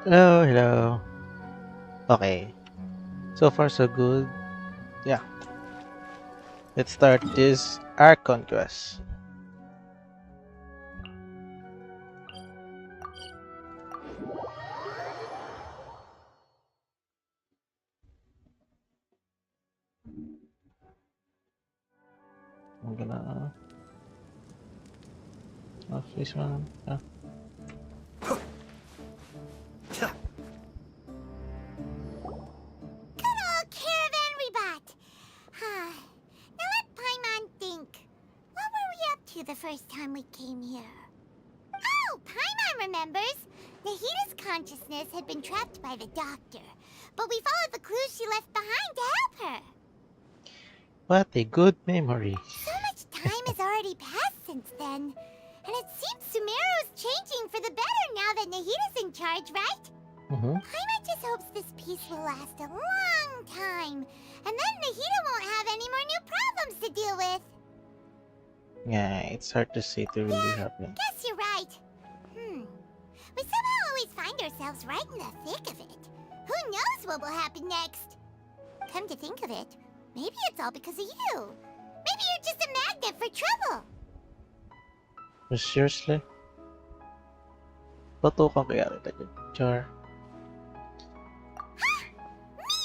Hello, hello. Okay, so far so good. Yeah, let's start this Archon quest. I'm gonna off this one. Good old caravan rebot. Now let Paimon think. What were we up to the first time we came here? Oh, Paimon remembers. Nahita's consciousness had been trapped by the doctor, but we followed the clues she left behind to help her. What a good memory. So much time has already passed since then, and it seems Sumeru's changing for the better now that Nahita's in charge, right? Mm-hmm. Paimon just hopes this peace will last a long time, and then Nahita won't have any more new problems to deal with. Yeah, it's hard to say to really Yeah, happen. guess you're right. We somehow always find ourselves right in the thick of it. Who knows what will happen next? Come to think of it, maybe it's all because of you. Maybe you're just a magnet for trouble. But seriously? Patukan kaya kita dyan. Char. Me?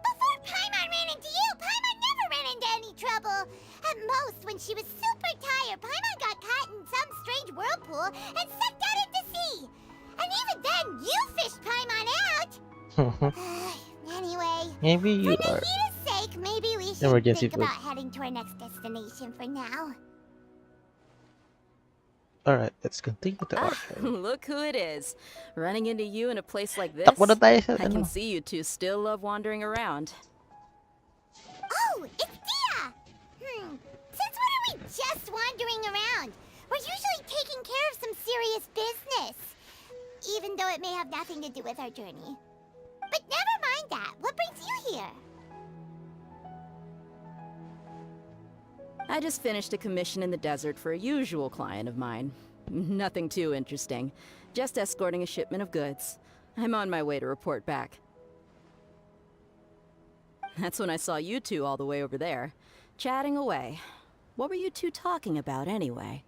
Before Paimon ran into you, Paimon never ran into any trouble. At most, when she was super tired, Paimon got caught in some strange whirlpool and sucked out into sea. And even then, you fished Paimon out. Anyway, Maybe for you are Nahita's sake, maybe we should emergency think food. about heading to our next destination for now. Alright, let's continue the Ah, Archon. look who it is. Running into you in a place like Takbo na this. tayo sa I can ano. see you two still love wandering around. Oh, it's Dia! Since when are we just wandering around? We're usually taking care of some serious business. Even though it may have nothing to do with our journey. But never mind that. What brings you here? I just finished a commission in the desert for a usual client of mine. Nothing too interesting. Just escorting a shipment of goods. I'm on my way to report back. That's when I saw you two all the way over there, chatting away. What were you two talking about anyway?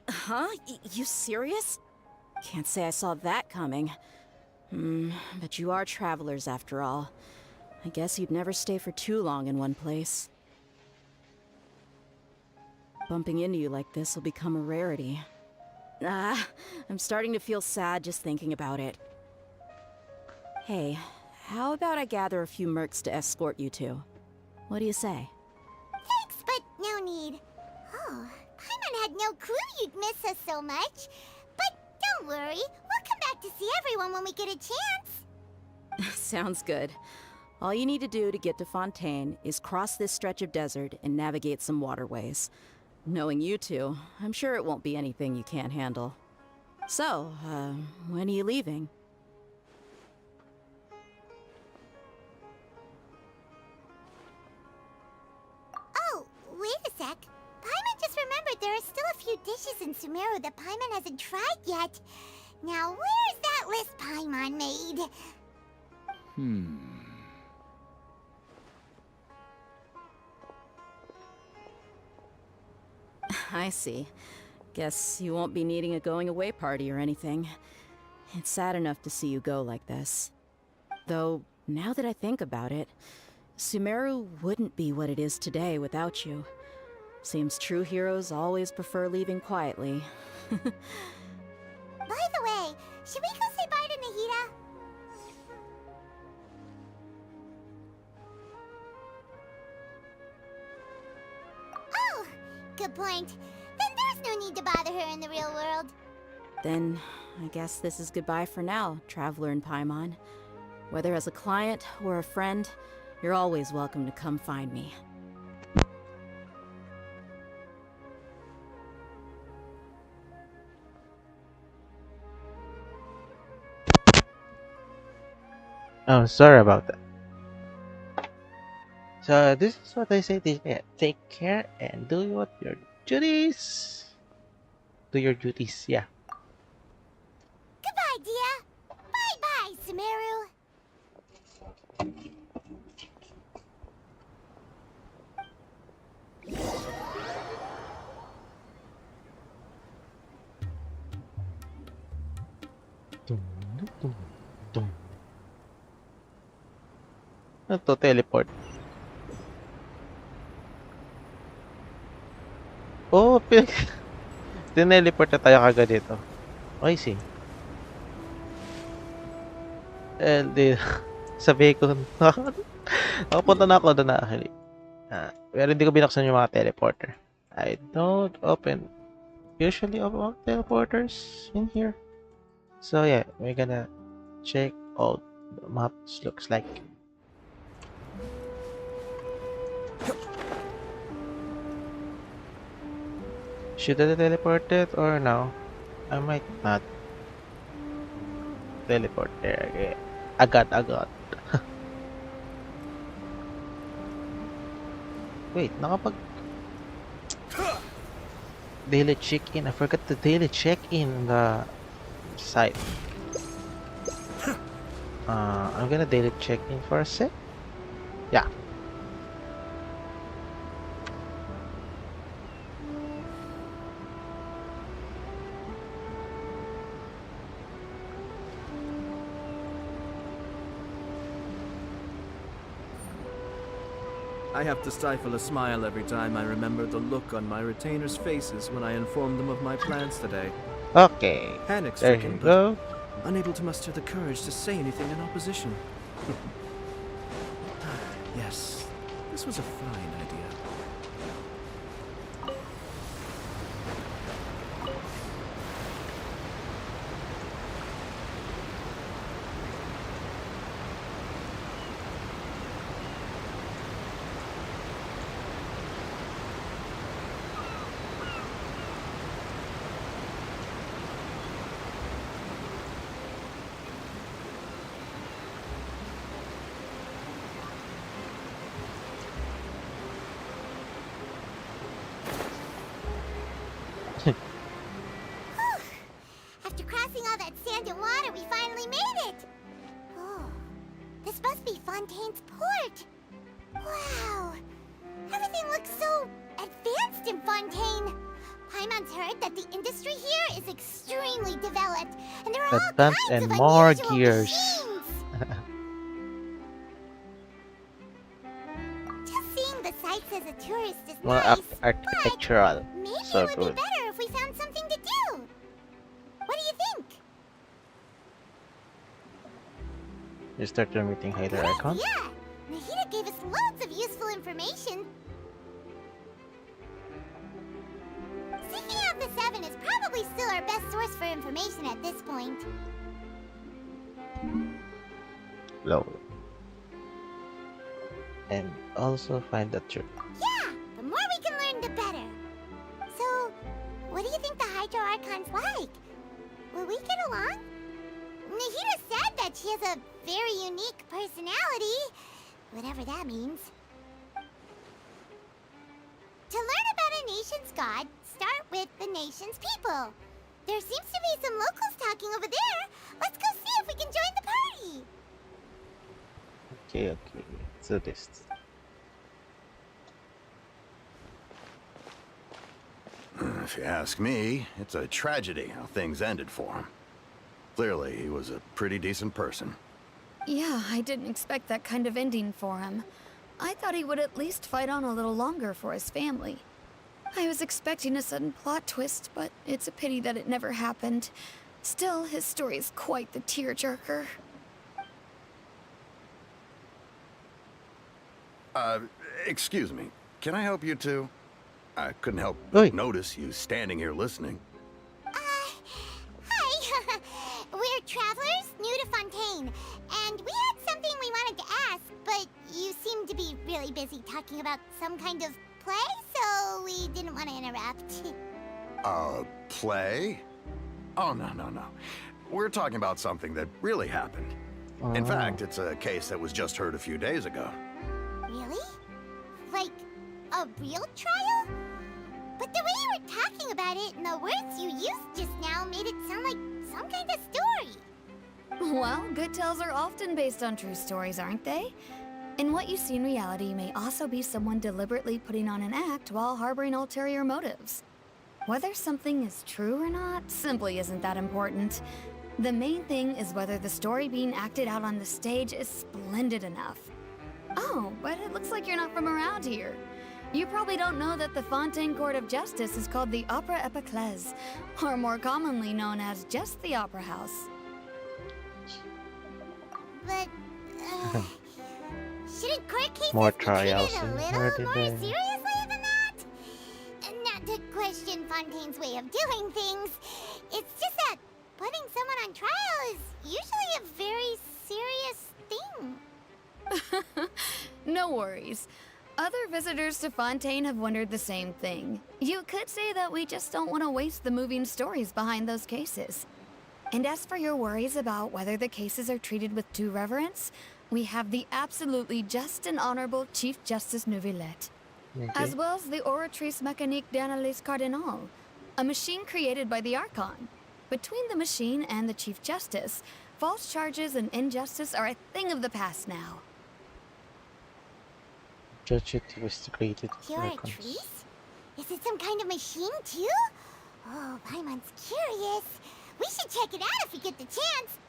Huh? You serious? Can't say I saw that coming. But you are travelers after all. I guess you'd never stay for too long in one place. Bumping into you like this will become a rarity. I'm starting to feel sad just thinking about it. Hey, how about I gather a few mercs to escort you two? What do you say? Thanks, but no need. Oh, Paimon had no clue you'd miss us so much. But don't worry, we'll come back to see everyone when we get a chance. Sounds good. All you need to do to get to Fontaine is cross this stretch of desert and navigate some waterways. Knowing you two, I'm sure it won't be anything you can't handle. So, when are you leaving? Oh, wait a sec. Paimon just remembered there are still a few dishes in Sumeru that Paimon hasn't tried yet. Now, where's that list Paimon made? I see. Guess you won't be needing a going away party or anything. It's sad enough to see you go like this. Though, now that I think about it, Sumeru wouldn't be what it is today without you. Seems true heroes always prefer leaving quietly. By the way, should we go say bye to Nahita? Oh, good point. Then there's no need to bother her in the real world. Then, I guess this is goodbye for now, Traveler in Paimon. Whether as a client or a friend, you're always welcome to come find me. Oh, sorry about that. So this is what I say to you. Take care and do what your duties. Do your duties, yeah. Goodbye, dear. Bye-bye, Sumeru. Dum, dum, dum, dum. Ano to? Teleport. Oh, tineleport na tayo kagad dito. I see. And then, sabi ko, nakapunta na ako doon na actually. Pero hindi ko binuksan yung mga teleporter. I don't usually open teleporters in here. So yeah, we're gonna check all the maps looks like. Should I teleport it or no? I might not teleport there again. Agad. Wait, nakapag daily check-in. I forgot the daily check-in the site. I'm gonna daily check-in for a sec. Yeah. I have to stifle a smile every time I remember the look on my retainers' faces when I informed them of my plans today. Okay. There Panic-stricken, you but go. unable to muster the courage to say anything in opposition. Yes, this was a fine idea. After crossing all that sand and water, we finally made it! Oh, this must be Fontaine's port! Wow! Everything looks so advanced in Fontaine! Paimon's heard that the industry here is extremely developed, and there are all Advanced kinds and of more unusual gears. machines! Just seeing the sights as a tourist is More nice, architectural. but maybe So it would good. be better if we found something to do. What do you think? You start your meeting Hyder Archon. Yeah, Nahida gave us loads of useful information. Seeking out the Seven is probably still our best source for information at this point. Low. And also find the truth. Yeah, the more we can learn, the better. So, what do you think the Hydro Archon's like? Will we get along? Nahida said that she has a very unique personality, whatever that means. To learn about a nation's god, start with the nation's people. There seems to be some locals talking over there. Let's go see if we can join the party. Okay. So this. If you ask me, it's a tragedy how things ended for him. Clearly, he was a pretty decent person. Yeah, I didn't expect that kind of ending for him. I thought he would at least fight on a little longer for his family. I was expecting a sudden plot twist, but it's a pity that it never happened. Still, his story is quite the tearjerker. Excuse me. Can I help you two? I couldn't help Oi. but notice you standing here listening. Hi. We're travelers new to Fontaine, and we had something we wanted to ask, but you seem to be really busy talking about some kind of play, so we didn't want to interrupt. Play? Oh, no. We're talking about something that really happened. In fact, it's a case that was just heard a few days ago. Really? a real trial? But the way you were talking about it and the words you used just now made it sound like some kind of story. Well, good tales are often based on true stories, aren't they? And what you see in reality may also be someone deliberately putting on an act while harboring ulterior motives. Whether something is true or not simply isn't that important. The main thing is whether the story being acted out on the stage is splendid enough. Oh, but it looks like you're not from around here. You probably don't know that the Fontaine Court of Justice is called the Opera Epiclese, or more commonly known as just the Opera House. But, shouldn't court cases More be trials treated a and little murder more then. seriously than that? And not to question Fontaine's way of doing things, it's just that putting someone on trial is usually a very serious thing. No worries. Other visitors to Fontaine have wondered the same thing. You could say that we just don't want to waste the moving stories behind those cases. And as for your worries about whether the cases are treated with due reverence, we have the absolutely just and honorable Chief Justice Neuvillette, as well as the Oratrice Mécanique d'Analyse Cardinal, a machine created by the Archon. Between the machine and the Chief Justice, false charges and injustice are a thing of the past now. Judge it was created. Oratrice? Is it some kind of machine too? Oh, Paimon's curious. We should check it out if we get the chance.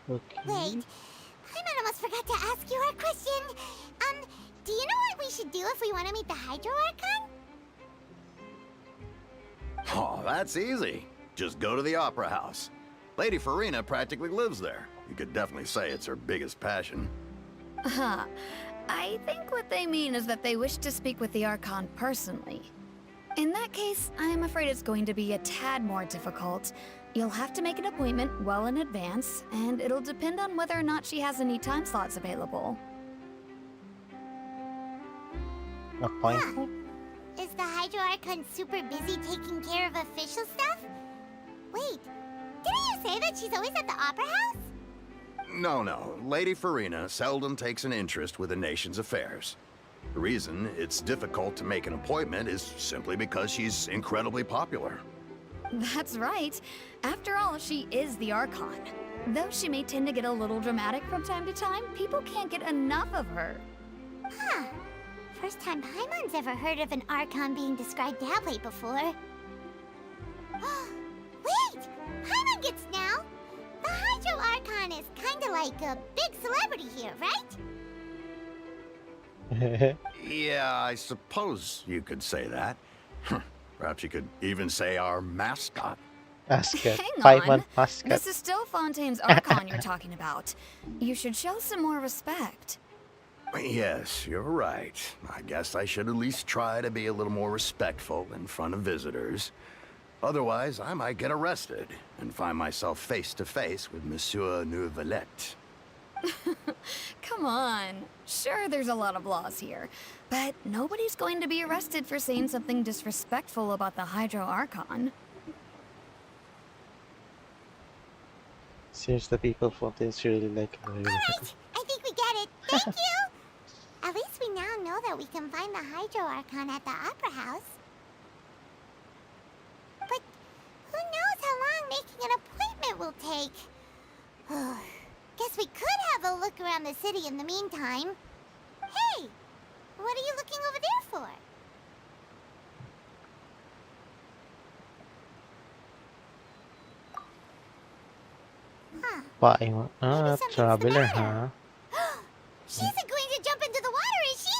Okay. Wait, Paimon almost forgot to ask you our question. Do you know what we should do if we want to meet the Hydro Archon? Oh, that's easy. Just go to the Opera House. Lady Farina practically lives there. You could definitely say it's her biggest passion. Huh. I think what they mean is that they wish to speak with the Archon personally. In that case, I am afraid it's going to be a tad more difficult. You'll have to make an appointment well in advance, and it'll depend on whether or not she has any time slots available. Appointment? Is the Hydro Archon super busy taking care of official stuff? Wait, didn't you say that she's always at the Opera House? No. Lady Farina seldom takes an interest with the nation's affairs. The reason it's difficult to make an appointment is simply because she's incredibly popular. That's right. After all, she is the Archon. Though she may tend to get a little dramatic from time to time, people can't get enough of her. Huh. First time Paimon's ever heard of an Archon being described that way before. Wait! Paimon gets now! The Hydro Archon is kinda like a big celebrity here, right? Yeah, I suppose you could say that. Perhaps you could even say our mascot. Mascot. Hang Paimon on. mascot. This is still Fontaine's Archon you're talking about. You should show some more respect. Yes, you're right. I guess I should at least try to be a little more respectful in front of visitors. Otherwise, I might get arrested and find myself face to face with Monsieur Neuvillette. Come on. Sure, there's a lot of laws here, but nobody's going to be arrested for saying something disrespectful about the Hydro Archon. Seems the people of Fontaines really like it. Alright, I think we get it. Thank you! At least we now know that we can find the Hydro Archon at the Opera House. But who knows how long making an appointment will take? Guess we could have a look around the city in the meantime. Hey! What are you looking over there for? Paimon. Maybe something's the Traveler, matter. huh? She isn't going to jump into the water, is she?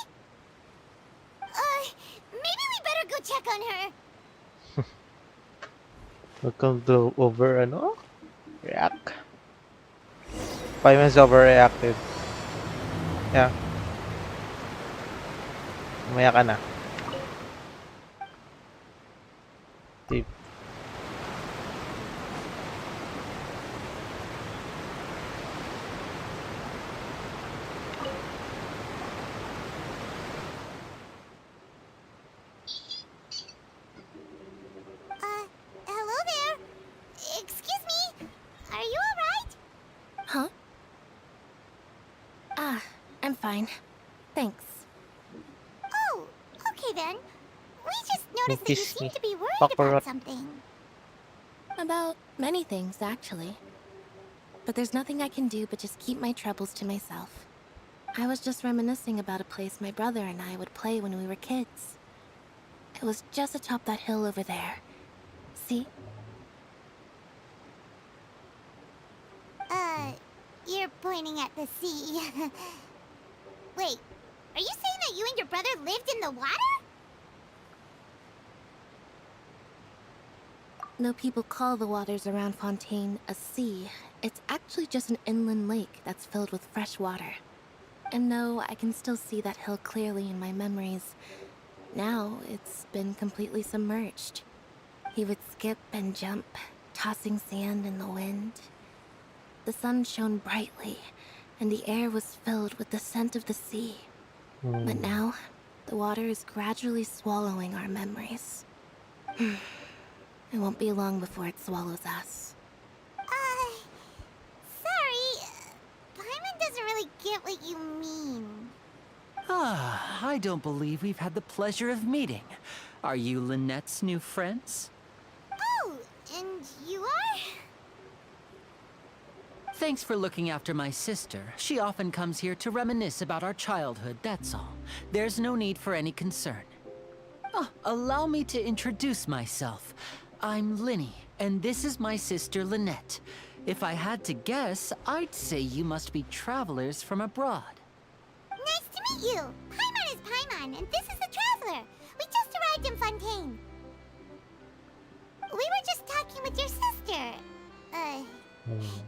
Maybe we better go check on her. Welcome to react. Paimon's overreacted. Yeah. Umaya ka na. Tip. Hello there. Excuse me. Are you alright? Huh? Ah, I'm fine. Thanks. then. We just noticed that you kiss me. seem to be worried Pakurot. about something. About many things, actually. But there's nothing I can do but just keep my troubles to myself. I was just reminiscing about a place my brother and I would play when we were kids. It was just atop that hill over there. See? You're pointing at the sea. Wait, are you saying that you and your brother lived in the water? Though people call the waters around Fontaine a sea, it's actually just an inland lake that's filled with fresh water. And no, I can still see that hill clearly in my memories. Now, it's been completely submerged. He would skip and jump, tossing sand in the wind. The sun shone brightly, and the air was filled with the scent of the sea. But now, the water is gradually swallowing our memories. It won't be long before it swallows us. Sorry. Paimon doesn't really get what you mean. Ah, I don't believe we've had the pleasure of meeting. Are you Lynette's new friends? Oh, and you are? Thanks for looking after my sister. She often comes here to reminisce about our childhood, that's all. There's no need for any concern. Oh, allow me to introduce myself. I'm Linny, and this is my sister Lynette. If I had to guess, I'd say you must be travelers from abroad. Nice to meet you. Paimon is Paimon, and this is the Traveler. We just arrived in Fontaine. We were just talking with your sister.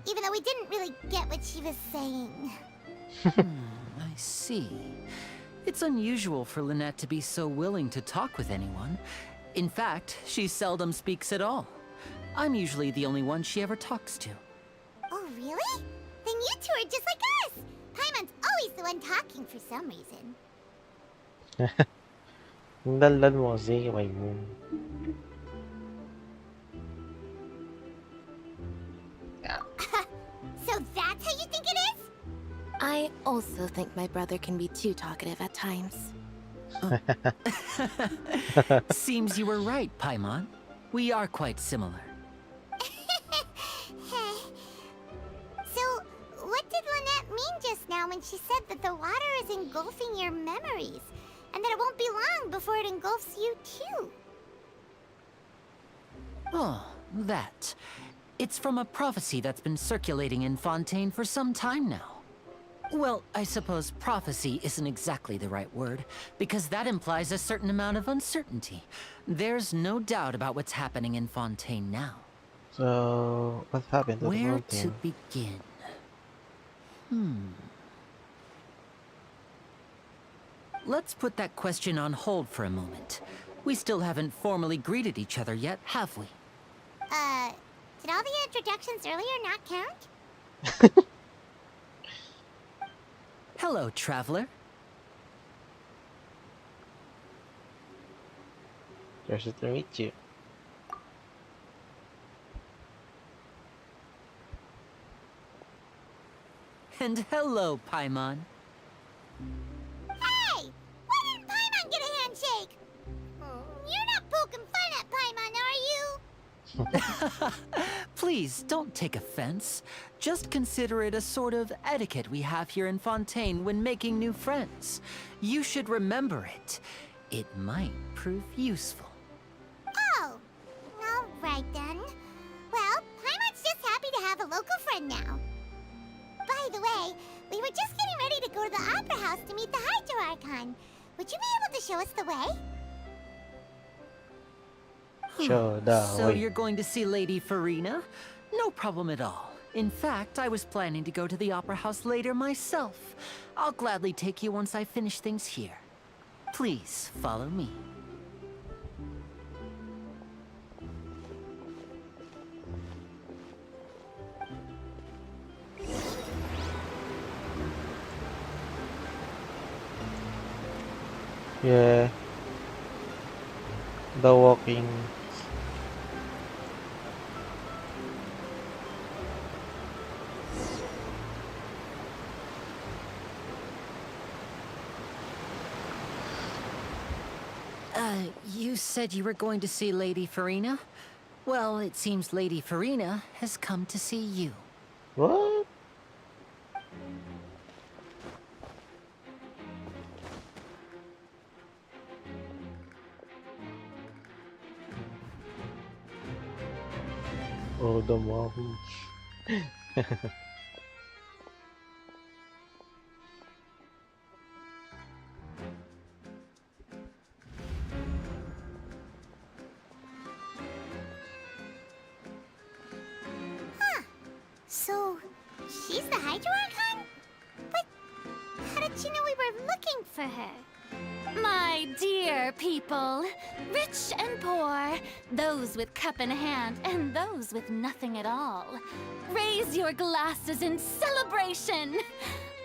Even though we didn't really get what she was saying. I see. It's unusual for Lynette to be so willing to talk with anyone. In fact, she seldom speaks at all. I'm usually the only one she ever talks to. Oh, really? Then you two are just like us. Paimon's always the one talking for some reason. Ang daldal mo kasi, may moon. So that's how you think it is? I also think my brother can be too talkative at times. Seems you were right, Paimon. We are quite similar. So, what did Lynette mean just now when she said that the water is engulfing your memories? And that it won't be long before it engulfs you too? Oh, that. It's from a prophecy that's been circulating in Fontaine for some time now. Well, I suppose prophecy isn't exactly the right word, because that implies a certain amount of uncertainty. There's no doubt about what's happening in Fontaine now. So, what happened to the Where to mountain? begin? Let's put that question on hold for a moment. We still haven't formally greeted each other yet, have we? Did all the introductions earlier not count? Hello, traveler. Pleasure to meet you. And hello, Paimon. Hey! Why didn't Paimon get a handshake? You're not poking fun at Paimon, are you? Please, don't take offense. Just consider it a sort of etiquette we have here in Fontaine when making new friends. You should remember it. It might prove useful. Oh, alright then. Well, Paimon's just happy to have a local friend now. By the way, we were just getting ready to go to the Opera House to meet the Hydro Archon. Would you be able to show us the way? Show the So way. you're going to see Lady Farina? No problem at all. In fact, I was planning to go to the Opera House later myself. I'll gladly take you once I finish things here. Please, follow me. Yeah. The walking. You said you were going to see Lady Farina? Well, it seems Lady Farina has come to see you. What? Oh, the mommy. So, she's the Hydro Archon? But how did she know we were looking for her? My dear people, rich and poor, those with cup in hand and those with nothing at all, raise your glasses in celebration.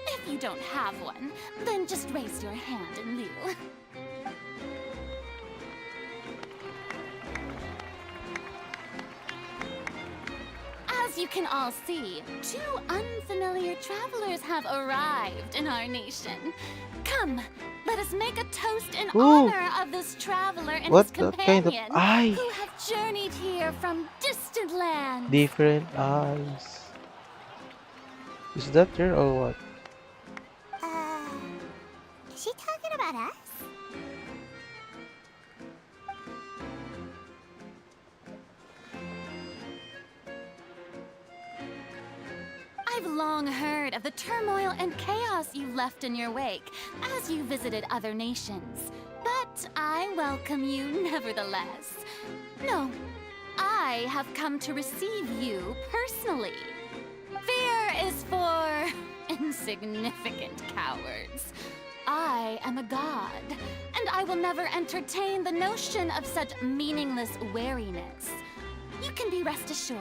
If you don't have one, then just raise your hand in lieu. As you can all see, two unfamiliar travelers have arrived in our nation. Come, let us make a toast in honor of this traveler and What his the kind of companion eye? who have journeyed here from distant lands. Different eyes. Is that her or what? Is she talking about us? I've long heard of the turmoil and chaos you left in your wake as you visited other nations. But I welcome you nevertheless. No, I have come to receive you personally. Fear is for insignificant cowards. I am a god, and I will never entertain the notion of such meaningless wariness. You can be rest assured,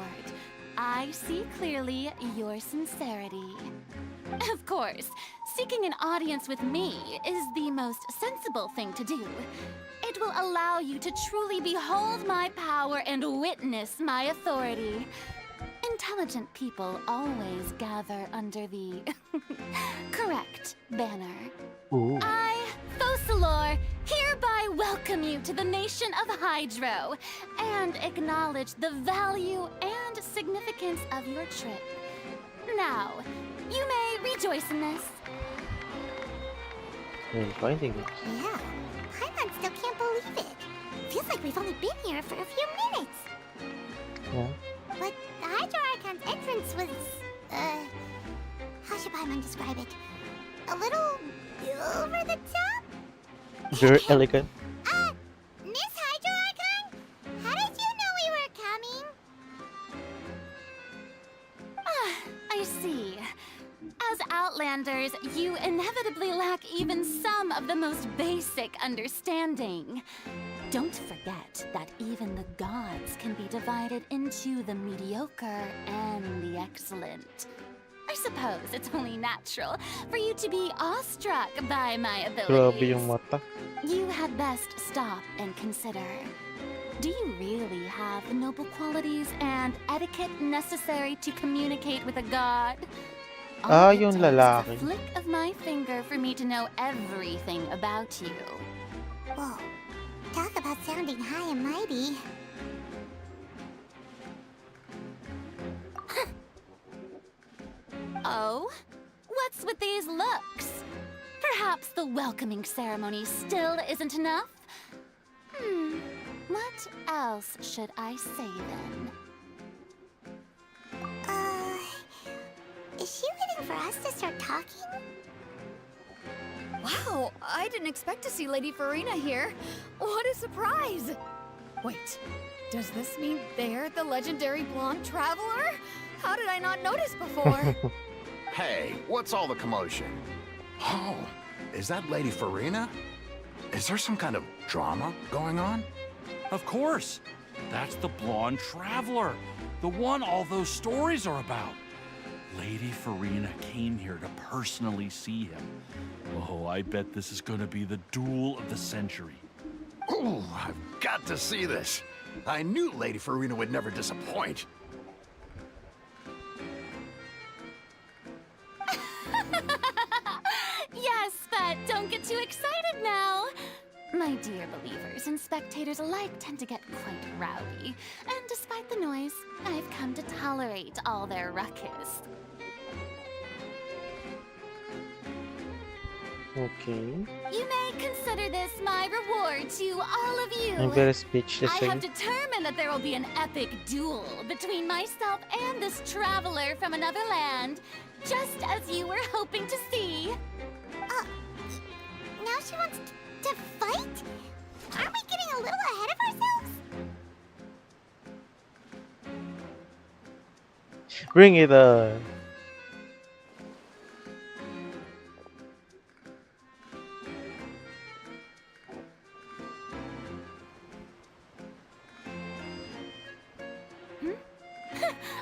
I see clearly your sincerity. Of course, seeking an audience with me is the most sensible thing to do. It will allow you to truly behold my power and witness my authority. Intelligent people always gather under the correct banner. Ooh. I, Focalor, hereby welcome you to the nation of Hydro and acknowledge the value and significance of your trip. Now, you may rejoice in this. I'm finding it. Yeah, Paimon still can't believe it. Feels like we've only been here for a few minutes. Yeah. But the Hydro Archon's entrance was, how should Paimon describe it? A little over the top? Very elegant. Miss Hydro Archon? How did you know we were coming? I see. As Outlanders, you inevitably lack even some of the most basic understanding. Don't forget that even the gods can be divided into the mediocre and the excellent. I suppose it's only natural for you to be awestruck by my Grabe yung abilities. mata. You had best stop and consider. Do you really have the noble qualities and etiquette necessary to communicate with a god? Ah, All it yung takes is lalaki. a flick of my finger for me to know everything about you. Whoa, talk about sounding high and mighty. Oh? What's with these looks? Perhaps the welcoming ceremony still isn't enough? What else should I say then? Is she waiting for us to start talking? Wow, I didn't expect to see Lady Farina here. What a surprise! Wait, does this mean they're the legendary blonde traveler? How did I not notice before? Hey, what's all the commotion? Oh, is that Lady Farina? Is there some kind of drama going on? Of course. That's the blonde traveler. The one all those stories are about. Lady Farina came here to personally see him. Oh, I bet this is gonna be the duel of the century. Ooh, I've got to see this. I knew Lady Farina would never disappoint. Yes, but don't get too excited now. My dear believers and spectators alike tend to get quite rowdy, and despite the noise, I've come to tolerate all their ruckus. Okay. You may consider this my reward to all of you. I'm very speechless. I have determined that there will be an epic duel between myself and this traveler from another land, just as you were hoping to see. Now she wants to fight? Aren't we getting a little ahead of ourselves? Bring it on.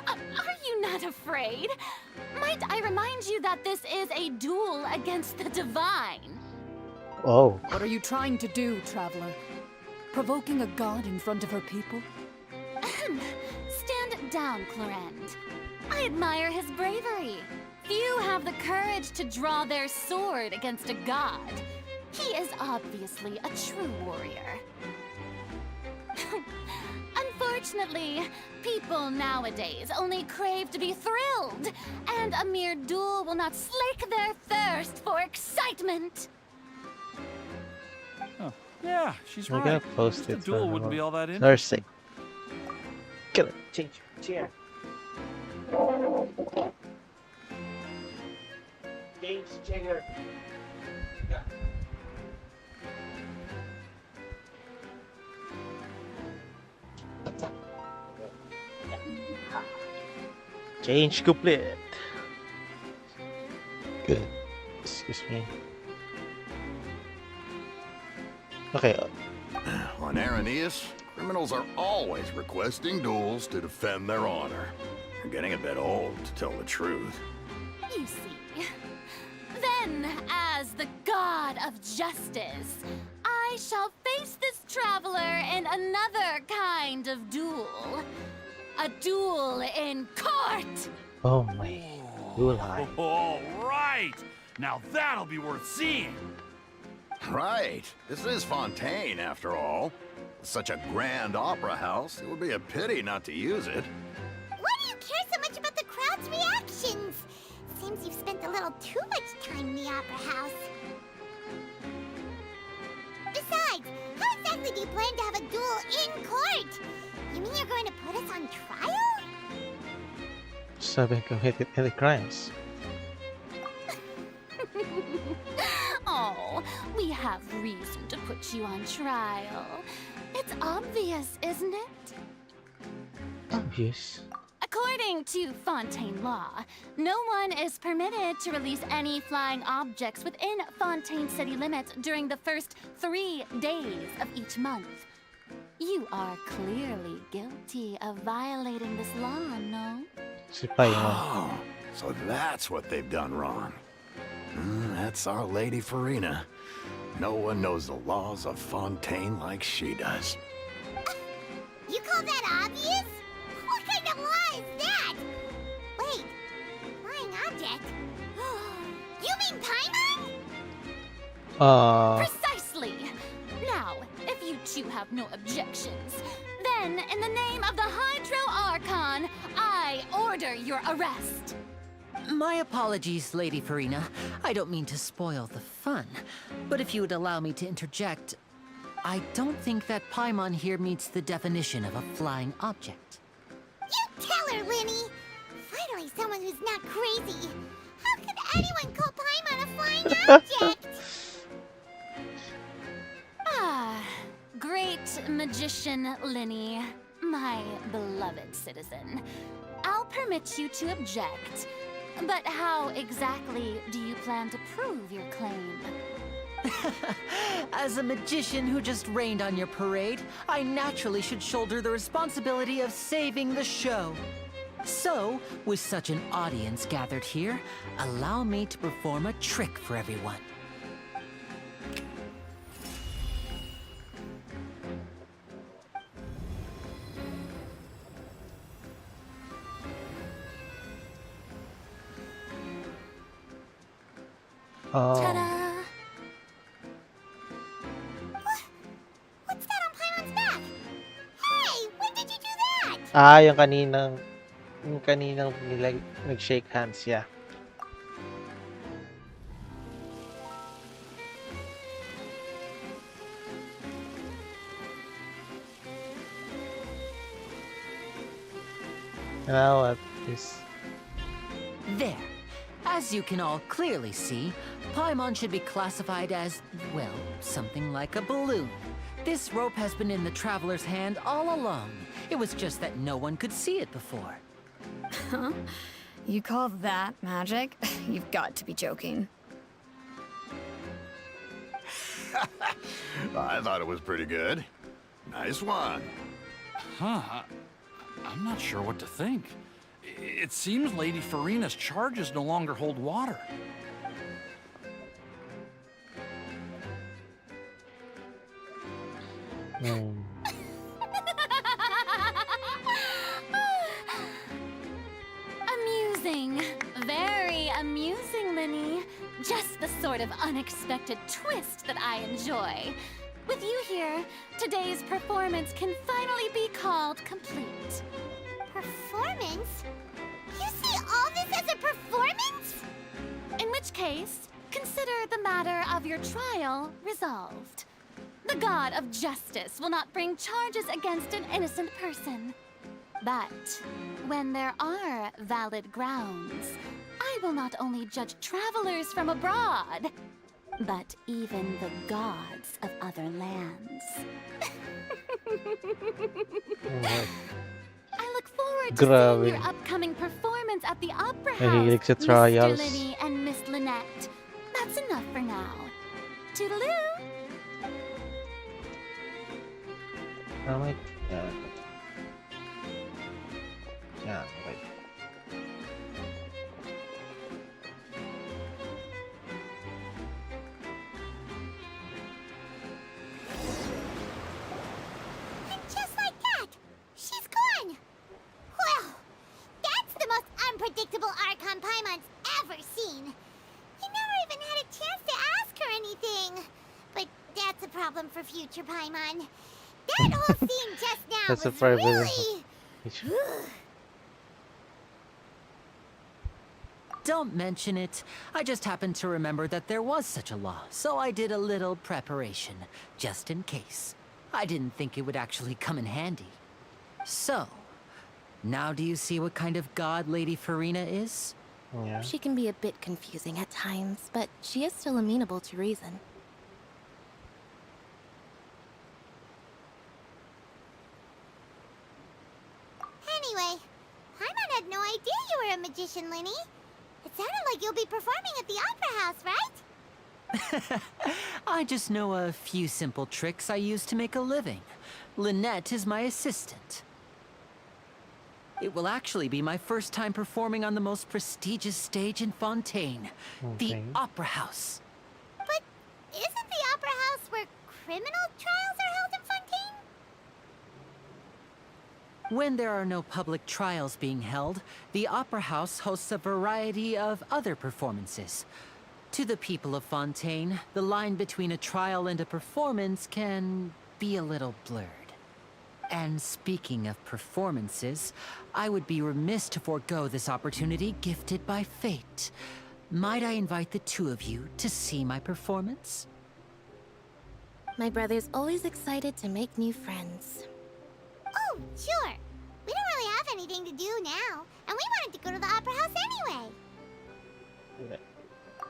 Are you not afraid? Might I remind you that this is a duel against the divine? Oh. What are you trying to do, traveler? Provoking a god in front of her people? Stand down, Clorend. I admire his bravery. Few have the courage to draw their sword against a god. He is obviously a true warrior. Unfortunately, people nowadays only crave to be thrilled, and a mere duel will not slake their thirst for excitement. Oh, yeah, she's I'm right. gonna post Just a it duel for wouldn't be all that Thursday. interesting. Gonna change your chair. Change chair. Change complete. Good. Excuse me. Okay. On Araneus, criminals are always requesting duels to defend their honor. You're getting a bit old, to tell the truth. You see. Then, as the god of justice, I shall face this traveler in another kind of duel. A duel in court! Oh my. Dual high. All right! Now that'll be worth seeing! Right. This is Fontaine, after all. With such a grand opera house, it would be a pity not to use it. Why do you care so much about the crowd's reactions? Seems you've spent a little too much time in the opera house. Besides, how exactly do you plan to have a duel in court? You mean you're going to put us on trial? Just haven't committed any crimes. Oh, we have reason to put you on trial. It's obvious, isn't it? Obvious. According to Fontaine law, no one is permitted to release any flying objects within Fontaine city limits during the first 3 days of each month. You are clearly guilty of violating this law, no? Si Paimon. Oh, so that's what they've done wrong. That's our Lady Farina. No one knows the laws of Fontaine like she does. You call that obvious? What kind of law is that? Wait, flying object? You mean Paimon? Precisely! Now, if you two have no objections, then in the name of the Hydro Archon, I order your arrest. My apologies, Lady Farina. I don't mean to spoil the fun. But if you would allow me to interject, I don't think that Paimon here meets the definition of a flying object. You tell her, Linny! Finally someone who's not crazy. How could anyone call Paimon a flying object? Great magician Linny, my beloved citizen. I'll permit you to object, but how exactly do you plan to prove your claim? As a magician who just rained on your parade, I naturally should shoulder the responsibility of saving the show. So, with such an audience gathered here, allow me to perform a trick for everyone. Ta-da! yung kaninang nag-shake hands, yeah. Now what is... There. As you can all clearly see, Paimon should be classified as, well, something like a balloon. This rope has been in the Traveler's hand all along. It was just that no one could see it before. Huh? You call that magic? You've got to be joking. I thought it was pretty good. Nice one. Huh. I'm not sure what to think. It seems Lady Farina's charges no longer hold water. Amusing. Very amusing, Linny. Just the sort of unexpected twist that I enjoy. With you here, today's performance can finally be called complete. Performance? You see all this as a performance? In which case, consider the matter of your trial resolved. The god of justice will not bring charges against an innocent person. But when there are valid grounds, I will not only judge travelers from abroad, but even the gods of other lands. I look forward to seeing your upcoming performance at the Opera House, Mahilig sa Mr. trials. Linny and Miss Lynette. That's enough for now. Toodaloo! Oh my god. Yeah, wait. And just like that, she's gone. Well, that's the most unpredictable Archon Paimon's ever seen. He never even had a chance to ask her anything. But that's a problem for future Paimon. That whole scene just now That's a was private- really... Don't mention it. I just happened to remember that there was such a law, so I did a little preparation, just in case. I didn't think it would actually come in handy. So, now do you see what kind of god Lady Farina is? Yeah. She can be a bit confusing at times, but she is still amenable to reason. Anyway, Paimon had no idea you were a magician, Linny. It sounded like you'll be performing at the Opera House, right? I just know a few simple tricks I use to make a living. Lynette is my assistant. It will actually be my first time performing on the most prestigious stage in Fontaine, the Okay. Opera House. But isn't the Opera House where criminal trials are held in Fontaine? When there are no public trials being held, the Opera House hosts a variety of other performances. To the people of Fontaine, the line between a trial and a performance can be a little blurred. And speaking of performances, I would be remiss to forego this opportunity gifted by fate. Might I invite the two of you to see my performance? My brother's always excited to make new friends. Oh, sure. We don't really have anything to do now, and we wanted to go to the Opera House anyway.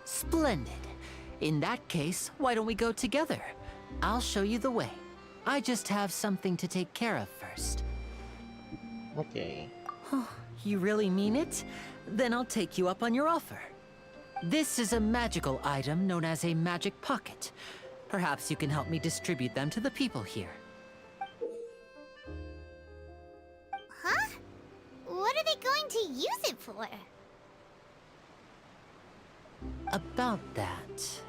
Splendid. In that case, why don't we go together? I'll show you the way. I just have something to take care of first. Okay. You really mean it? Then I'll take you up on your offer. This is a magical item known as a magic pocket. Perhaps you can help me distribute them to the people here. Huh? What are they going to use it for? About that...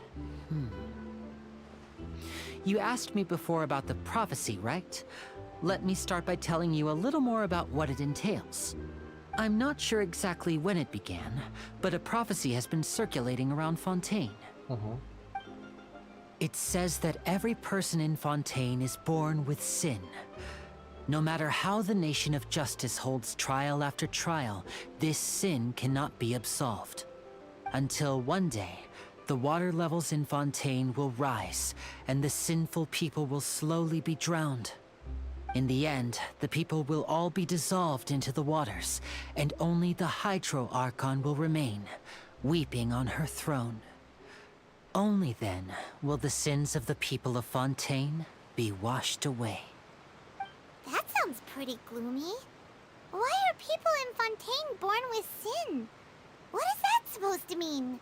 You asked me before about the prophecy, right? Let me start by telling you a little more about what it entails. I'm not sure exactly when it began, but a prophecy has been circulating around Fontaine. It says that every person in Fontaine is born with sin. No matter how the Nation of Justice holds trial after trial, this sin cannot be absolved. Until one day, the water levels in Fontaine will rise, and the sinful people will slowly be drowned. In the end, the people will all be dissolved into the waters, and only the Hydro Archon will remain, weeping on her throne. Only then will the sins of the people of Fontaine be washed away. That sounds pretty gloomy. Why are people in Fontaine born with sin? What is that supposed to mean?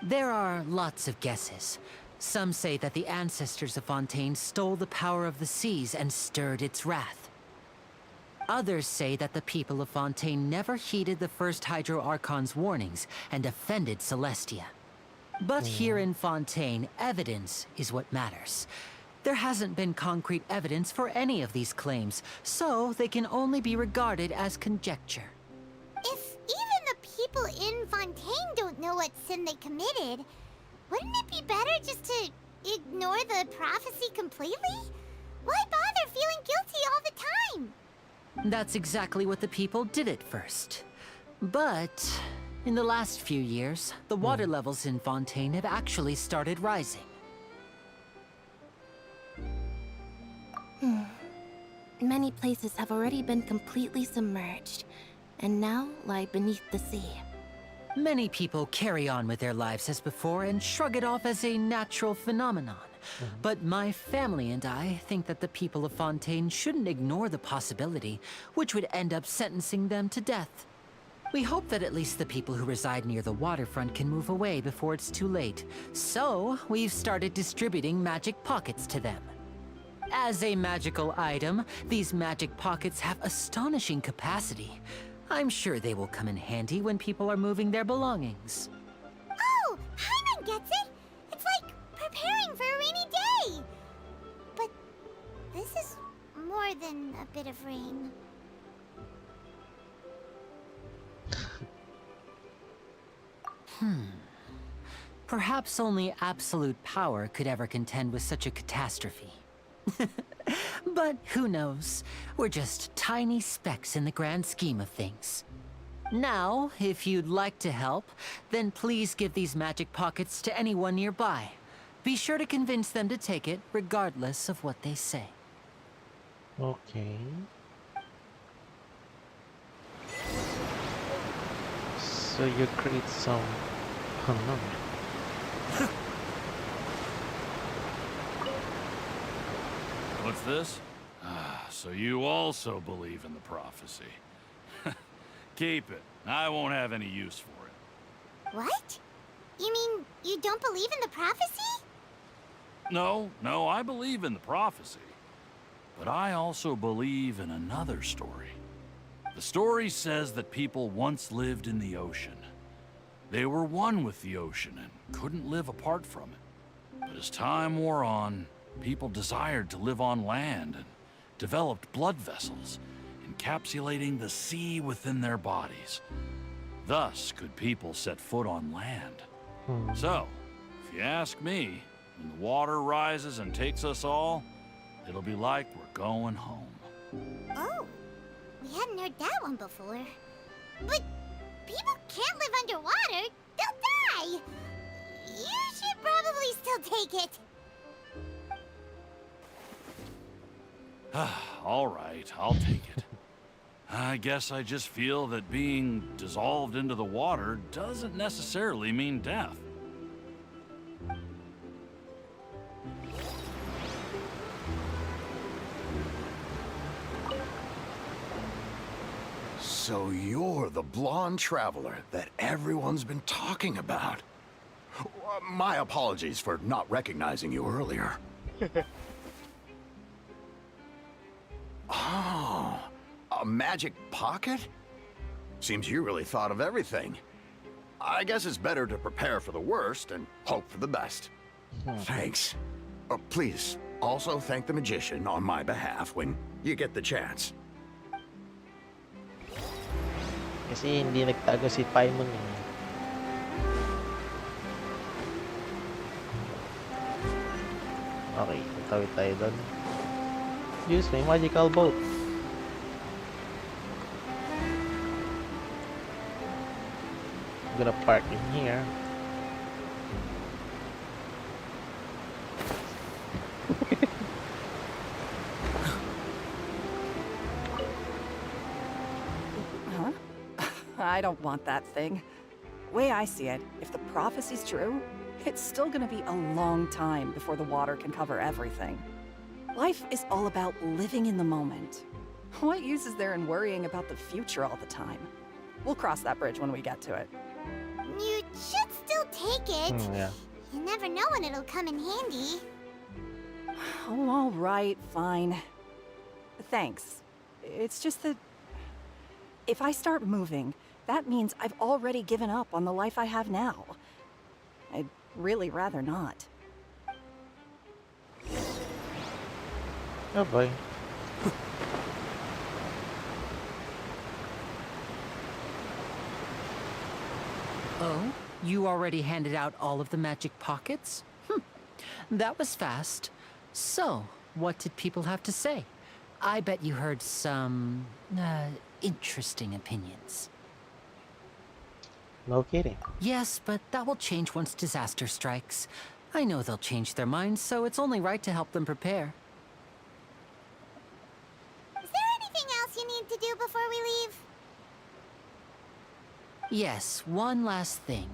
There are lots of guesses. Some say that the ancestors of Fontaine stole the power of the seas and stirred its wrath. Others say that the people of Fontaine never heeded the first Hydro Archon's warnings and offended Celestia. But here in Fontaine, evidence is what matters. There hasn't been concrete evidence for any of these claims, so they can only be regarded as conjecture. If even the people in Fontaine don't know what sin they committed, wouldn't it be better just to ignore the prophecy completely? Why bother feeling guilty all the time? That's exactly what the people did at first. But in the last few years, the water levels in Fontaine have actually started rising. Many places have already been completely submerged, and now lie beneath the sea. Many people carry on with their lives as before and shrug it off as a natural phenomenon. But my family and I think that the people of Fontaine shouldn't ignore the possibility, which would end up sentencing them to death. We hope that at least the people who reside near the waterfront can move away before it's too late. So, we've started distributing magic pockets to them. As a magical item, these magic pockets have astonishing capacity. I'm sure they will come in handy when people are moving their belongings. Oh, Paimon gets it! It's like preparing for a rainy day! But this is more than a bit of rain. Perhaps only absolute power could ever contend with such a catastrophe. But who knows? We're just tiny specks in the grand scheme of things. Now, if you'd like to help, then please give these magic pockets to anyone nearby. Be sure to convince them to take it, regardless of what they say. Okay. So you create some... Oh no. What's this? So you also believe in the prophecy. Keep it. I won't have any use for it. What? You mean you don't believe in the prophecy? No, I believe in the prophecy. But I also believe in another story. The story says that people once lived in the ocean. They were one with the ocean and couldn't live apart from it. But as time wore on, people desired to live on land and developed blood vessels, encapsulating the sea within their bodies. Thus could people set foot on land. So, if you ask me, when the water rises and takes us all, it'll be like we're going home. Oh, we hadn't heard that one before. But people can't live underwater. They'll die. You should probably still take it. All right, I'll take it. I guess I just feel that being dissolved into the water doesn't necessarily mean death. So you're the blonde traveler that everyone's been talking about. My apologies for not recognizing you earlier. Oh, a magic pocket? Seems you really thought of everything. I guess it's better to prepare for the worst and hope for the best. Thanks. Please, also thank the magician on my behalf when you get the chance. Kasi hindi nagtago si Paimon eh. Okay, tawid tayo doon. Use my magical boat. I'm gonna park in here. Huh? I don't want that thing. Way I see it, if the prophecy's true, it's still gonna be a long time before the water can cover everything. Life is all about living in the moment. What use is there in worrying about the future all the time? We'll cross that bridge when we get to it. You should still take it. Yeah. You never know when it'll come in handy. Oh, all right, fine. Thanks. It's just that if I start moving, that means I've already given up on the life I have now. I'd really rather not. Oh boy. Oh? You already handed out all of the magic pockets? That was fast. So, what did people have to say? I bet you heard some, interesting opinions. No kidding. Yes, but that will change once disaster strikes. I know they'll change their minds, so it's only right to help them prepare. Is there anything else you need to do before we leave? Yes, one last thing.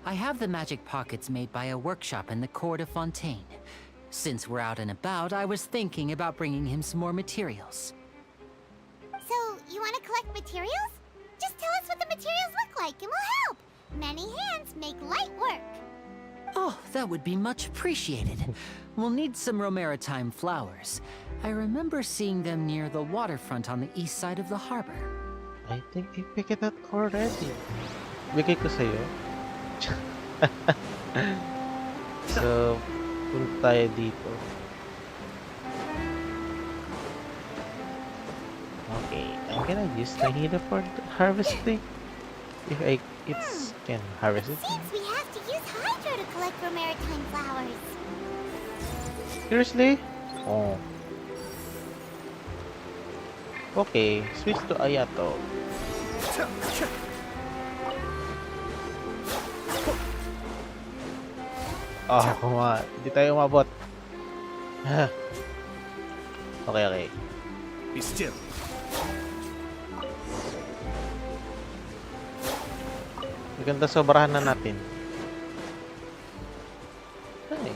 I have the magic pockets made by a workshop in the court of Fontaine. Since we're out and about, I was thinking about bringing him some more materials. So, you want to collect materials? Just tell us what the materials look like and we'll help. Many hands make light work. Oh, that would be much appreciated. We'll need some Romaritime flowers. I remember seeing them near the waterfront on the east side of the harbor. I think I picked it up already. Bigay ko sa'yo. So, punta tayo dito. Okay, I'm gonna use the healer for the harvesting. If it's can harvest it. Seems we have to use Hydro to collect Romaritime flowers. Seriously? Oh. Okay, switch to Ayato. Oh, come on. Hindi tayo umabot. Okay, okay. Be still. Maganda sobrahan na natin. Okay.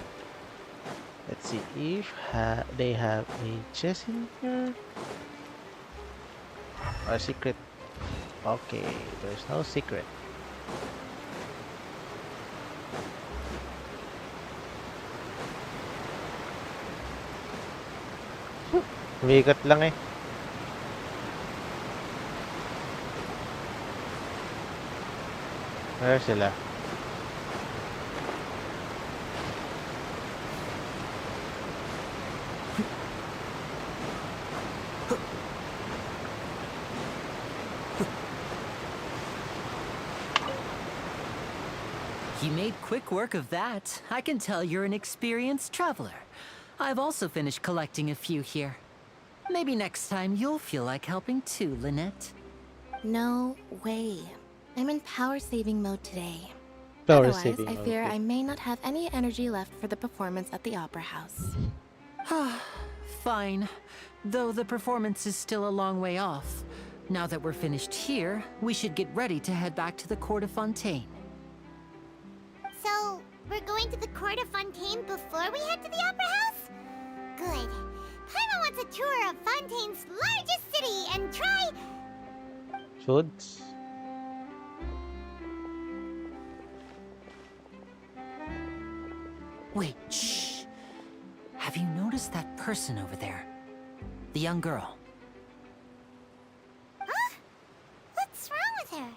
Let's see if they have a chest in here. Or secret. Okay, there's no secret. Umiikat lang eh. Where sila? You made quick work of that. I can tell you're an experienced traveler. I've also finished collecting a few here. Maybe next time you'll feel like helping too, Lynette. No way. I'm in power saving mode today. Power Otherwise, saving I mode, fear okay. I may not have any energy left for the performance at the Opera House. Fine. Though the performance is still a long way off. Now that we're finished here, we should get ready to head back to the Court of Fontaine. So, we're going to the Court of Fontaine before we head to the Opera House? Good. Paimon wants a tour of Fontaine's largest city and try... Shoulds. Wait, shh. Have you noticed that person over there? The young girl. Huh? What's wrong with her?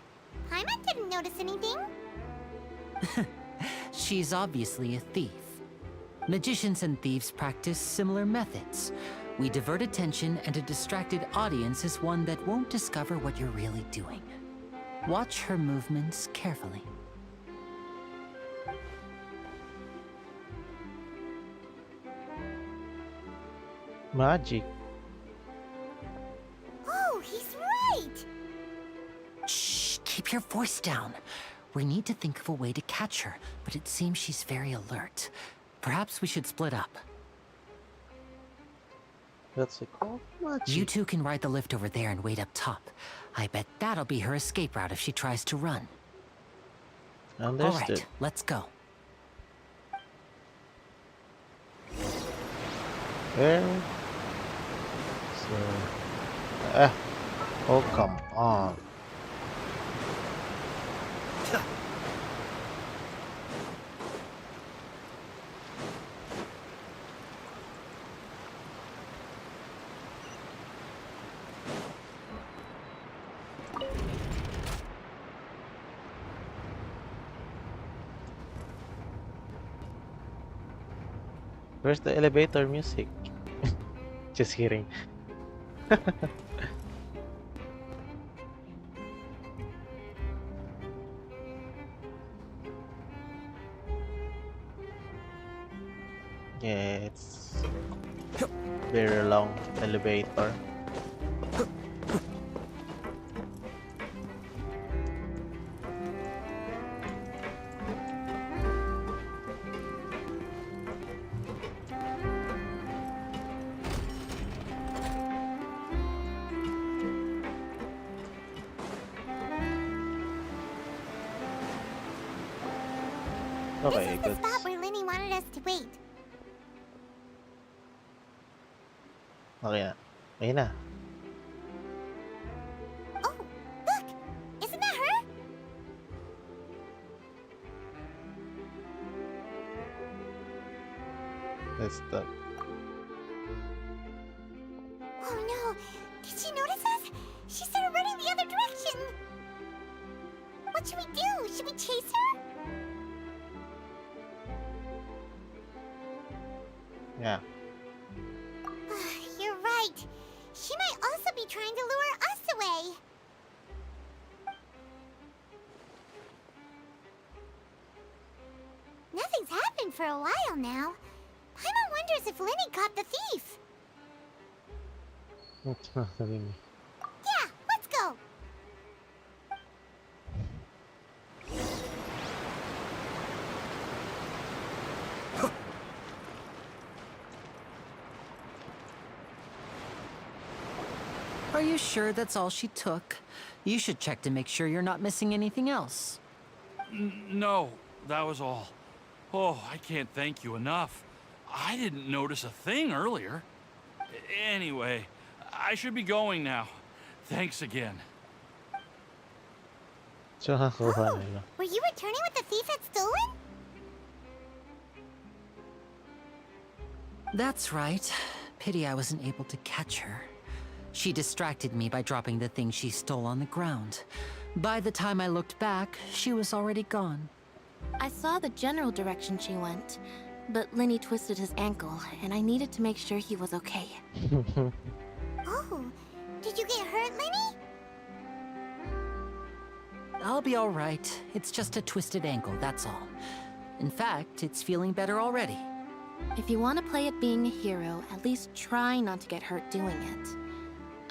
Paimon didn't notice anything. She's obviously a thief. Magicians and thieves practice similar methods. We divert attention, and a distracted audience is one that won't discover what you're really doing. Watch her movements carefully. Magic. keep your voice down. We need to think of a way to catch her, but it seems she's very alert. Perhaps we should split up. That's a call. You two can ride the lift over there and wait up top. I bet that'll be her escape route if she tries to run. Understood. All right, let's go. Where? So, oh come on. Where's the elevator music? Just hearing. Yeah, it's very long elevator. Okay, This is good. the spot where Linny wanted us to wait. Okay na. Ayun na. Oh, look! Isn't that her? Let's stop. Oh no! Did she notice us? She started running the other direction! What should we do? Should we chase her? Yeah. You're right. She might also be trying to lure us away. Nothing's happened for a while now. Paimon wonders if Linny caught the thief. Yeah, let's go. Are you sure that's all she took? You should check to make sure you're not missing anything else. No, that was all. Oh, I can't thank you enough. I didn't notice a thing earlier. Anyway, I should be going now. Thanks again. So, Oh, were you returning what the thief had stolen? That's right. Pity I wasn't able to catch her. She distracted me by dropping the thing she stole on the ground. By the time I looked back, she was already gone. I saw the general direction she went, but Linny twisted his ankle, and I needed to make sure he was okay. Oh, did you get hurt, Linny? I'll be all right. It's just a twisted ankle, that's all. In fact, it's feeling better already. If you want to play at being a hero, at least try not to get hurt doing it.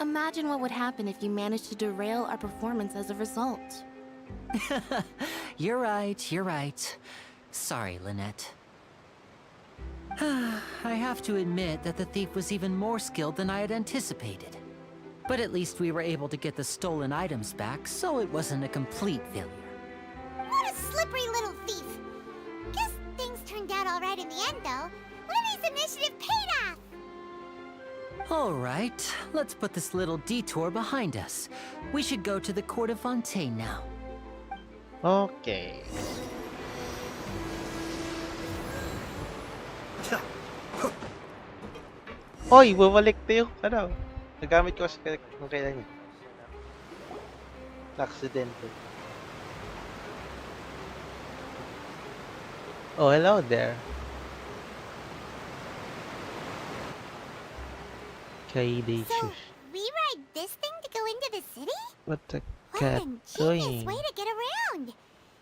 Imagine what would happen if you managed to derail our performance as a result. You're right. Sorry, Lynette. I have to admit that the thief was even more skilled than I had anticipated. But at least we were able to get the stolen items back, so it wasn't a complete failure. What a slippery little thief. Guess things turned out all right in the end, though. Linny's initiative paid off. All right, let's put this little detour behind us. We should go to the Court of Fontaine now. Okay. Oy, bumalik na yung ano. Nagamit ko kasi kung kailan yun. Aksidente. Oh, hello there. Kaide So, shoes. we ride this thing to go into the city? What the What cat a ingenious doing? way to get around.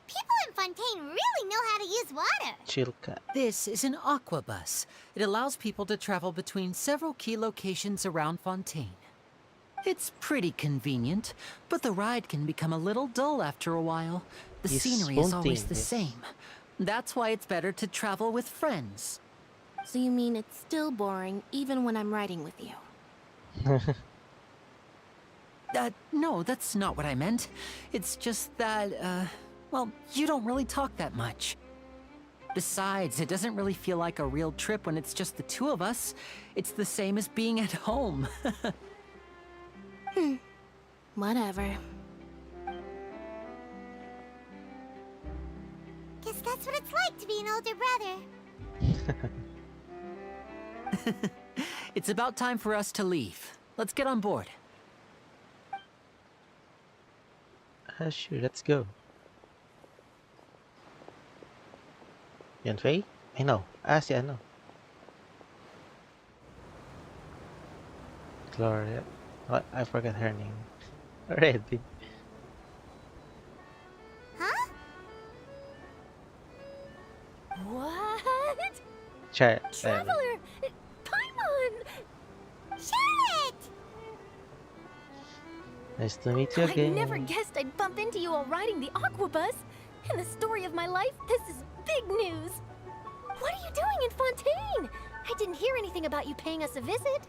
People in Fontaine really know how to use water. Chill cat. This is an aqua bus. It allows people to travel between several key locations around Fontaine. It's pretty convenient, but the ride can become a little dull after a while. The He's scenery is always the spontaneous. same. That's why it's better to travel with friends. So you mean it's still boring even when I'm riding with you? No, that's not what I meant. It's just that, well, you don't really talk that much. Besides, it doesn't really feel like a real trip when it's just the two of us. It's the same as being at home. Whatever. Guess that's what it's like to be an older brother. It's about time for us to leave. Let's get on board. Sure, let's go. Yan, Faye? I know. Si ano. Gloria. Oh, I forgot her name. Already. Huh? What? Charlotte. Paimon! Charlotte! Nice to meet you I again. never guessed I'd bump into you all riding the Aquabus. In the story of my life, this is big news. What are you doing in Fontaine? I didn't hear anything about you paying us a visit.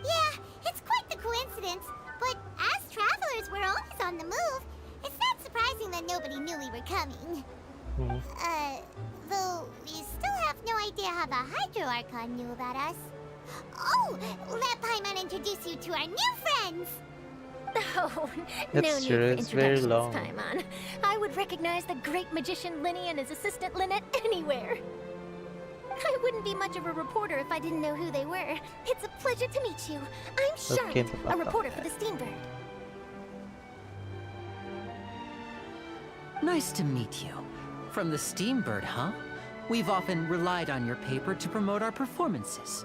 Yeah, it's quite the coincidence. But as travelers, we're always on the move. It's not surprising that nobody knew we were coming. Though we still have no idea how the Hydro Archon knew about us. Oh, let Paimon introduce you to our new friends. Oh, That's no need true, for it's very introductions, long. Paimon. I would recognize the great magician Linny and his assistant Lynette anywhere. I wouldn't be much of a reporter if I didn't know who they were. It's a pleasure to meet you. I'm Okay, Charlotte, a reporter for the Steambird. Nice to meet you. From the Steambird, huh? We've often relied on your paper to promote our performances.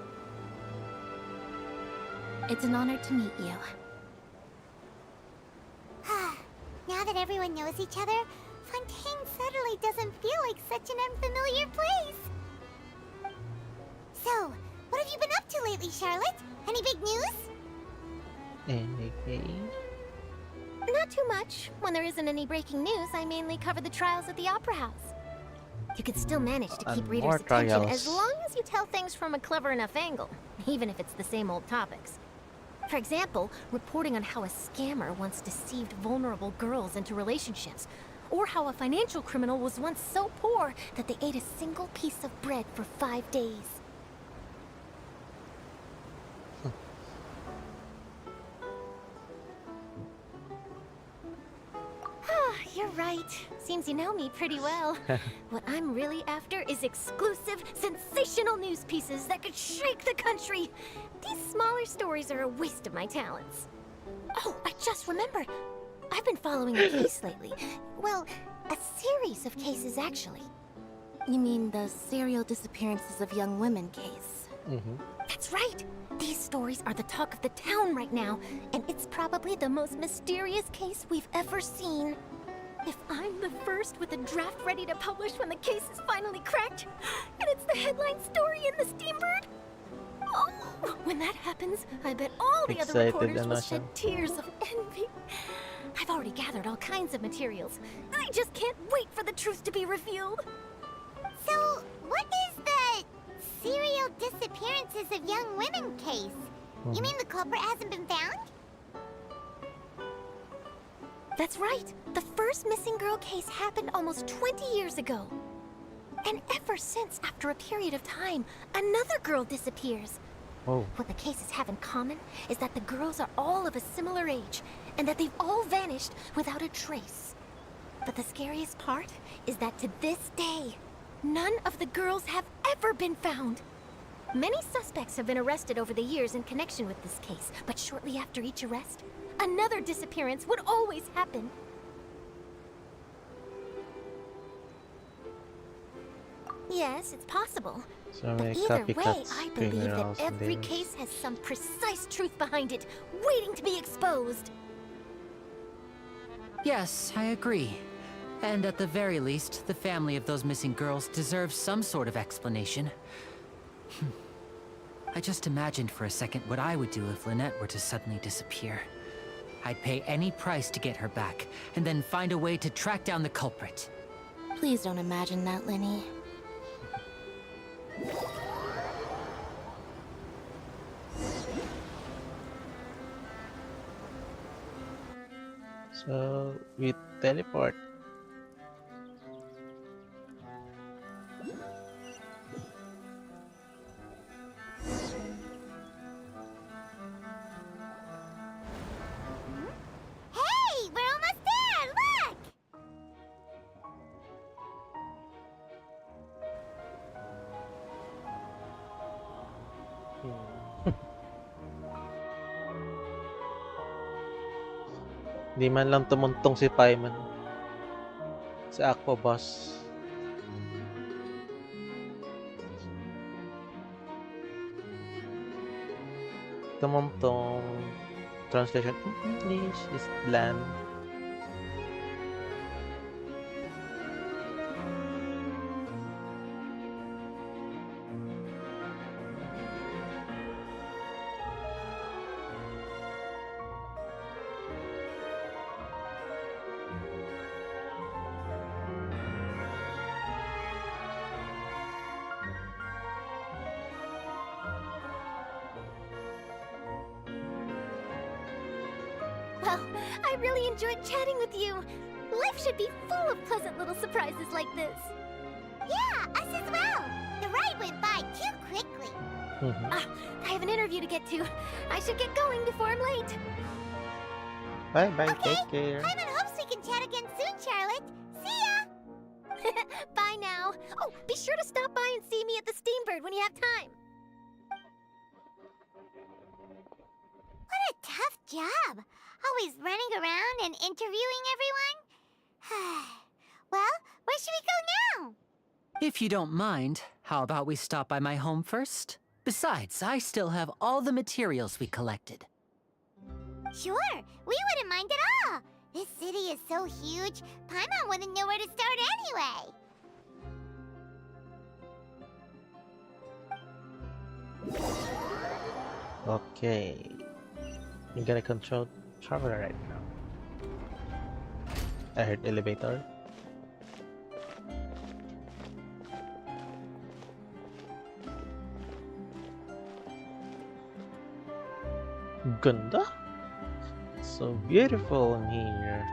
It's an honor to meet you. Now that everyone knows each other, Fontaine suddenly doesn't feel like such an unfamiliar place. So, what have you been up to lately, Charlotte? Any big news? Anything? Not too much. When there isn't any breaking news, I mainly cover the trials at the Opera House. You could still manage to keep And readers' more attention trials. as long as you tell things from a clever enough angle, even if it's the same old topics. For example, reporting on how a scammer once deceived vulnerable girls into relationships, or how a financial criminal was once so poor that they ate a single piece of bread for 5 days. You're right. Seems you know me pretty well. What I'm really after is exclusive, sensational news pieces that could shake the country. These smaller stories are a waste of my talents. Oh, I just remembered. I've been following a case lately. Well, a series of cases, actually. You mean the serial disappearances of young women case? That's right. These stories are the talk of the town right now, and it's probably the most mysterious case we've ever seen. If I'm the first with a draft ready to publish when the case is finally cracked, and it's the headline story in the Steambird, oh, when that happens, I bet all the other Excited, reporters will ano siya? shed tears of envy. I've already gathered all kinds of materials. I just can't wait for the truth to be revealed. So, what is the serial disappearances of young women case? You mean the culprit hasn't been found? That's right. The first missing girl case happened almost 20 years ago. And ever since, after a period of time, another girl disappears. Oh. What the cases have in common is that the girls are all of a similar age, and that they've all vanished without a trace. But the scariest part is that to this day, none of the girls have ever been found. Many suspects have been arrested over the years in connection with this case, but shortly after each arrest, another disappearance would always happen. Yes, it's possible. So But many either way, copycats, I believe that criminals, and every demons. case has some precise truth behind it, waiting to be exposed. Yes, I agree. And at the very least, the family of those missing girls deserves some sort of explanation. I just imagined for a second what I would do if Lynette were to suddenly disappear. I'd pay any price to get her back, and then find a way to track down the culprit. Please don't imagine that, Linny. So we teleport. Hey, we're almost there! Look! Di man lang tumuntong si Paimon sa Aqua Boss. Tumungtong. Translation in English is bland. Well, I really enjoyed chatting with you. Life should be full of pleasant little surprises like this. Yeah, us as well. The ride went by too quickly. I have an interview to get to. I should get going before I'm late. Bye bye, Okay, take care. Paimon hopes we can chat again soon, Charlotte. See ya! Bye now. Oh, be sure to stop by and see me at the Steambird when you have time. What a tough job. Always running around and interviewing everyone. Well, where should we go now? If you don't mind, how about we stop by my home first? Besides, I still have all the materials we collected. Sure, we wouldn't mind at all. This city is so huge, Paimon wouldn't know where to start anyway. Okay. You're gonna control Traveler right now. I heard elevator. Ganda. So beautiful in here.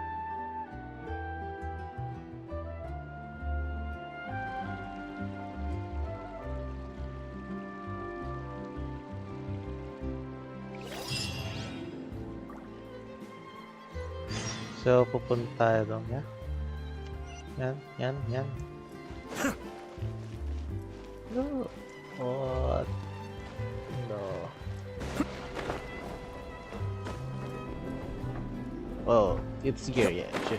So, pupunta tayo doon, yeah? Yan. No. What? No. Oh, it's here, yeah, sure.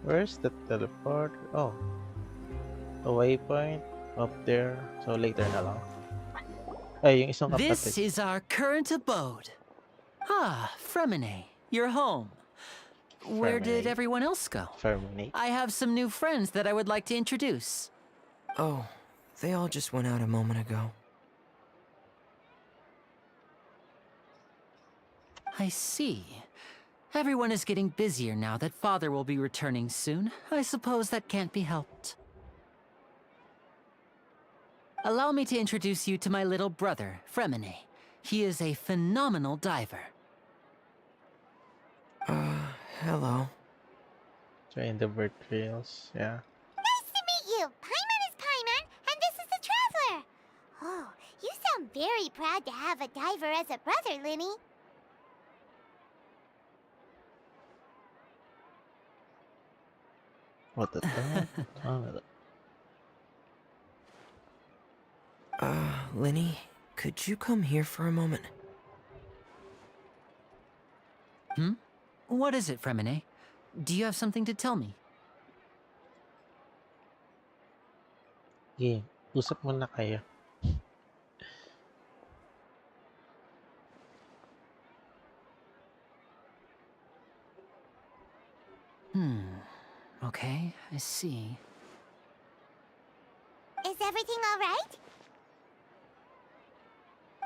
Where's the teleport? Oh. A waypoint up there. So later na lang. Ay, yung isang This kapatid. is our current abode. Ah, Fremine, you're home. Where did Fremine. everyone else go? Terminate. I have some new friends that I would like to introduce. Oh, they all just went out a moment ago. I see. Everyone is getting busier now that Father will be returning soon. I suppose that can't be helped. Allow me to introduce you to my little brother, Fremine. He is a phenomenal diver. Hello. Train the bird trails, yeah. Nice to meet you. Paimon is Paimon, and this is the Traveler. Oh, you sound very proud to have a diver as a brother, Linny. What the hell? Linny, could you come here for a moment? Hmm? What is it, Fremine? Do you have something to tell me? Sige, usap muna kayo. Okay, I see. Is everything all right?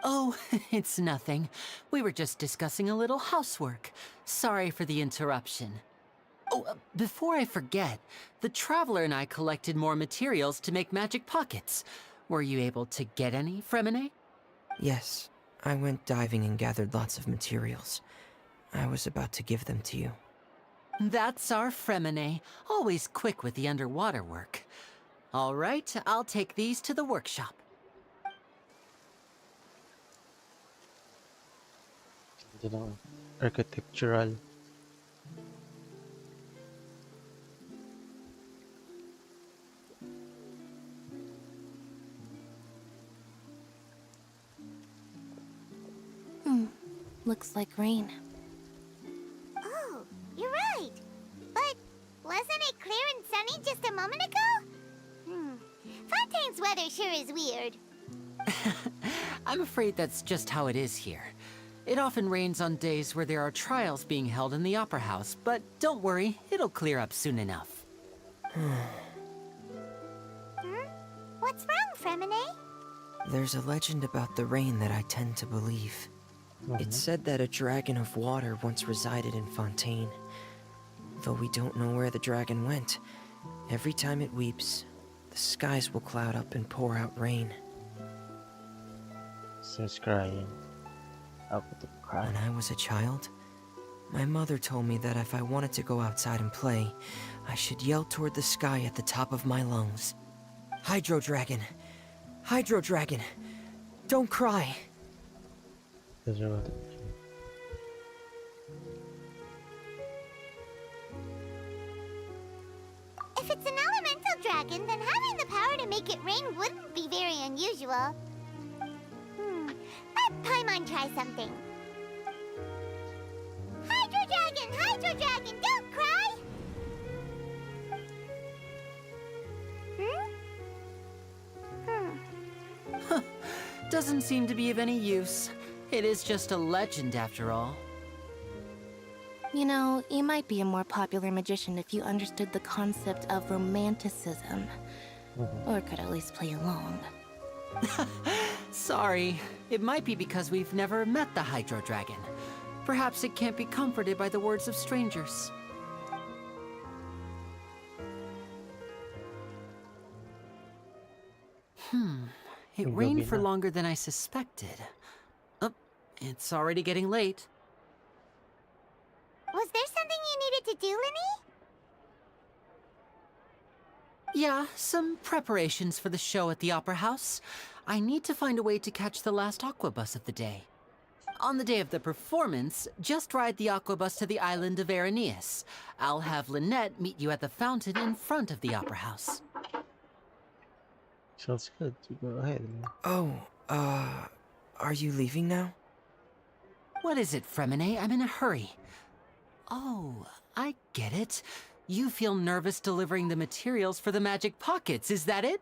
Oh, it's nothing. We were just discussing a little housework. Sorry for the interruption. Oh, before I forget, the Traveler and I collected more materials to make magic pockets. Were you able to get any, Fremine? Yes, I went diving and gathered lots of materials. I was about to give them to you. That's our Fremine, always quick with the underwater work. All right, I'll take these to the workshop. Ganda ng architectural. Looks like rain. Oh, you're right. But wasn't it clear and sunny just a moment ago? Fontaine's weather sure is weird. I'm afraid that's just how it is here. It often rains on days where there are trials being held in the Opera House, but don't worry, it'll clear up soon enough. What's wrong, Fremine? There's a legend about the rain that I tend to believe. It's said that a dragon of water once resided in Fontaine. Though we don't know where the dragon went, every time it weeps, the skies will cloud up and pour out rain. Starts crying. Ako to cry. When I was a child, my mother told me that if I wanted to go outside and play, I should yell toward the sky at the top of my lungs. Hydro Dragon! Hydro Dragon! Don't cry! That's right. If it's an elemental dragon, then having the power to make it rain wouldn't be very unusual. Let Paimon try something. Hydro Dragon, don't cry! Doesn't seem to be of any use. It is just a legend after all. You know, you might be a more popular magician if you understood the concept of romanticism. Or could at least play along. Sorry. It might be because we've never met the Hydro Dragon. Perhaps it can't be comforted by the words of strangers. It rained for longer than I suspected. Oh, it's already getting late. Was there something you needed to do, Linny? Yeah, some preparations for the show at the Opera House. I need to find a way to catch the last aqua bus of the day. On the day of the performance, just ride the aqua bus to the island of Araneus. I'll have Lynette meet you at the fountain in front of the Opera House. Sounds good. You go ahead. Oh, are you leaving now? What is it, Fremine? I'm in a hurry. Oh, I get it. You feel nervous delivering the materials for the magic pockets, is that it?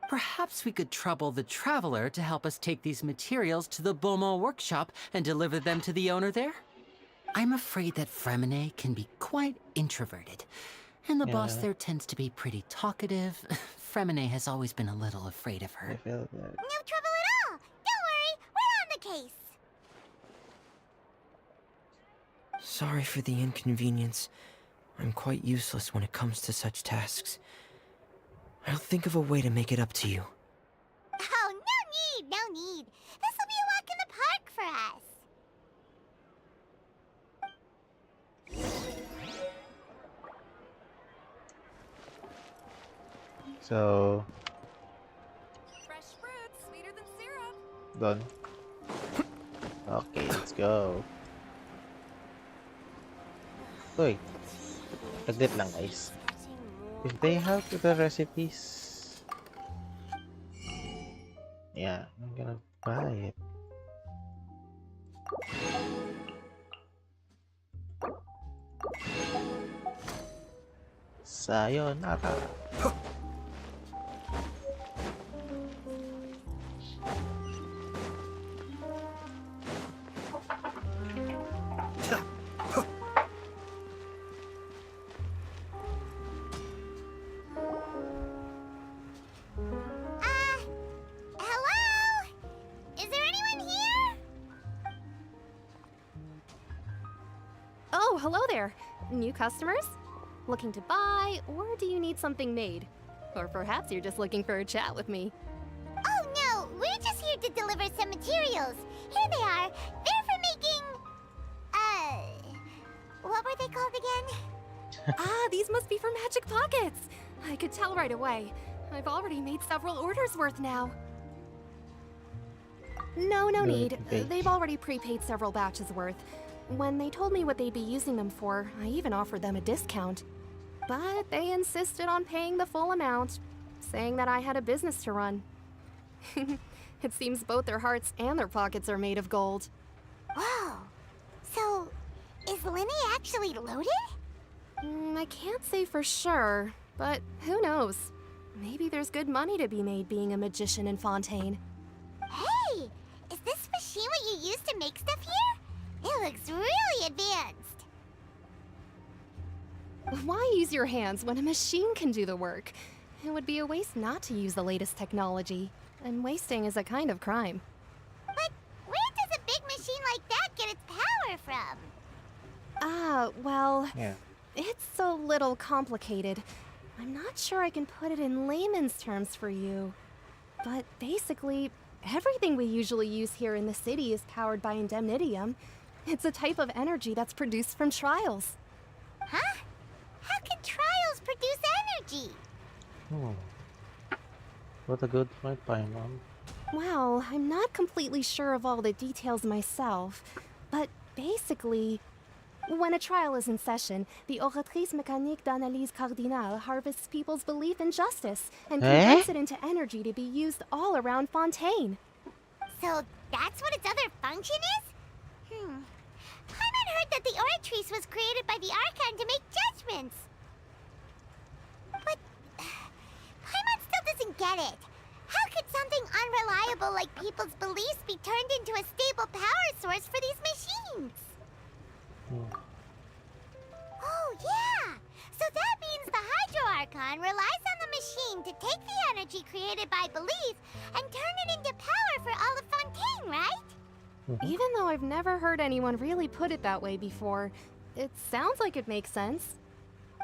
Perhaps we could trouble the Traveler to help us take these materials to the Beaumont workshop and deliver them to the owner there? I'm afraid that Fremine can be quite introverted, and the boss there tends to be pretty talkative. Fremine has always been a little afraid of her. I feel that. No trouble at all. Don't worry, we're on the case. Sorry for the inconvenience. I'm quite useless when it comes to such tasks. I'll think of a way to make it up to you. Oh, no need. This'll be a walk in the park for us. So, Fresh fruit, sweeter than syrup. done. Okay, let's go. Uy, saglit lang guys. If they have the recipes, yeah, I'm gonna buy it. Sayonara. hello there. New customers? Looking to buy, or do you need something made? Or perhaps you're just looking for a chat with me. Oh no, we're just here to deliver some materials. Here they are. They're for making... what were they called again? Ah, these must be for magic pockets. I could tell right away. I've already made several orders worth now. No need. They've already prepaid several batches worth. When they told me what they'd be using them for, I even offered them a discount. But they insisted on paying the full amount, saying that I had a business to run. It seems both their hearts and their pockets are made of gold. Whoa. So, is Linny actually loaded? I can't say for sure, but who knows? Maybe there's good money to be made being a magician in Fontaine. Hey! Is this machine what you use to make stuff here? It looks really advanced. Why use your hands when a machine can do the work? It would be a waste not to use the latest technology, and wasting is a kind of crime. But where does a big machine like that get its power from? Well, Yeah. it's a little complicated. I'm not sure I can put it in layman's terms for you. But basically, everything we usually use here in the city is powered by indemnitium. It's a type of energy that's produced from trials. Huh? How can trials produce energy? What a good point, Paimon. Well, I'm not completely sure of all the details myself, but basically, when a trial is in session, the Oratrice Mécanique d'Analyse Cardinale harvests people's belief in justice and converts it into energy to be used all around Fontaine. So that's what its other function is? Paimon heard that the Oratrice was created by the Archon to make judgments. But Paimon still doesn't get it. How could something unreliable like people's beliefs be turned into a stable power source for these machines? Oh, yeah! So that means the Hydro Archon relies on the machine to take the energy created by belief and turn it into power for all of Fontaine, right? Even though I've never heard anyone really put it that way before, it sounds like it makes sense.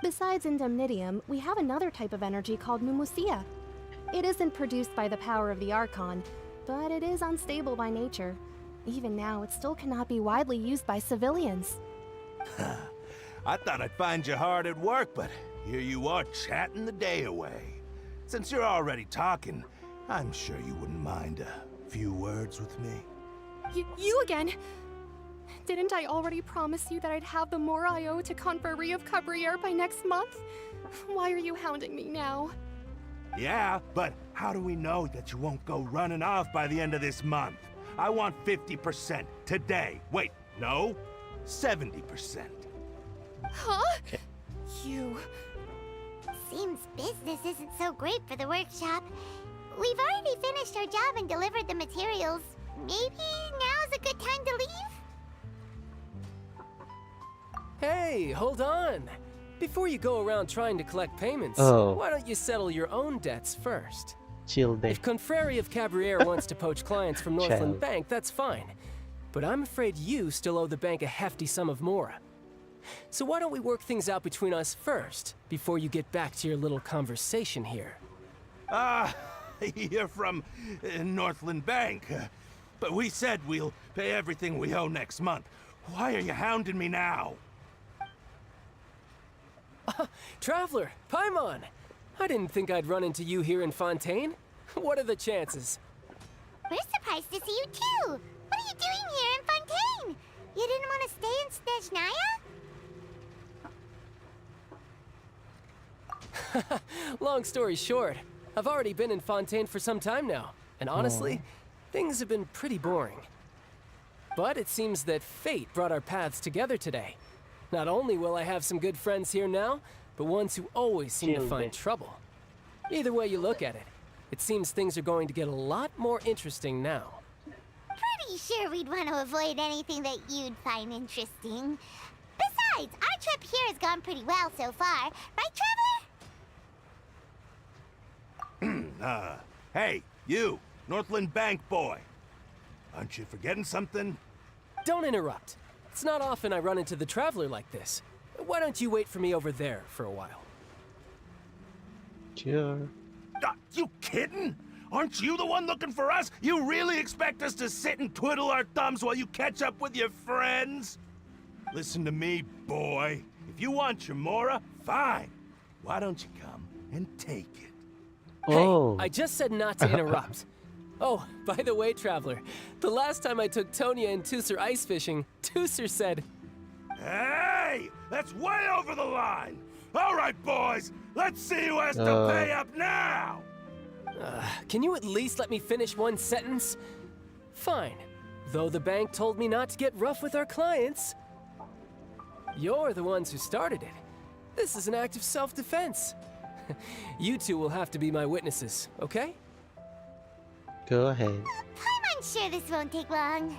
Besides indemnitium, we have another type of energy called mumusia. It isn't produced by the power of the Archon, but it is unstable by nature. Even now, it still cannot be widely used by civilians. I thought I'd find you hard at work, but here you are chatting the day away. Since you're already talking, I'm sure you wouldn't mind a few words with me. You again? Didn't I already promise you that I'd have the more I owe to Confrérie of Cabriere by next month? Why are you hounding me now? Yeah, but how do we know that you won't go running off by the end of this month? I want 50% today. Wait, no, 70%. Huh? You... Seems business isn't so great for the workshop. We've already finished our job and delivered the materials. Maybe now's a good time to leave? Hey, hold on. Before you go around trying to collect payments, Oh. why don't you settle your own debts first? Chill day. If Confrérie of Cabriere wants to poach clients from Northland Chill. Bank, that's fine. But I'm afraid you still owe the bank a hefty sum of mora. So why don't we work things out between us first, before you get back to your little conversation here? You're from Northland Bank. But we said we'll pay everything we owe next month. Why are you hounding me now? Traveler, Paimon! I didn't think I'd run into you here in Fontaine. What are the chances? We're surprised to see you too! What are you doing here in Fontaine? You didn't want to stay in Snezhnaya? Long story short, I've already been in Fontaine for some time now, and honestly, things have been pretty boring. But it seems that fate brought our paths together today. Not only will I have some good friends here now, but ones who always seem to find trouble. Either way you look at it, it seems things are going to get a lot more interesting now. Pretty sure we'd want to avoid anything that you'd find interesting. Besides, our trip here has gone pretty well so far, right, Traveler? Hey, you, Northland Bank boy. Aren't you forgetting something? Don't interrupt. It's not often I run into the Traveler like this. Why don't you wait for me over there for a while? Sure. You kidding? Aren't you the one looking for us? You really expect us to sit and twiddle our thumbs while you catch up with your friends? Listen to me, boy. If you want your Mora, fine. Why don't you come and take it? Oh. Hey, I just said not to interrupt. Oh, by the way, Traveler, the last time I took Tonya and Tusser ice fishing, Tusser said... Hey! That's way over the line! All right, boys, let's see who has to pay up now! Can you at least let me finish one sentence? Fine. Though the bank told me not to get rough with our clients. You're the ones who started it. This is an act of self-defense. You two will have to be my witnesses, okay? Go ahead. I'm sure this won't take long.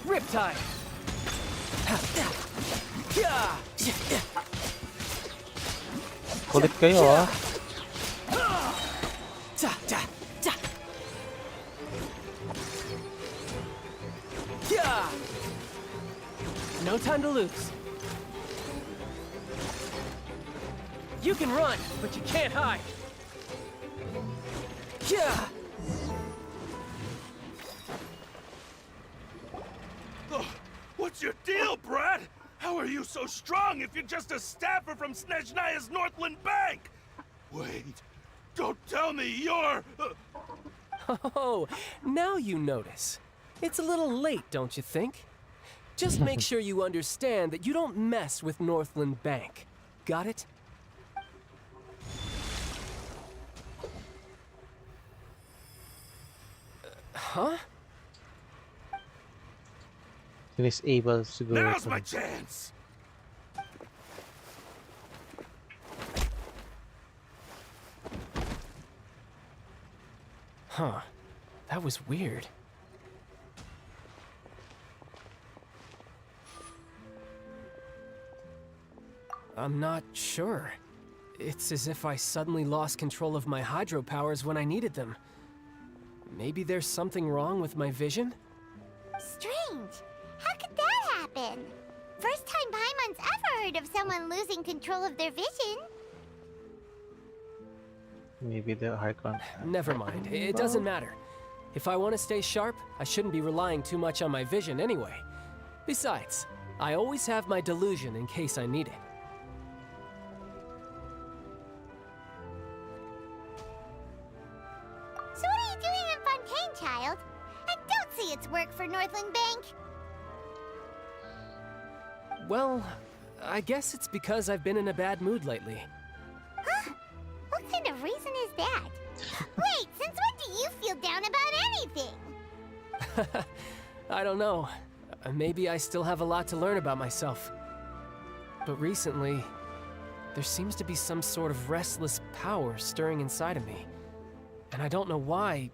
Riptide! Kulit kayo ah. No time to lose. You can run, but you can't hide. Yeah. What's your deal, Brad? How are you so strong if you're just a staffer from Snezhnaya's Northland Bank? Wait, don't tell me you're... Oh, now you notice. It's a little late, don't you think? Just make sure you understand that you don't mess with Northland Bank. Got it? Huh? Disable siguro. Now's my chance! Huh. That was weird. I'm not sure. It's as if I suddenly lost control of my hydro powers when I needed them. Maybe there's something wrong with my vision? Strange. How could that happen? First time Paimon's ever heard of someone losing control of their vision. Maybe the Archon. Never mind. It doesn't matter. If I want to stay sharp, I shouldn't be relying too much on my vision anyway. Besides, I always have my delusion in case I need it. So what are you doing in Fontaine, child? And don't say it's work for Northland Bank. Well, I guess it's because I've been in a bad mood lately. Huh? What kind of reason is that? Wait, since when do you feel down about anything? I don't know. Maybe I still have a lot to learn about myself. But recently, there seems to be some sort of restless power stirring inside of me. And I don't know why,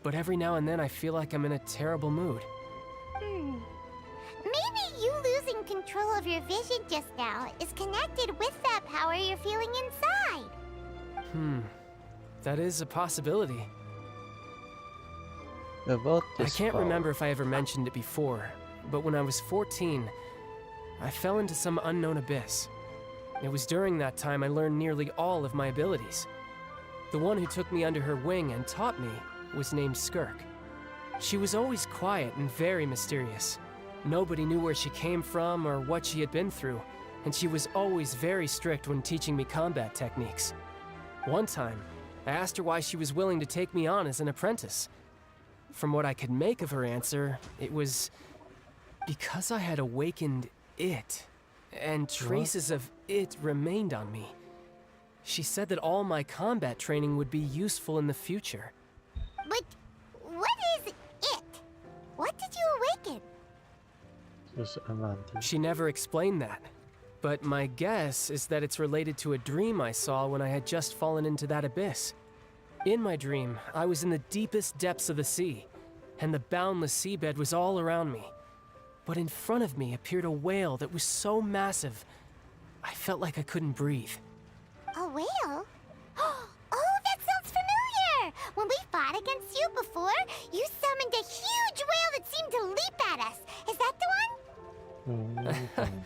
but every now and then I feel like I'm in a terrible mood. Maybe you losing control of your vision just now is connected with that power you're feeling inside. That is a possibility. About I this can't power. remember if I ever mentioned it before, but when I was 14, I fell into some unknown abyss. It was during that time I learned nearly all of my abilities. The one who took me under her wing and taught me was named Skirk. She was always quiet and very mysterious. Nobody knew where she came from or what she had been through, and she was always very strict when teaching me combat techniques. One time, I asked her why she was willing to take me on as an apprentice. From what I could make of her answer, it was because I had awakened it, and traces of it remained on me. She said that all my combat training would be useful in the future. But what is it? What did you awaken? She never explained that, but my guess is that it's related to a dream I saw when I had just fallen into that abyss. In my dream, I was in the deepest depths of the sea, and the boundless seabed was all around me. But in front of me appeared a whale that was so massive, I felt like I couldn't breathe. A whale? against you before. You summoned a huge whale that seemed to leap at us. Is that the one?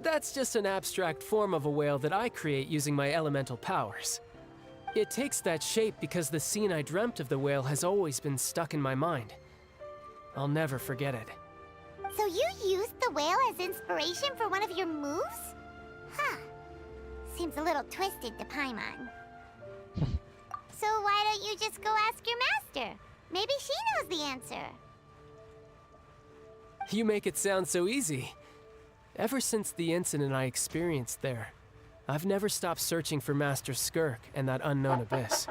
That's just an abstract form of a whale that I create using my elemental powers. It takes that shape because the scene I dreamt of the whale has always been stuck in my mind. I'll never forget it. So you used the whale as inspiration for one of your moves? Huh. Seems a little twisted to Paimon. So why don't you just go ask your master? Maybe she knows the answer. You make it sound so easy. Ever since the incident I experienced there, I've never stopped searching for Master Skirk and that unknown abyss.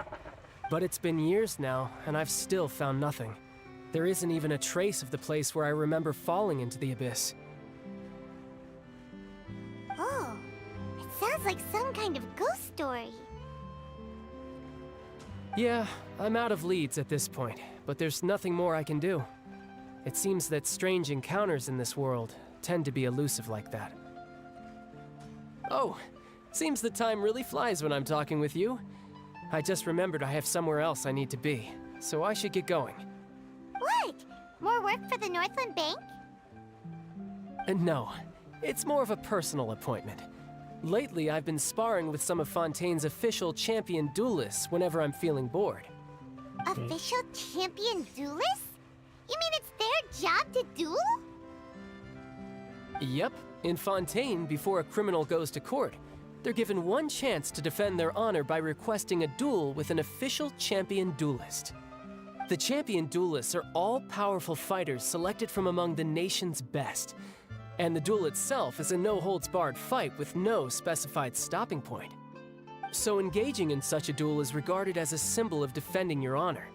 But it's been years now, and I've still found nothing. There isn't even a trace of the place where I remember falling into the abyss. Oh, it sounds like some kind of ghost story. Yeah, I'm out of leads at this point, but there's nothing more I can do. It seems that strange encounters in this world tend to be elusive like that. Oh, seems the time really flies when I'm talking with you. I just remembered I have somewhere else I need to be, so I should get going. What? More work for the Northland Bank? No, it's more of a personal appointment. Lately, I've been sparring with some of Fontaine's official champion duelists whenever I'm feeling bored. Official champion duelists? You mean it's their job to duel? Yep, in Fontaine, before a criminal goes to court, they're given one chance to defend their honor by requesting a duel with an official champion duelist. The champion duelists are all-powerful fighters selected from among the nation's best. And the duel itself is a no-holds-barred fight with no specified stopping point. So engaging in such a duel is regarded as a symbol of defending your honor.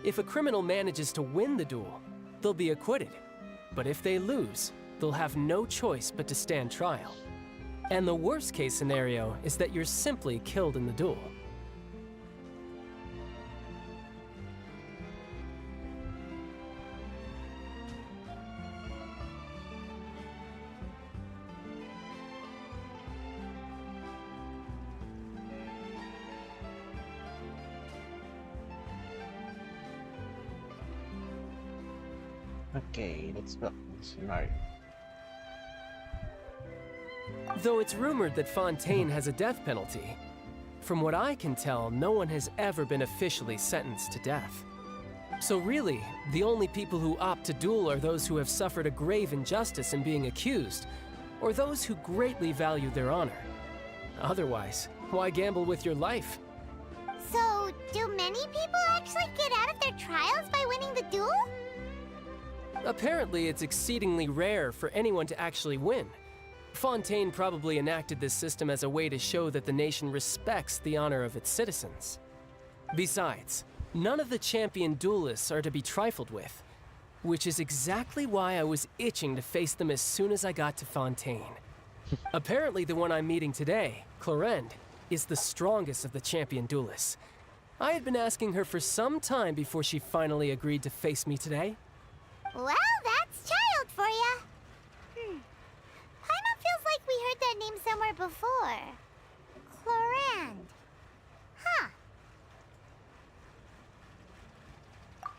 If a criminal manages to win the duel, they'll be acquitted. But if they lose, they'll have no choice but to stand trial. And the worst-case scenario is that you're simply killed in the duel. Okay, let's go. Scenario. Though it's rumored that Fontaine has a death penalty, from what I can tell, no one has ever been officially sentenced to death. So really, the only people who opt to duel are those who have suffered a grave injustice in being accused, or those who greatly value their honor. Otherwise, why gamble with your life? So, do many people actually get out of their trials by winning the duel? Apparently, it's exceedingly rare for anyone to actually win. Fontaine probably enacted this system as a way to show that the nation respects the honor of its citizens. Besides, none of the champion duelists are to be trifled with, which is exactly why I was itching to face them as soon as I got to Fontaine. Apparently, the one I'm meeting today, Clorinde, is the strongest of the champion duelists. I had been asking her for some time before she finally agreed to face me today. Well, that's child for ya. Paimon feels like we heard that name somewhere before. Clorinde. Huh.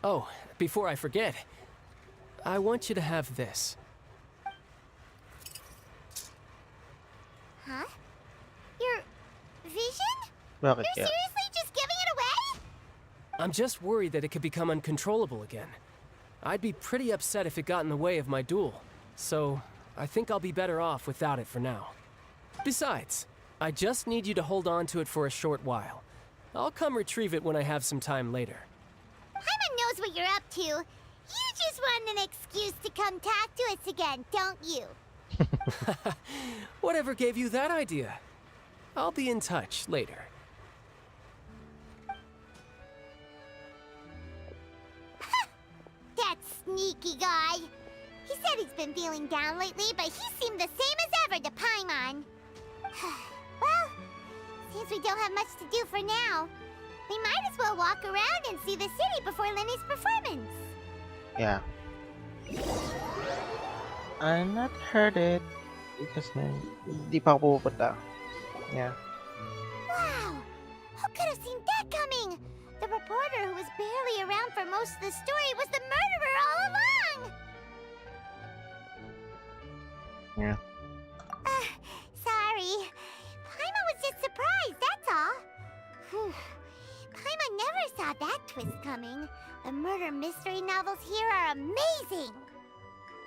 Oh, before I forget, I want you to have this. Huh? Your vision? Bakit You're kaya? seriously just giving it away? I'm just worried that it could become uncontrollable again. I'd be pretty upset if it got in the way of my duel, so I think I'll be better off without it for now. Besides, I just need you to hold on to it for a short while. I'll come retrieve it when I have some time later. Paimon knows what you're up to. You just want an excuse to come talk to us again, don't you? Whatever gave you that idea? I'll be in touch later. That sneaky guy. He said he's been feeling down lately, but he seemed the same as ever to Paimon. Well, since we don't have much to do for now, we might as well walk around and see the city before Lenny's performance. Yeah. I'm not heard it. Because di pa ako pupunta. Yeah. Wow! Who could have seen that coming? The The reporter who was barely around for most of the story was the murderer all along! Yeah. Sorry. Paimon was just surprised, that's all. Whew. Paimon never saw that twist coming. The murder mystery novels here are amazing!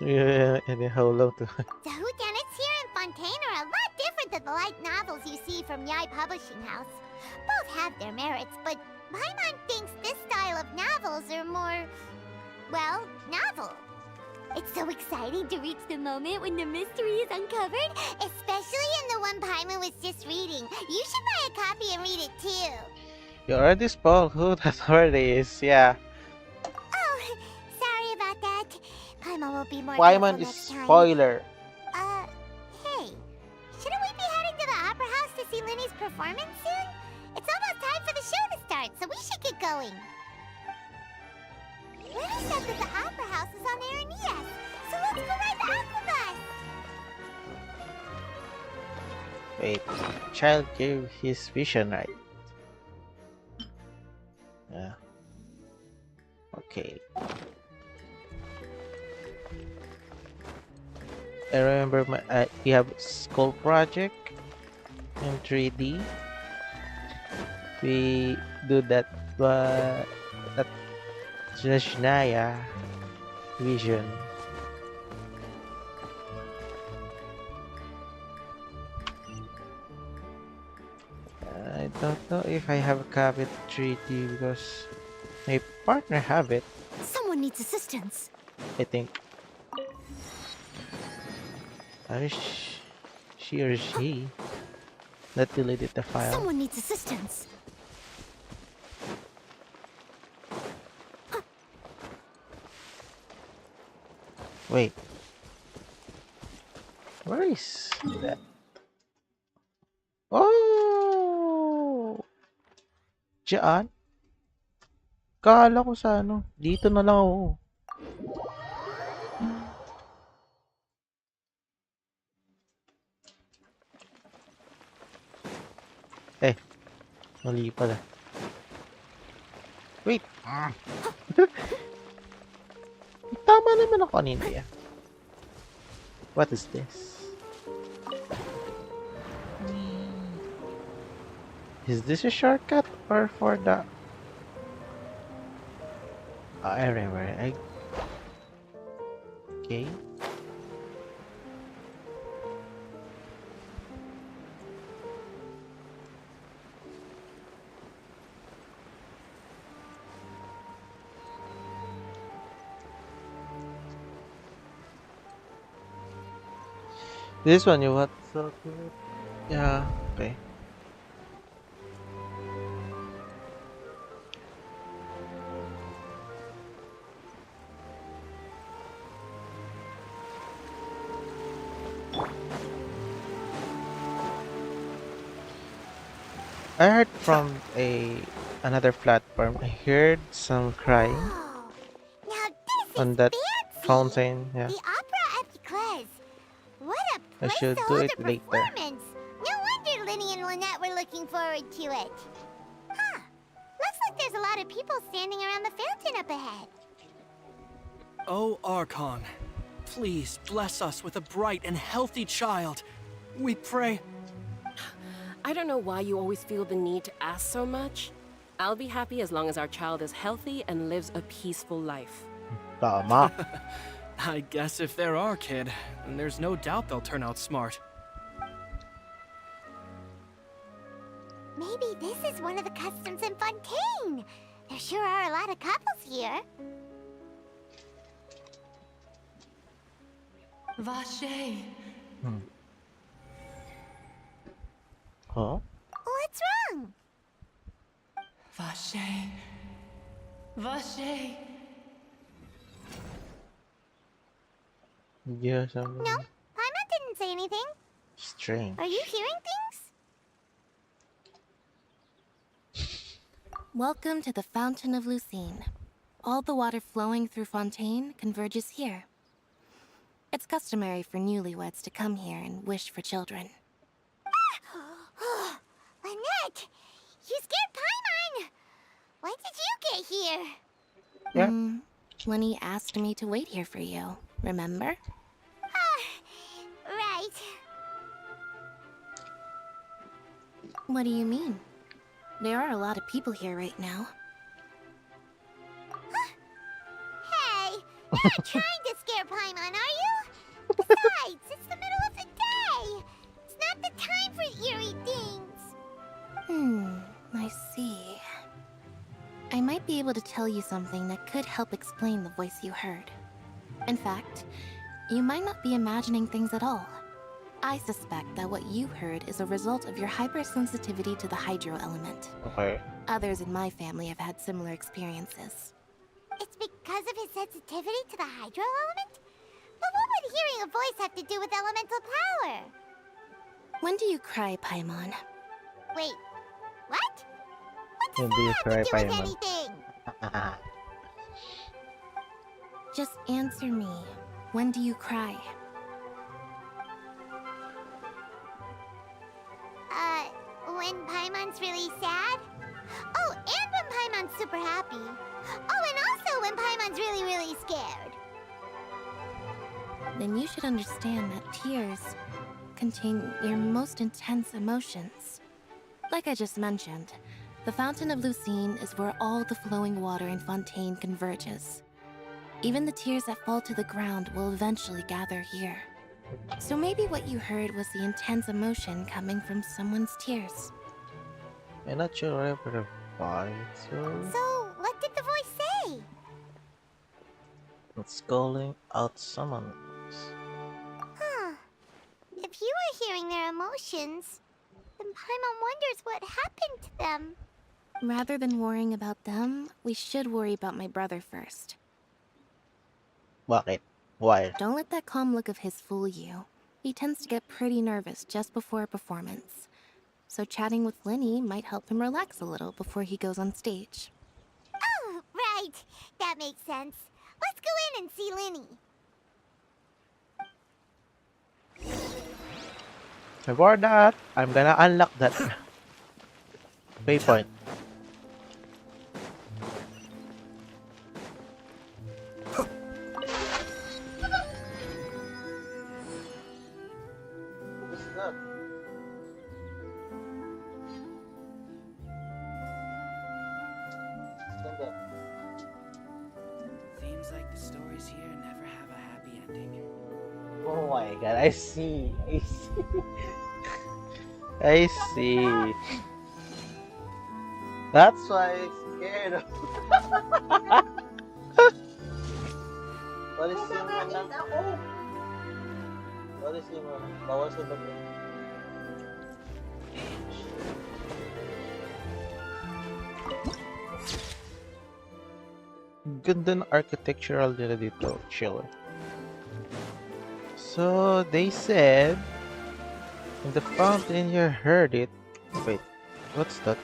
Yeah, and how long to... The whodunits here in Fontaine are a lot different than the light novels you see from Yai Publishing House. Both have their merits, but Paimon thinks this style of novels are more, well, novel. It's so exciting to reach the moment when the mystery is uncovered, especially in the one Paimon was just reading. You should buy a copy and read it too. You already spoiled who that already is, yeah. Oh, sorry about that. Paimon will be more Paimon careful is next time. spoiler. Hey, shouldn't we be heading to the Opera House to see Linny's performance soon? It's almost time for the show to start, so we should get going. Linny said that the Opera House is on Aranias, so let's go ride the Aquabus! Wait, child gave his vision right. Yeah. Okay. I remember we have school project in 3D. We do that, but that Shinaya vision. I don't know if I have a copy of 3D because my partner have it, Someone needs assistance. I think. Or she or she that deleted the file. Someone needs assistance. Wait. Where is that? Oh! Diyan? Kala ko sa ano. Dito na lang ako. Eh. Mali pala. Wait. Tama naman ako kanina yan. What is this? Is this a shortcut or for the... I remember. Okay. This one, you what? So good. Yeah. Okay. I heard from another platform. I heard some crying on that fountain. Yeah, The Opera Epiclese. What a I place should to do hold it a later. performance. No wonder Linny and Lynette were looking forward to it. Huh. Looks like there's a lot of people standing around the fountain up ahead. Oh, Archon, please bless us with a bright and healthy child. We pray. I don't know why you always feel the need to ask so much. I'll be happy as long as our child is healthy and lives a peaceful life. Tama. I guess if they're our kid, then there's no doubt they'll turn out smart. Maybe this is one of the customs in Fontaine. There sure are a lot of couples here. Vache. Huh? What's wrong? Vache. Vache. Yeah, something No, Paimon didn't say anything. strange. Are you hearing things? Welcome to the Fountain of Lucine. All the water flowing through Fontaine converges here. It's customary for newlyweds to come here and wish for children. Lynette! You scared Paimon! When did you get here? Yeah. Lenny asked me to wait here for you, remember? Right. What do you mean? There are a lot of people here right now. Hey, you're not trying to scare Paimon, are you? Besides, it's the middle of the day. It's not the time for eerie things. I see. I might be able to tell you something that could help explain the voice you heard. In fact, you might not be imagining things at all. I suspect that what you heard is a result of your hypersensitivity to the hydro element. Okay. Others in my family have had similar experiences. It's because of his sensitivity to the hydro element? But what would hearing a voice have to do with elemental power? When do you cry, Paimon? Wait, what? When do you cry, Do with Paimon? anything? Just answer me. When do you cry? When Paimon's really sad? Oh, and when Paimon's super happy. Oh, and also when Paimon's really, really scared. Then you should understand that tears contain your most intense emotions. Like I just mentioned, the Fountain of Lucine is where all the flowing water in Fontaine converges. Even the tears that fall to the ground will eventually gather here. So maybe what you heard was the intense emotion coming from someone's tears. I'm not sure I ever replied, so So, what did the voice say? it's calling out summons. Huh. If you were hearing their emotions, then Paimon wonders what happened to them. Rather than worrying about them, we should worry about my brother first. Bakit? Why? Don't let that calm look of his fool you. He tends to get pretty nervous just before a performance. So chatting with Lenny might help him relax a little before he goes on stage. Oh, right. That makes sense. Let's go in and see Linny. Before that, I'm gonna unlock that waypoint. Seems like the stories here never have a happy ending. Oh my god, I see. I see. That's why I'm scared. Walisin mo na. Walisin mo na. Bawal sa bago. Ganda ng architectural nila dito. Chill. So, they said, in the fountain you heard it. Wait, what's that?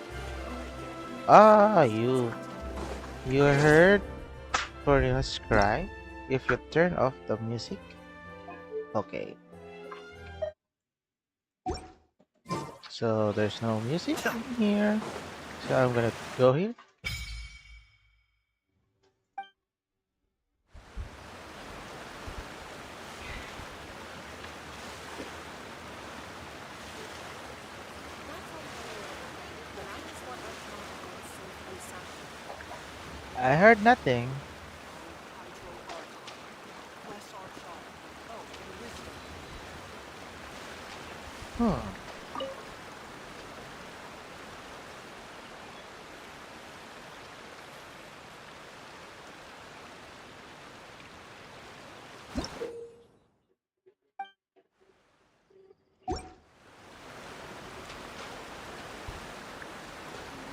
Ah, you heard Floria's cry if you turn off the music? Okay. So, there's no music in here. So, I'm gonna go here. I heard nothing. Huh.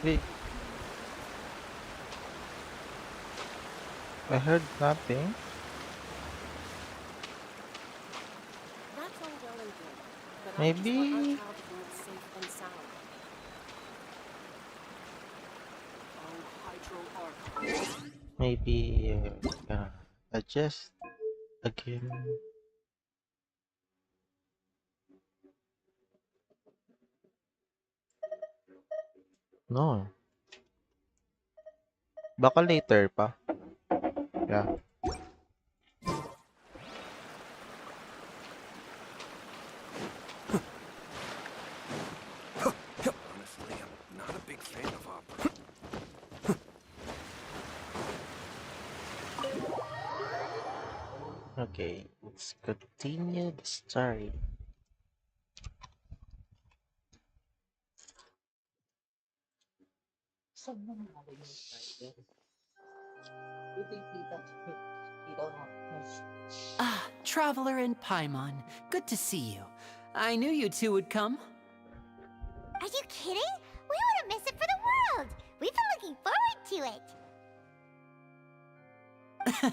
Wait. I heard nothing. That's all well and good, but I just want our Maybe. child to be safe and sound. Oh, Hydro Archon. Maybe adjust again. No. Baka later pa. Yeah. Honestly, I'm not a big fan of opera. Okay, let's continue the story. Ah, Traveler and Paimon, good to see you. I knew you two would come. Are you kidding? We wouldn't miss it for the world. We've been looking forward to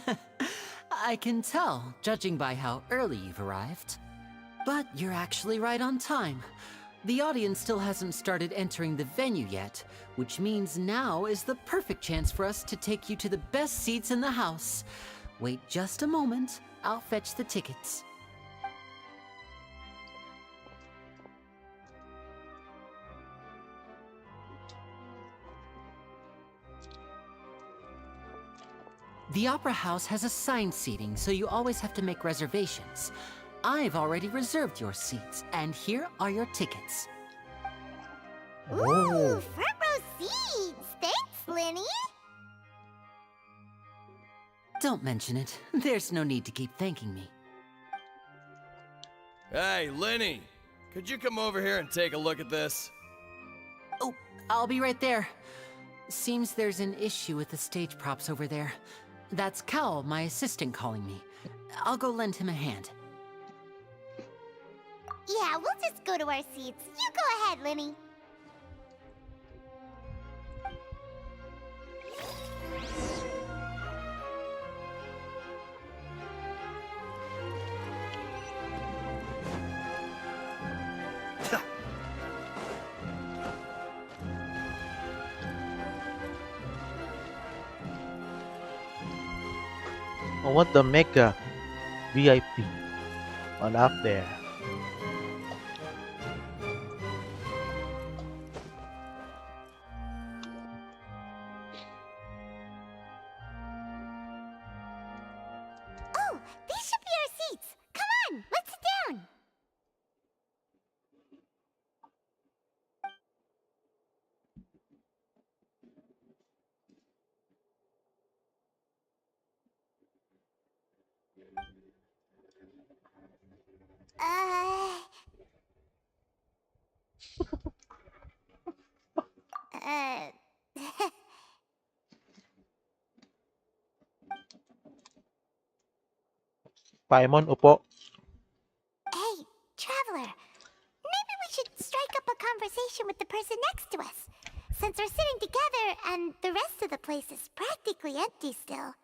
it. I can tell, judging by how early you've arrived. But you're actually right on time. The audience still hasn't started entering the venue yet, which means now is the perfect chance for us to take you to the best seats in the house. Wait just a moment, I'll fetch the tickets. The Opera House has assigned seating, so you always have to make reservations. I've already reserved your seats, and here are your tickets. Ooh, front row seats. Thanks, Linny. Don't mention it. There's no need to keep thanking me. Hey, Lenny! Could you come over here and take a look at this? Oh, I'll be right there. Seems there's an issue with the stage props over there. That's Cal, my assistant, calling me. I'll go lend him a hand. Yeah, we'll just go to our seats. You go ahead, Linny. I want the Mega VIP on up there. Oh, these should be our seats. Come on, let's sit down. Uh... uh... Paimon, upo. Hey, Traveler. Maybe we should strike up a conversation with the person next to us. Since we're sitting together and the rest of the place is practically empty still,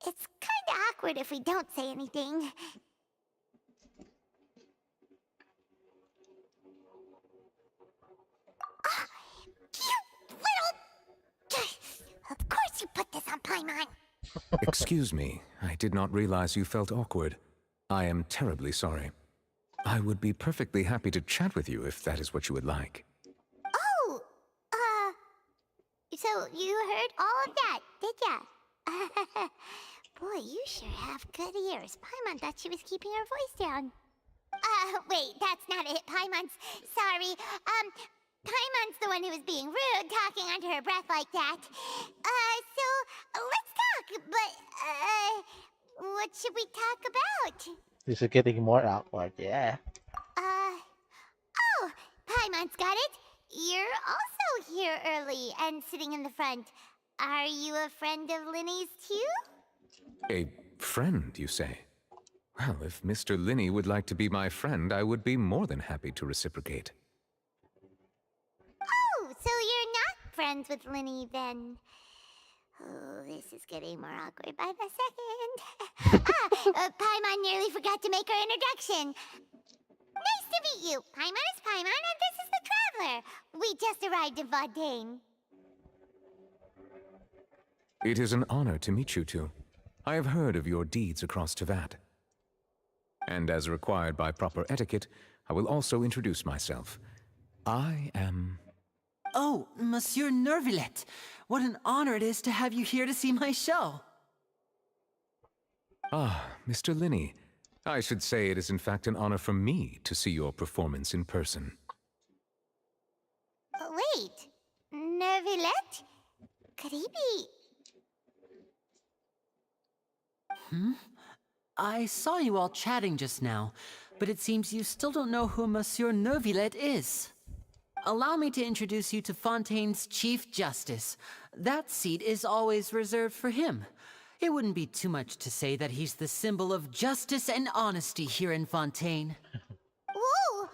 it's kinda awkward if we don't say anything. Ah, you little... Of course you put this on Paimon. Excuse me, I did not realize you felt awkward. I am terribly sorry. I would be perfectly happy to chat with you if that is what you would like. Oh, so you heard all of that, did ya? Boy, you sure have good ears. Paimon thought she was keeping her voice down. Wait, that's not it, Paimon's... Sorry, Paimon's the one who was being rude, talking under her breath like that. Let's talk, but, what should we talk about? This is getting more awkward, yeah. Oh, Paimon's got it. You're also here early and sitting in the front. Are you a friend of Linny's too? A friend, you say? Well, if Mr. Linney would like to be my friend, I would be more than happy to reciprocate. Oh, so you're not friends with Linny then? Oh, this is getting more awkward by the second. Paimon nearly forgot to make her introduction. Nice to meet you. Paimon is Paimon, and this is the Traveler. We just arrived in Fontaine. It is an honor to meet you two. I have heard of your deeds across Tevat. And as required by proper etiquette, I will also introduce myself. I am Oh, Monsieur Nervillet, what an honor it is to have you here to see my show. Ah, Mr. Linney. I should say it is in fact an honor for me to see your performance in person. Wait, Nervillet? Could he be... I saw you all chatting just now, but it seems you still don't know who Monsieur Nervillet is. Allow me to introduce you to Fontaine's Chief Justice. That seat is always reserved for him. It wouldn't be too much to say that he's the symbol of justice and honesty here in Fontaine. Whoa!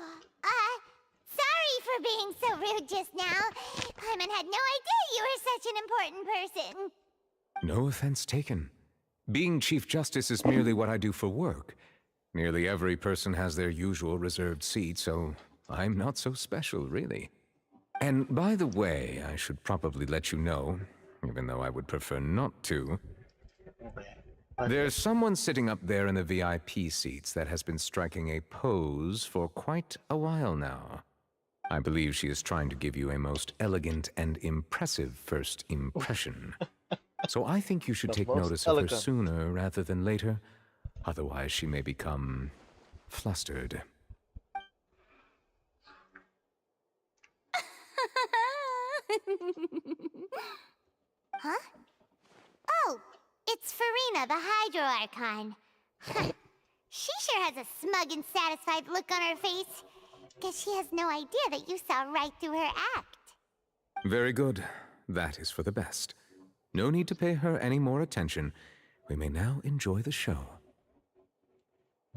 Sorry for being so rude just now. Paimon had no idea you were such an important person. No offense taken. Being Chief Justice is merely what I do for work. Nearly every person has their usual reserved seat, so I'm not so special, really. And by the way, I should probably let you know, even though I would prefer not to, there's someone sitting up there in the VIP seats that has been striking a pose for quite a while now. I believe she is trying to give you a most elegant and impressive first impression. So I think you should take notice of her sooner rather than later. Otherwise, she may become flustered. Huh? Oh, it's Farina, the Hydro Archon. She sure has a smug and satisfied look on her face. Guess she has no idea that you saw right through her act. Very good. That is for the best. No need to pay her any more attention. We may now enjoy the show.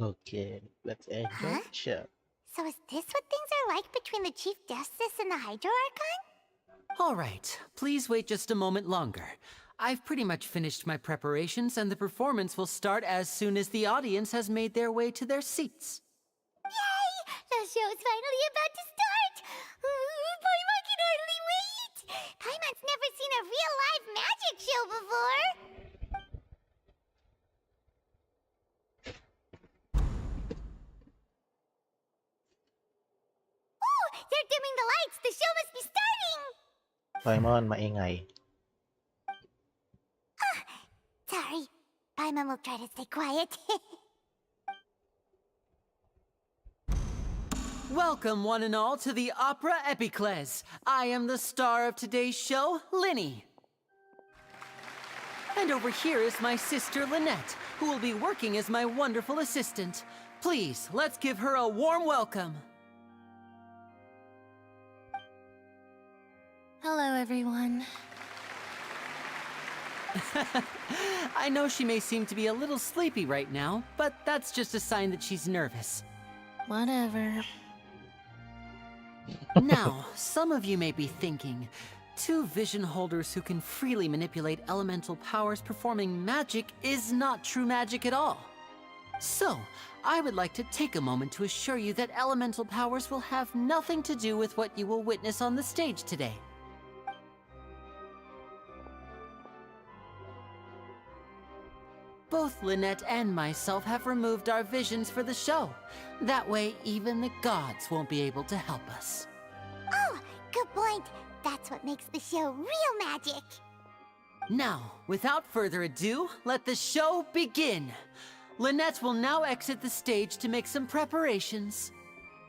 Okay, let's enjoy the show. So is this what things are like between the Chief Justice and the Hydro Archon? All right, please wait just a moment longer. I've pretty much finished my preparations, and the performance will start as soon as the audience has made their way to their seats. Yay! The show's finally about to start! Paimon can hardly wait! Paimon's never seen a real live magic show before! Oh! They're dimming the lights! The show must be starting! Paimon, maingay. Sorry. Paimon will try to stay quiet. Welcome, one and all, to the Opera Epiclese. I am the star of today's show, Linny. And over here is my sister, Lynette, who will be working as my wonderful assistant. Please, let's give her a warm welcome. Hello, everyone. I know she may seem to be a little sleepy right now, but that's just a sign that she's nervous. Whatever. Now, some of you may be thinking, two vision holders who can freely manipulate elemental powers performing magic is not true magic at all. So, I would like to take a moment to assure you that elemental powers will have nothing to do with what you will witness on the stage today. Both Lynette and myself have removed our visions for the show. That way, even the gods won't be able to help us. Oh, good point. That's what makes the show real magic. Now, without further ado, let the show begin. Lynette will now exit the stage to make some preparations.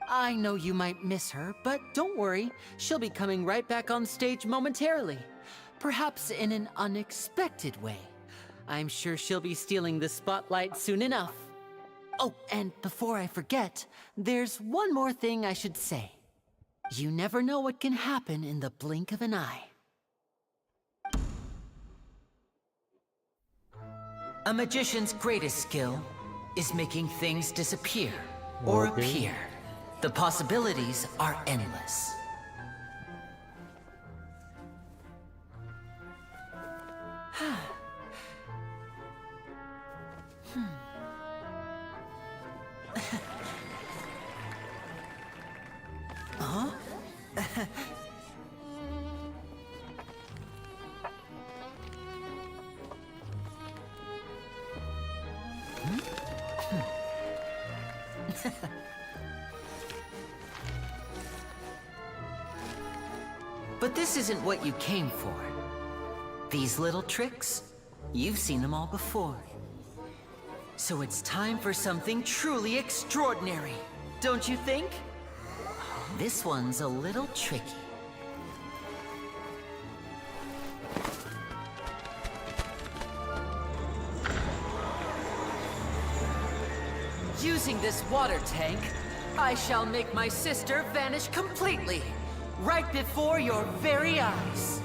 I know you might miss her, but don't worry. She'll be coming right back on stage momentarily. Perhaps in an unexpected way. I'm sure she'll be stealing the spotlight soon enough. Oh, and before I forget, there's one more thing I should say. You never know what can happen in the blink of an eye. A magician's greatest skill is making things disappear or appear. The possibilities are endless. Huh? But this isn't what you came for. These little tricks, you've seen them all before. So it's time for something truly extraordinary, don't you think? This one's a little tricky. Using this water tank, I shall make my sister vanish completely, right before your very eyes.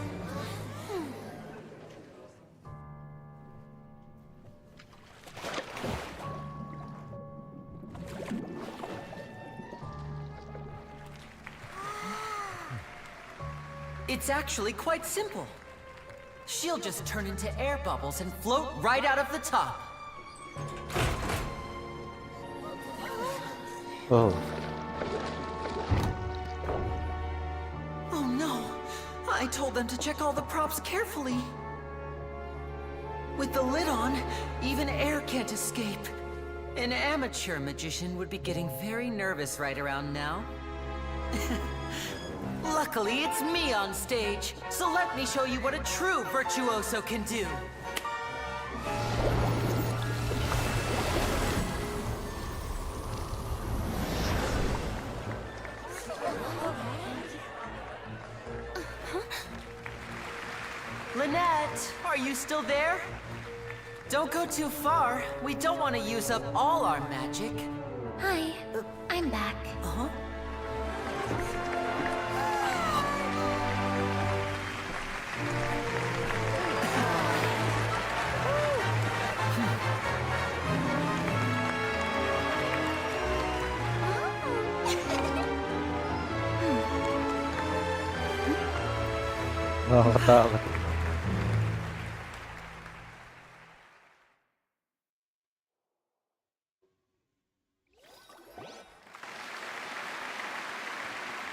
It's actually quite simple. She'll just turn into air bubbles and float right out of the top. Oh. Oh no! I told them to check all the props carefully. With the lid on, even air can't escape. An amateur magician would be getting very nervous right around now. Luckily, it's me on stage, so let me show you what a true virtuoso can do. Lynette, are you still there? Don't go too far. We don't want to use up all our magic. Hi, I'm back. Uh-huh. Nakakatakot.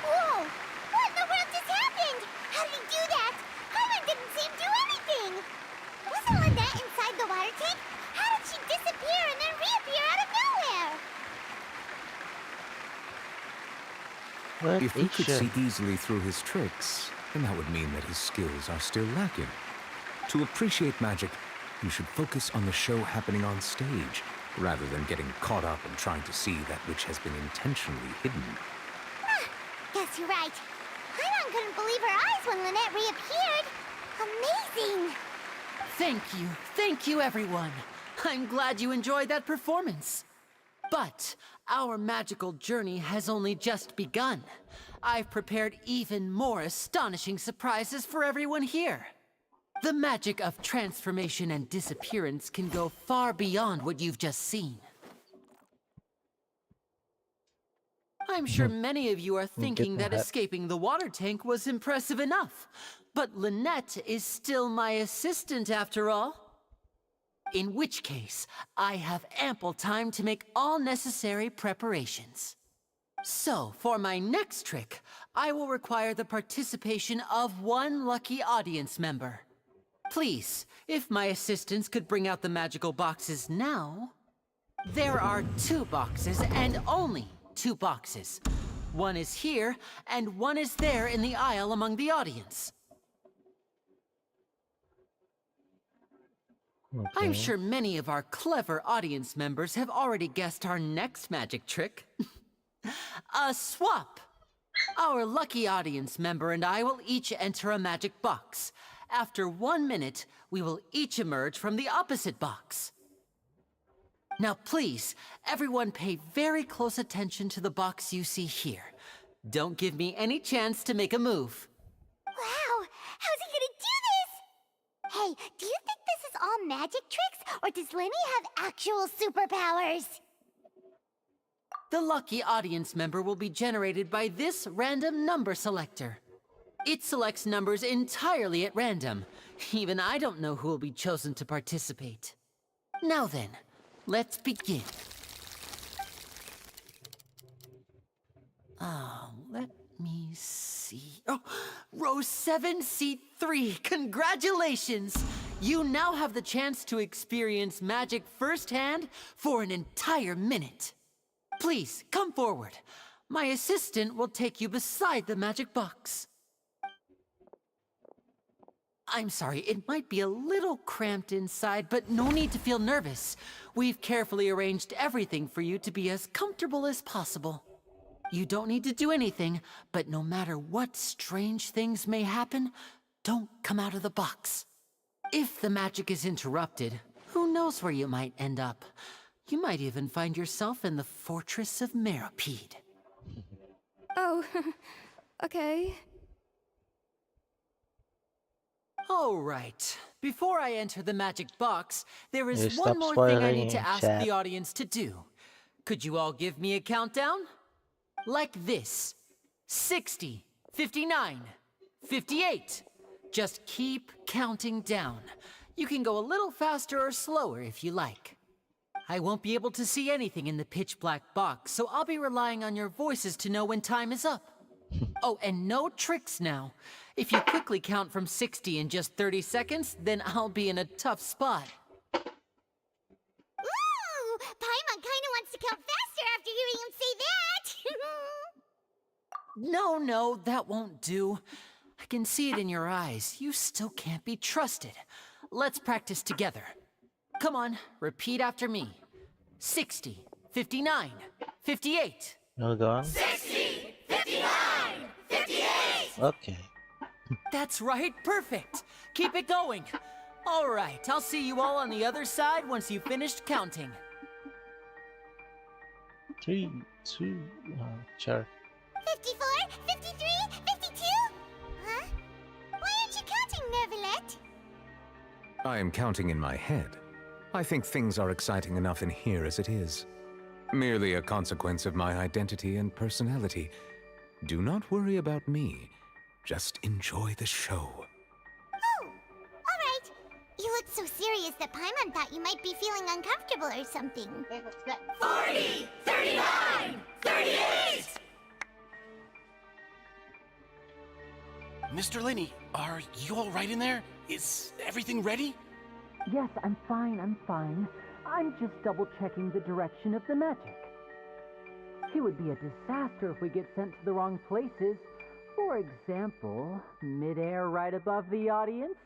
Whoa! What in the world just happened? How did he do that? Paimon didn't see him do anything. Wasn't Lynette inside the water tank? How did she disappear and then reappear out of nowhere? If we could see easily through his tricks, then that would mean that his skills are still lacking. To appreciate magic, you should focus on the show happening on stage, rather than getting caught up in trying to see that which has been intentionally hidden. Guess you're right. Paimon couldn't believe her eyes when Lynette reappeared. Amazing! Thank you everyone. I'm glad you enjoyed that performance. But our magical journey has only just begun. I've prepared even more astonishing surprises for everyone here. The magic of transformation and disappearance can go far beyond what you've just seen. I'm sure many of you are thinking that escaping the water tank was impressive enough. But Lynette is still my assistant after all. In which case, I have ample time to make all necessary preparations. So, for my next trick, I will require the participation of one lucky audience member. Please, if my assistants could bring out the magical boxes now. There are 2 boxes, and only 2 boxes. One is here, and one is there in the aisle among the audience. I'm sure many of our clever audience members have already guessed our next magic trick. A swap! Our lucky audience member and I will each enter a magic box. After 1 minute, we will each emerge from the opposite box. Now please, everyone pay very close attention to the box you see here. Don't give me any chance to make a move. Wow! How's he gonna do this? Hey, do you think this is all magic tricks, or does Lenny have actual superpowers? The lucky audience member will be generated by this random number selector. It selects numbers entirely at random. Even I don't know who will be chosen to participate. Now then, let's begin. Let me see. Oh, row 7, seat 3. Congratulations! You now have the chance to experience magic firsthand for an entire minute. Please, come forward. My assistant will take you beside the magic box. I'm sorry, it might be a little cramped inside, but no need to feel nervous. We've carefully arranged everything for you to be as comfortable as possible. You don't need to do anything, but no matter what strange things may happen, don't come out of the box. If the magic is interrupted, who knows where you might end up? You might even find yourself in the Fortress of Meropide. Oh, okay. All right. Before I enter the magic box, there You is stop one more thing I spoiling need to in ask chat. the audience to do. Could you all give me a countdown? Like this. 60, 59, 58. Just keep counting down. You can go a little faster or slower if you like. I won't be able to see anything in the pitch black box, so I'll be relying on your voices to know when time is up. Oh, and no tricks now. If you quickly count from 60 in just 30 seconds, then I'll be in a tough spot. Ooh! Paimon kinda wants to count faster after hearing him say that! No, that won't do. I can see it in your eyes. You still can't be trusted. Let's practice together. Come on, repeat after me. 60, 59, 58. No, go on. 60, 59, 58! Okay. That's right, perfect. Keep it going. All right, I'll see you all on the other side once you've finished counting. 3, 2, sure. 54, 53, 52? Huh? Why aren't you counting, Nervalet? I am counting in my head. I think things are exciting enough in here as it is. Merely a consequence of my identity and personality. Do not worry about me. Just enjoy the show. Oh, alright. You looked so serious that Paimon thought you might be feeling uncomfortable or something. 40, 39, 38! Mr. Linney, are you all right in there? Is everything ready? Yes, I'm fine. I'm just double-checking the direction of the magic. It would be a disaster if we get sent to the wrong places. For example, mid-air right above the audience.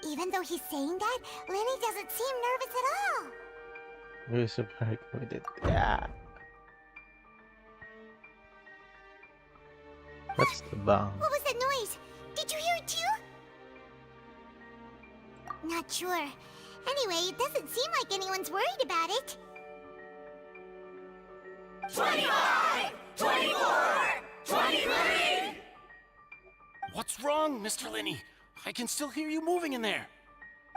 Even though he's saying that, Lenny doesn't seem nervous at all. We're super committed. Yeah. What's the bomb? What was that noise? Did you hear it too? Not sure. Anyway, it doesn't seem like anyone's worried about it. 25! 24! 23! What's wrong, Mr. Linney? I can still hear you moving in there.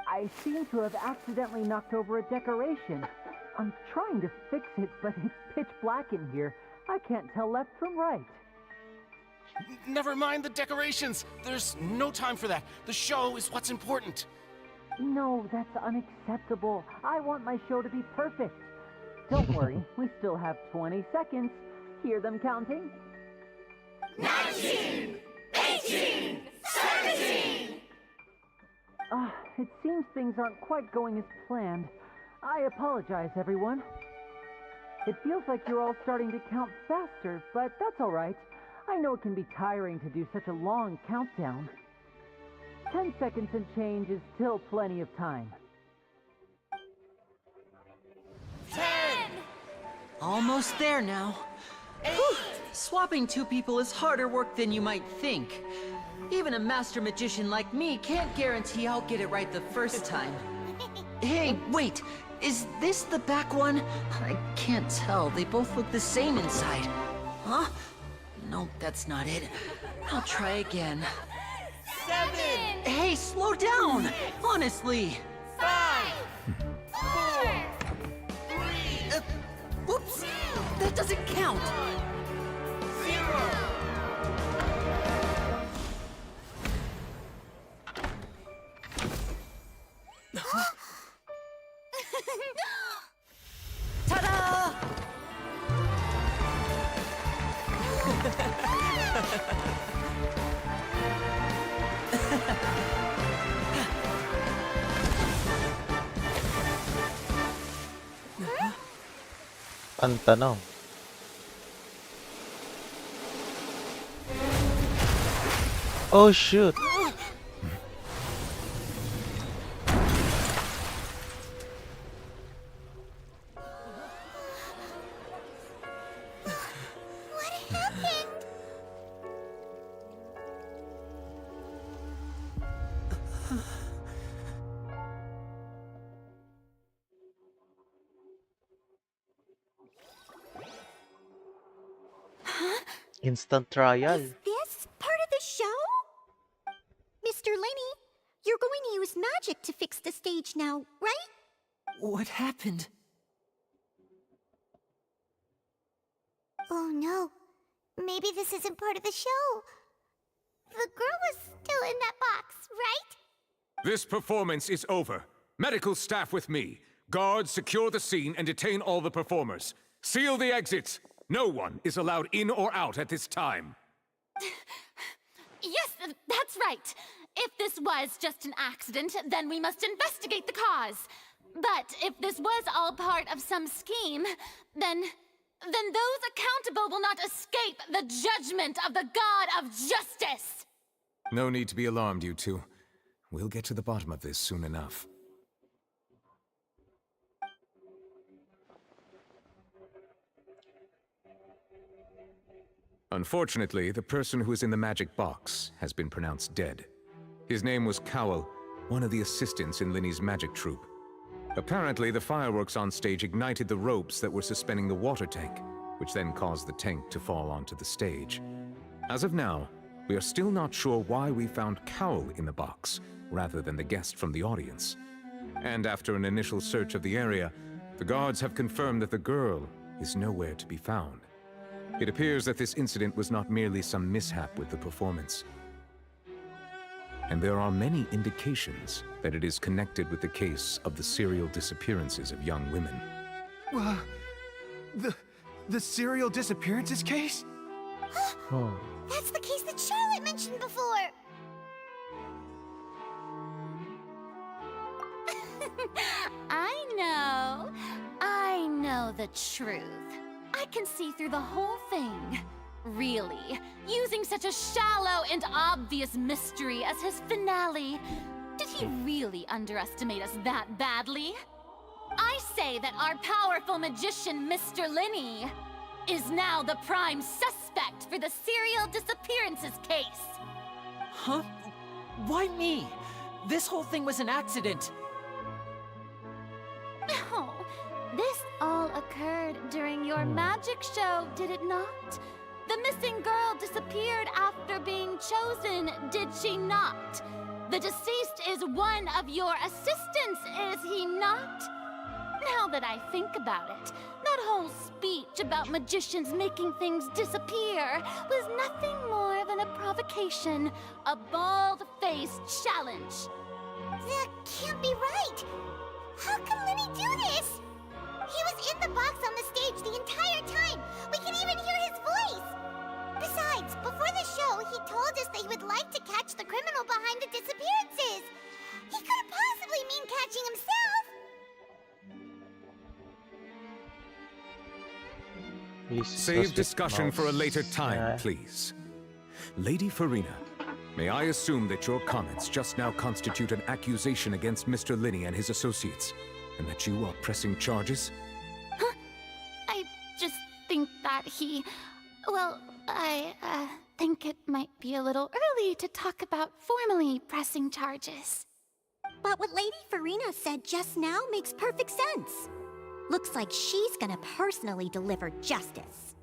I seem to have accidentally knocked over a decoration. I'm trying to fix it, but it's pitch black in here. I can't tell left from right. Never mind the decorations. There's no time for that. The show is what's important. No, that's unacceptable. I want my show to be perfect. Don't worry, we still have 20 seconds. Hear them counting? 19! 18! 17! It seems things aren't quite going as planned. I apologize, everyone. It feels like you're all starting to count faster, but that's all right. I know it can be tiring to do such a long countdown. 10 seconds and change is still plenty of time. 10! Almost there now. Whew. Swapping two people is harder work than you might think. Even a master magician like me can't guarantee I'll get it right the first time. Hey, wait! Is this the back one? I can't tell. They both look the same inside. Huh? No, that's not it. I'll try again. 7! Hey, slow down! Honestly! 5! 4! 3! Whoops! That doesn't count! 0! Ta-da! Ang tanong. Oh shoot. What happened? Instant trial. This part of the show? Mr. Lenny, you're going to use magic to fix the stage now, right? What happened? Oh no. Maybe this isn't part of the show. The girl was still in that box, right? This performance is over. Medical staff with me. Guards, secure the scene and detain all the performers. Seal the exits. No one is allowed in or out at this time. Yes, that's right. If this was just an accident, then we must investigate the cause. But if this was all part of some scheme, then those accountable will not escape the judgment of the God of Justice. No need to be alarmed, you two. We'll get to the bottom of this soon enough. Unfortunately, the person who is in the magic box has been pronounced dead. His name was Cowell, one of the assistants in Linny's magic troupe. Apparently, the fireworks on stage ignited the ropes that were suspending the water tank, which then caused the tank to fall onto the stage. As of now, we are still not sure why we found Cowell in the box, rather than the guest from the audience. And after an initial search of the area, the guards have confirmed that the girl is nowhere to be found. It appears that this incident was not merely some mishap with the performance. And there are many indications that it is connected with the case of the serial disappearances of young women. The serial disappearances case? That's the case that Charlotte mentioned before. I know the truth. I can see through the whole thing. Really, using such a shallow and obvious mystery as his finale. Did he really underestimate us that badly? I say that our powerful magician, Mr. Linny, is now the prime suspect for the serial disappearances case. Huh? Why me? This whole thing was an accident. No, this all occurred during your magic show, did it not? The missing girl disappeared after being chosen, did she not? The deceased is one of your assistants, is he not? Now that I think about it, that whole speech about magicians making things disappear was nothing more than a provocation, a bald-faced challenge. That can't be right. How can Linny do this? He was in the box on the stage the entire time. We can even hear his voice. Besides, before the show, he told us that he would like to catch the criminal behind the disappearances. He couldn't possibly mean catching himself. Save discussion for a later time, please. Lady Farina, may I assume that your comments just now constitute an accusation against Mr. Linny and his associates, and that you are pressing charges? Huh? I just think that I think it might be a little early to talk about formally pressing charges. But what Lady Farina said just now makes perfect sense. Looks like she's gonna personally deliver justice.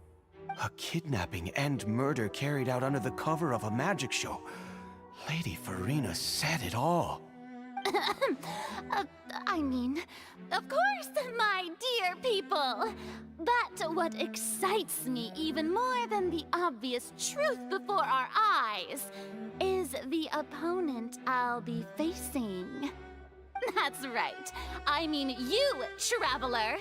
A kidnapping and murder carried out under the cover of a magic show. Lady Farina said it all. I mean, of course, my dear people. But what excites me even more than the obvious truth before our eyes is the opponent I'll be facing. That's right. I mean you, Traveler.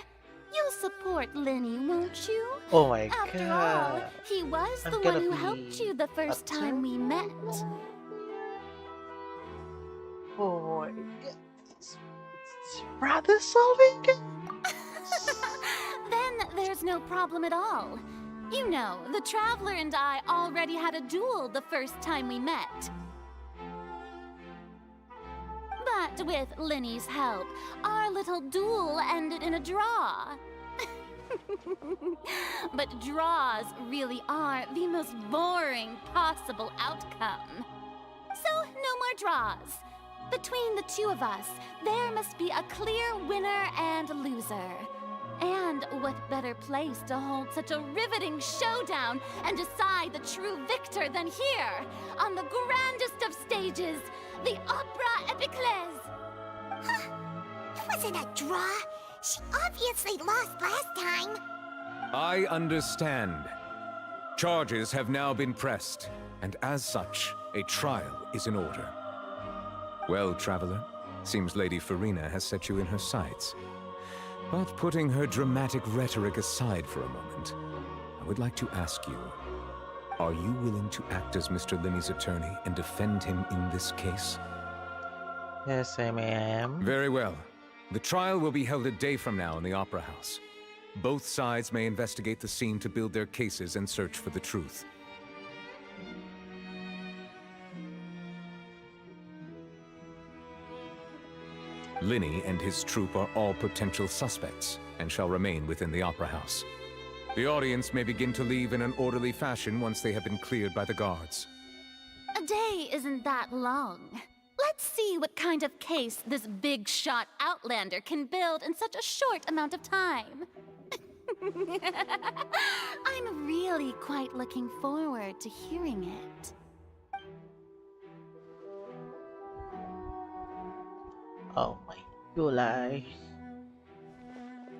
You'll support Linny, won't you? Oh my After god. all, he was I'm the gonna one who be helped you the first time we met. Oh my god. It's rather solving. Then there's no problem at all. You know, the Traveler and I already had a duel the first time we met. But with Linny's help, our little duel ended in a draw. But draws really are the most boring possible outcome. So, no more draws. Between the two of us, there must be a clear winner and loser. And what better place to hold such a riveting showdown and decide the true victor than here, on the grandest of stages, the Opera Epiclese. It wasn't a draw. She obviously lost last time. I understand. Charges have now been pressed, and as such, a trial is in order. Well, Traveler, seems Lady Farina has set you in her sights. But putting her dramatic rhetoric aside for a moment, I would like to ask you, are you willing to act as Mr. Linny's attorney and defend him in this case? Yes, I am. Very well. The trial will be held a day from now in the Opera House. Both sides may investigate the scene to build their cases and search for the truth. Linny and his troupe are all potential suspects and shall remain within the Opera House. The audience may begin to leave in an orderly fashion once they have been cleared by the guards. A day isn't that long. Let's see what kind of case this big-shot Outlander can build in such a short amount of time. I'm really quite looking forward to hearing it. Oh my gulay.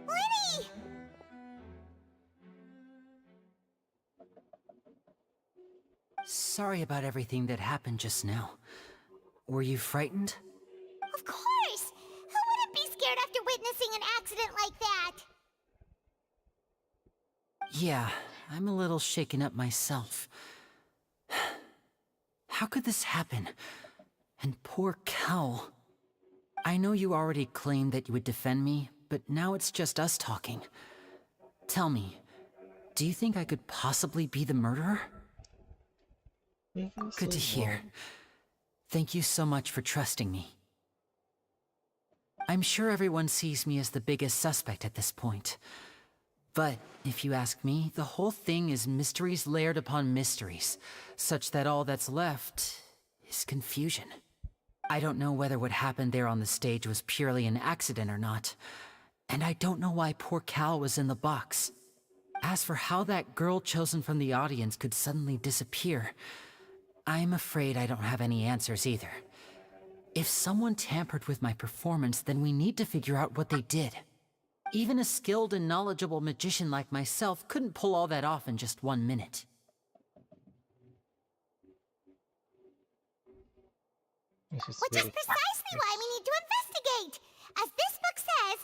Linny! Sorry about everything that happened just now. Were you frightened? Of course! Who wouldn't be scared after witnessing an accident like that? Yeah, I'm a little shaken up myself. How could this happen? And poor Cal. I know you already claimed that you would defend me, but now it's just us talking. Tell me, do you think I could possibly be the murderer? Good to hear. Thank you so much for trusting me. I'm sure everyone sees me as the biggest suspect at this point. But if you ask me, the whole thing is mysteries layered upon mysteries, such that all that's left is confusion. I don't know whether what happened there on the stage was purely an accident or not, and I don't know why poor Cal was in the box. As for how that girl chosen from the audience could suddenly disappear, I'm afraid I don't have any answers either. If someone tampered with my performance, then we need to figure out what they did. Even a skilled and knowledgeable magician like myself couldn't pull all that off in just 1 minute. Which is precisely why we need to investigate! As this book says,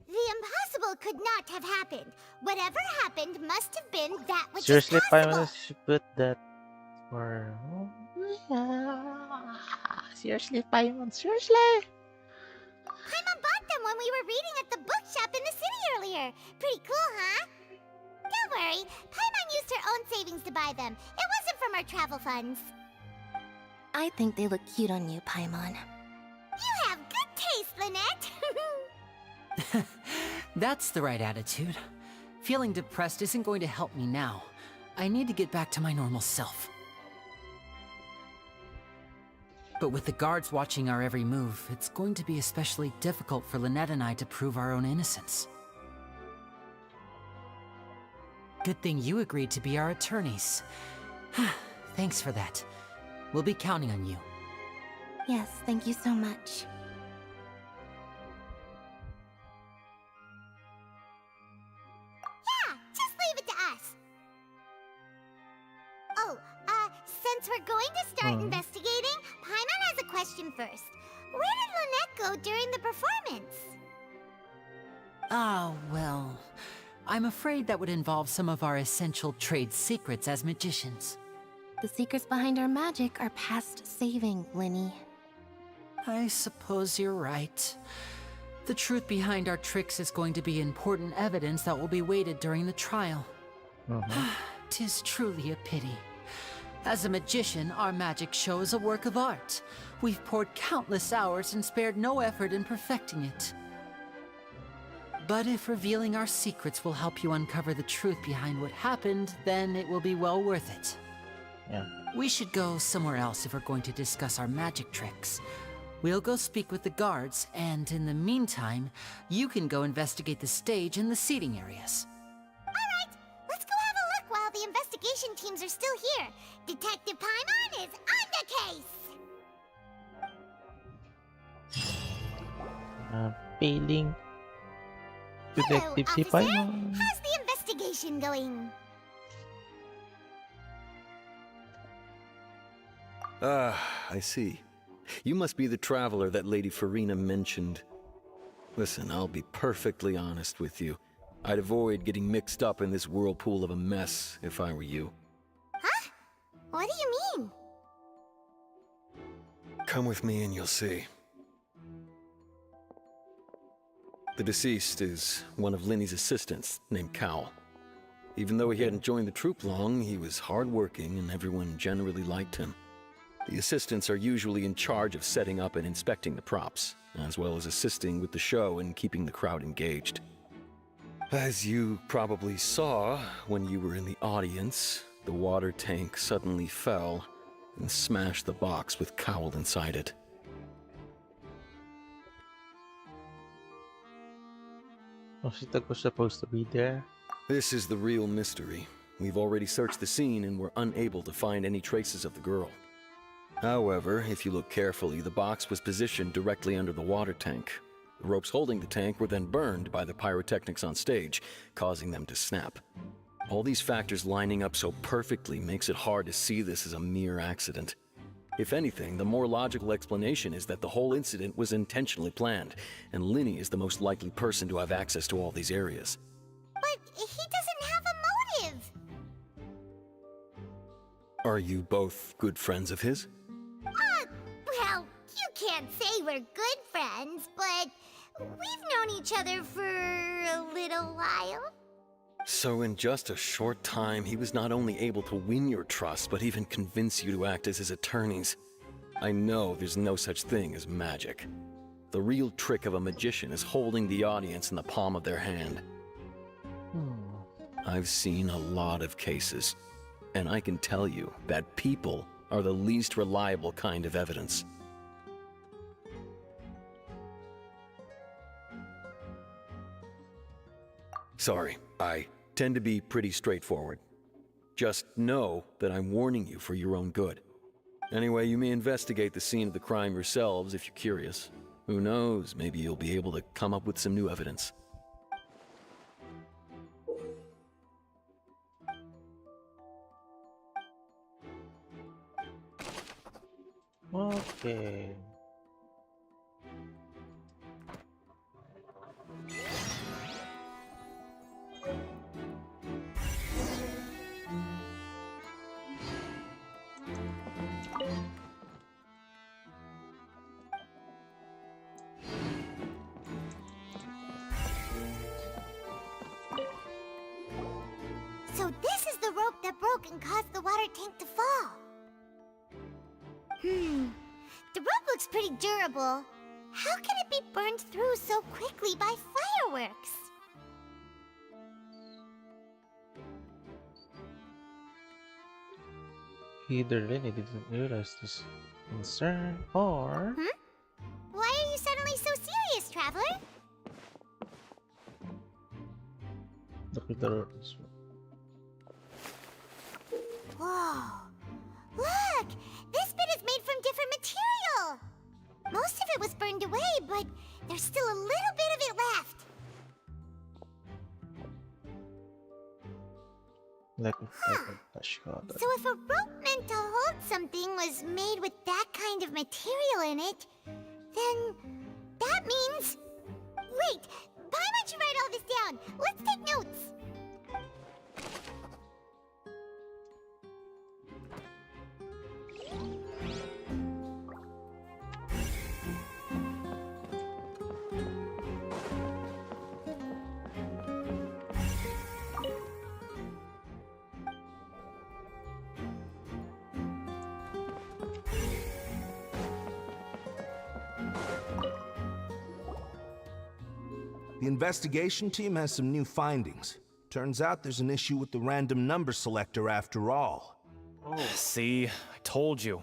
the impossible could not have happened. Whatever happened must have been that which Seriously, is possible. Paimon should put that for... Seriously, Paimon, seriously! Paimon bought them when we were reading at the bookshop in the city earlier. Pretty cool, huh? Don't worry, Paimon used her own savings to buy them. It wasn't from our travel funds. I think they look cute on you, Paimon. You have good taste, Lynette. That's the right attitude. Feeling depressed isn't going to help me now. I need to get back to my normal self. But with the guards watching our every move, it's going to be especially difficult for Lynette and I to prove our own innocence. Good thing you agreed to be our attorneys. Thanks for that. We'll be counting on you. Yes, thank you so much. Yeah, just leave it to us. Oh, since we're going to start investigating, Paimon has a question first. Where did Lynette go during the performance? Ah, well, I'm afraid that would involve some of our essential trade secrets as magicians. The secrets behind our magic are past saving, Linny. I suppose you're right. The truth behind our tricks is going to be important evidence that will be weighted during the trial. 'Tis truly a pity. As a magician, our magic show is a work of art. We've poured countless hours and spared no effort in perfecting it. But if revealing our secrets will help you uncover the truth behind what happened, then it will be well worth it. Yeah. We should go somewhere else if we're going to discuss our magic tricks. We'll go speak with the guards, and in the meantime, you can go investigate the stage and the seating areas. Alright, let's go have a look while the investigation teams are still here. Detective Paimon is on the case! Failing. Hello, Detective si officer. Paimon. How's the investigation going? Ah, I see. You must be the traveler that Lady Farina mentioned. Listen, I'll be perfectly honest with you. I'd avoid getting mixed up in this whirlpool of a mess if I were you. Huh? What do you mean? Come with me and you'll see. The deceased is one of Linny's assistants, named Cal. Even though he hadn't joined the troupe long, he was hardworking and everyone generally liked him. The assistants are usually in charge of setting up and inspecting the props, as well as assisting with the show and keeping the crowd engaged. As you probably saw when you were in the audience, the water tank suddenly fell and smashed the box with Cowl inside it. Oh, she was supposed to be there. This is the real mystery. We've already searched the scene and were unable to find any traces of the girl. However, if you look carefully, the box was positioned directly under the water tank. The ropes holding the tank were then burned by the pyrotechnics on stage, causing them to snap. All these factors lining up so perfectly makes it hard to see this as a mere accident. If anything, the more logical explanation is that the whole incident was intentionally planned, and Linny is the most likely person to have access to all these areas. But he doesn't have a motive! Are you both good friends of his? Well, you can't say we're good friends, but we've known each other for a little while. So in just a short time, he was not only able to win your trust, but even convince you to act as his attorneys. I know there's no such thing as magic. The real trick of a magician is holding the audience in the palm of their hand. I've seen a lot of cases, and I can tell you that people are the least reliable kind of evidence. Sorry, I tend to be pretty straightforward. Just know that I'm warning you for your own good. Anyway, you may investigate the scene of the crime yourselves if you're curious. Who knows, maybe you'll be able to come up with some new evidence. Okay. So this is the rope that broke and caused the water tank to fall. The rope looks pretty durable. How can it be burned through so quickly by fireworks? Either Lenny didn't realize this concern, or... Why are you suddenly so serious, Traveler? Look at the roads. Whoa! Look! This bit is made from different material! Most of it was burned away, but there's still a little bit of it left. So if a rope meant to hold something was made with that kind of material in it, then that means... Wait! Why don't you write all this down? Let's take notes! The investigation team has some new findings. Turns out there's an issue with the random number selector after all. See, I told you.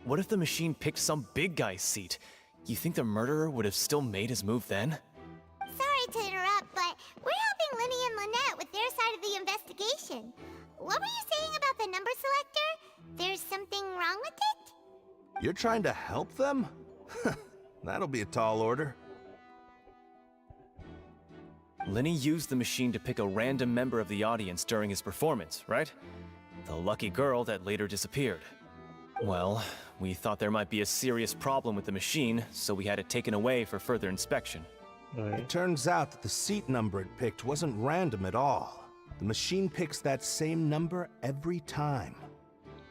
What if the machine picked some big guy's seat? You think the murderer would have still made his move then? Sorry to interrupt, but we're helping Linny and Lynette with their side of the investigation. What were you saying about the number selector? There's something wrong with it? You're trying to help them? That'll be a tall order. Linny used the machine to pick a random member of the audience during his performance, right? The lucky girl that later disappeared. Well, we thought there might be a serious problem with the machine, so we had it taken away for further inspection. It turns out that the seat number it picked wasn't random at all. The machine picks that same number every time.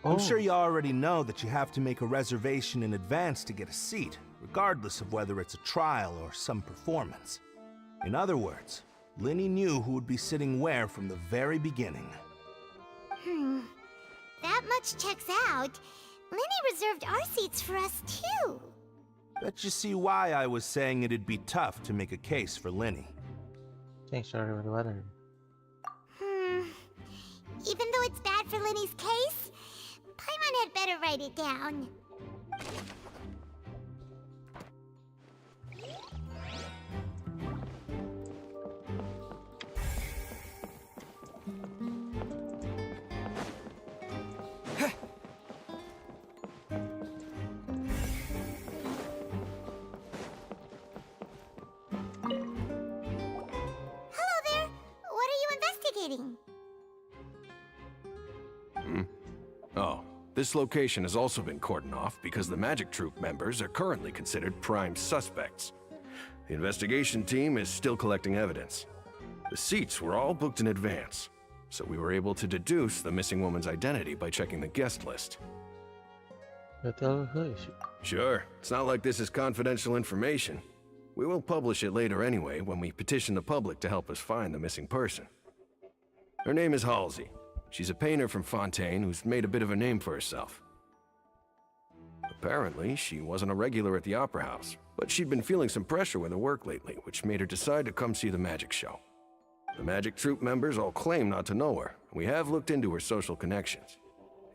I'm sure you already know that you have to make a reservation in advance to get a seat, regardless of whether it's a trial or some performance. In other words, Linny knew who would be sitting where from the very beginning. That much checks out. Linny reserved our seats for us, too. Bet you see why I was saying it'd be tough to make a case for Linny. Thanks, sorry for the weather. Even though it's bad for Linny's case, Paimon had better write it down. Hello there. What are you investigating? Oh, this location has also been cordoned off because the Magic Troop members are currently considered prime suspects. The investigation team is still collecting evidence. The seats were all booked in advance, so we were able to deduce the missing woman's identity by checking the guest list. Sure, it's not like this is confidential information. We will publish it later anyway when we petition the public to help us find the missing person. Her name is Halsey. She's a painter from Fontaine who's made a bit of a name for herself. Apparently, she wasn't a regular at the Opera House, but she'd been feeling some pressure with her work lately, which made her decide to come see the magic show. The Magic Troop members all claim not to know her, and we have looked into her social connections.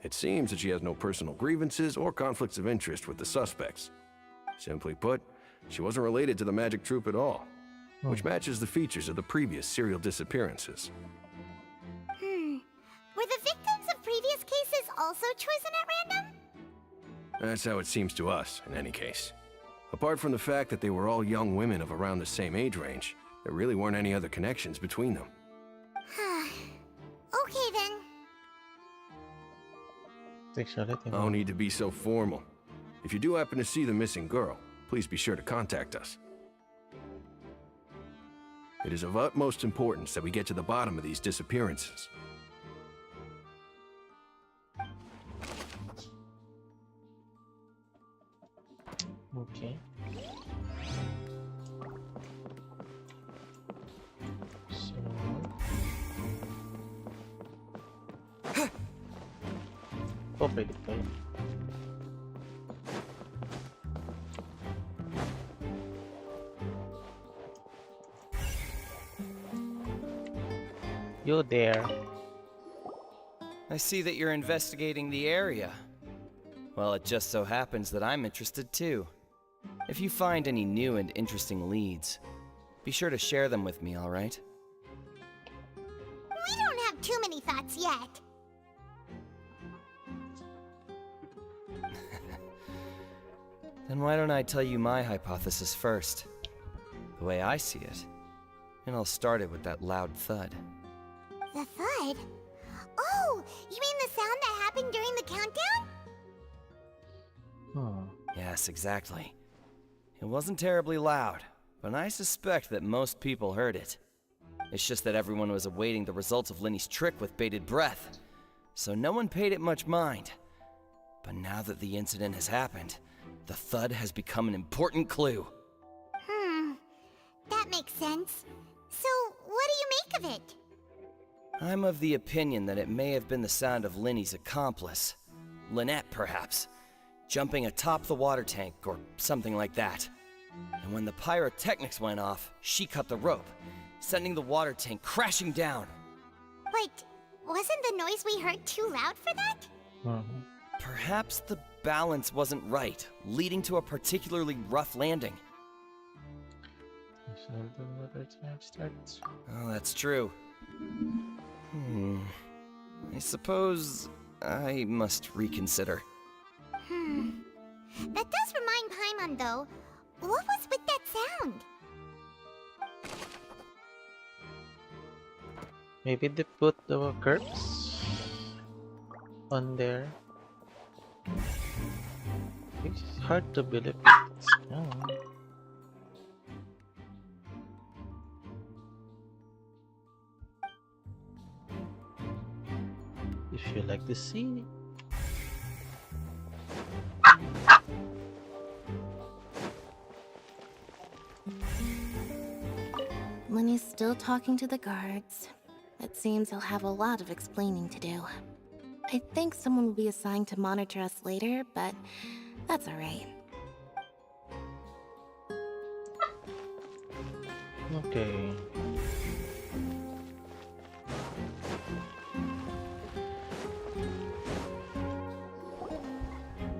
It seems that she has no personal grievances or conflicts of interest with the suspects. Simply put, she wasn't related to the Magic Troop at all, which matches the features of the previous serial disappearances. Were the victims of previous cases also chosen at random? That's how it seems to us, in any case. Apart from the fact that they were all young women of around the same age range, there really weren't any other connections between them. Okay then. No need to be so formal. If you do happen to see the missing girl, please be sure to contact us. It is of utmost importance that we get to the bottom of these disappearances. Okay. So... pwede pa yun. You there. I see that you're investigating the area. Well, it just so happens that I'm interested too. If you find any new and interesting leads, be sure to share them with me, all right? We don't have too many thoughts yet. Then why don't I tell you my hypothesis first? The way I see it. And I'll start it with that loud thud. The thud? Oh, you mean the sound that happened during the countdown? Yes, exactly. It wasn't terribly loud, but I suspect that most people heard it. It's just that everyone was awaiting the results of Linny's trick with bated breath, so no one paid it much mind. But now that the incident has happened, the thud has become an important clue. That makes sense. So, what do you make of it? I'm of the opinion that it may have been the sound of Linny's accomplice. Lynette, perhaps. Jumping atop the water tank, or something like that. And when the pyrotechnics went off, she cut the rope, sending the water tank crashing down. But wasn't the noise we heard too loud for that? Perhaps the balance wasn't right, leading to a particularly rough landing. Oh, that's true. I suppose I must reconsider. That does remind Paimon, though. What was with that sound? Maybe they put the curbs on there. It's hard to believe it's if you like to see. Lenny's still talking to the guards. It seems he'll have a lot of explaining to do. I think someone will be assigned to monitor us later, but that's alright. Okay.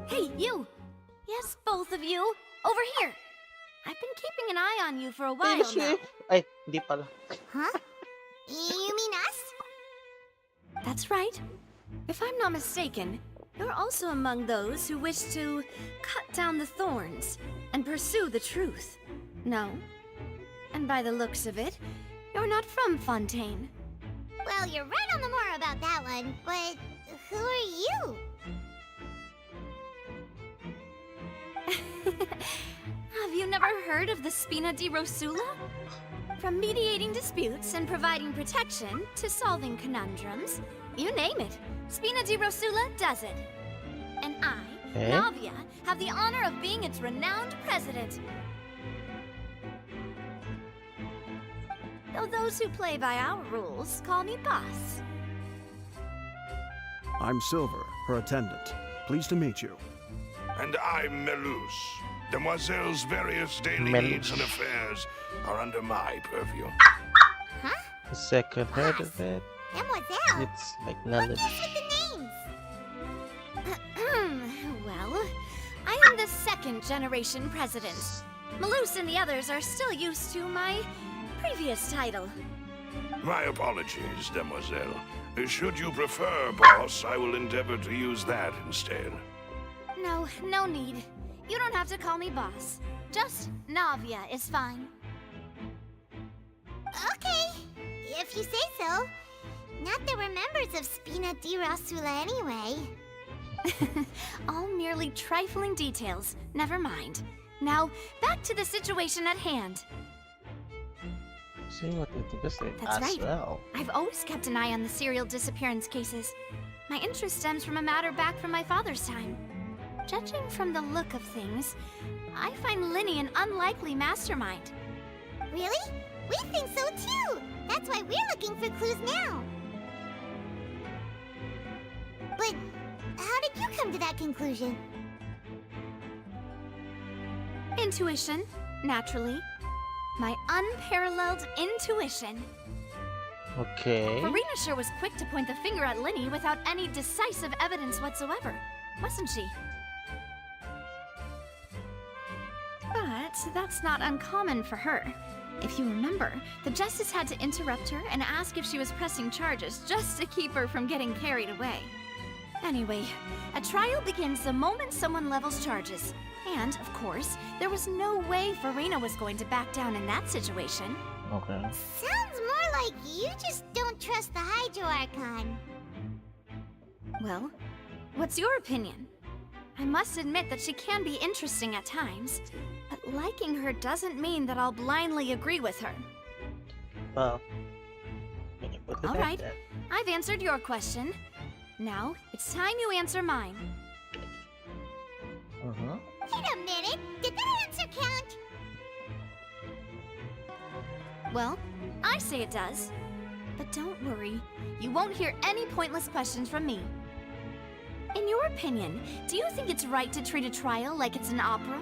Hey, you! Yes, both of you! Over here! I've been keeping an eye on you for a while now. Ay, di pala. Huh? You mean us? That's right. If I'm not mistaken, you're also among those who wish to cut down the thorns and pursue the truth. No? And by the looks of it, you're not from Fontaine. Well, you're right on the mark about that one, but who are you? Have you never heard of the Spina di Rosula? From mediating disputes and providing protection to solving conundrums, you name it, Spina di Rosula does it. And I, Navia, have the honor of being its renowned president. Though those who play by our rules call me boss. I'm Silver, her attendant. Pleased to meet you. And I'm Melus. Demoiselle's various daily needs and affairs are under my purview. The second heard of it. Mademoiselle? It's like knowledge. Well, I am the second generation president. Malus and the others are still used to my previous title. My apologies, Demoiselle. Should you prefer, boss, I will endeavor to use that instead. No, no need. You don't have to call me boss. Just Navia is fine. Okay, if you say so. Not that we're members of Spina di Rosula anyway. All merely trifling details. Never mind. Now, back to the situation at hand. See what it is That's as right. well. I've always kept an eye on the serial disappearance cases. My interest stems from a matter back from my father's time. Judging from the look of things, I find Linny an unlikely mastermind. Really? We think so too! That's why we're looking for clues now. But how did you come to that conclusion? Intuition, naturally. My unparalleled intuition. Okay. Marina sure was quick to point the finger at Linny without any decisive evidence whatsoever, wasn't she? But that's not uncommon for her. If you remember, the Justice had to interrupt her and ask if she was pressing charges just to keep her from getting carried away. Anyway, a trial begins the moment someone levels charges. And, of course, there was no way Farina was going to back down in that situation. Okay. Sounds more like you just don't trust the Hydro Archon. Well, what's your opinion? I must admit that she can be interesting at times, but liking her doesn't mean that I'll blindly agree with her. Well, when you put it All like right, that. I've answered your question. Now, it's time you answer mine. Wait a minute, did that answer count? Well, I say it does. But don't worry, you won't hear any pointless questions from me. In your opinion, do you think it's right to treat a trial like it's an opera?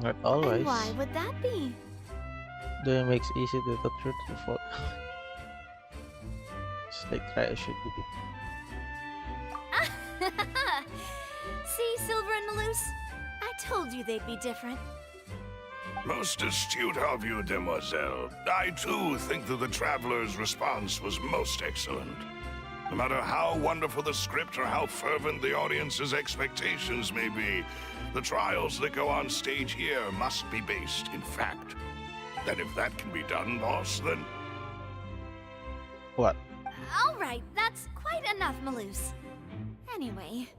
Not And always. why would that be? Doing makes easy to the truth to fall. It's like try should be. See, Silver and Malus? I told you they'd be different. Most astute of you, demoiselle. I too think that the traveler's response was most excellent. No matter how wonderful the script or how fervent the audience's expectations may be, the trials that go on stage here must be based in fact. And if that can be done, boss, then... What? All right, that's quite enough, Malus. Anyway,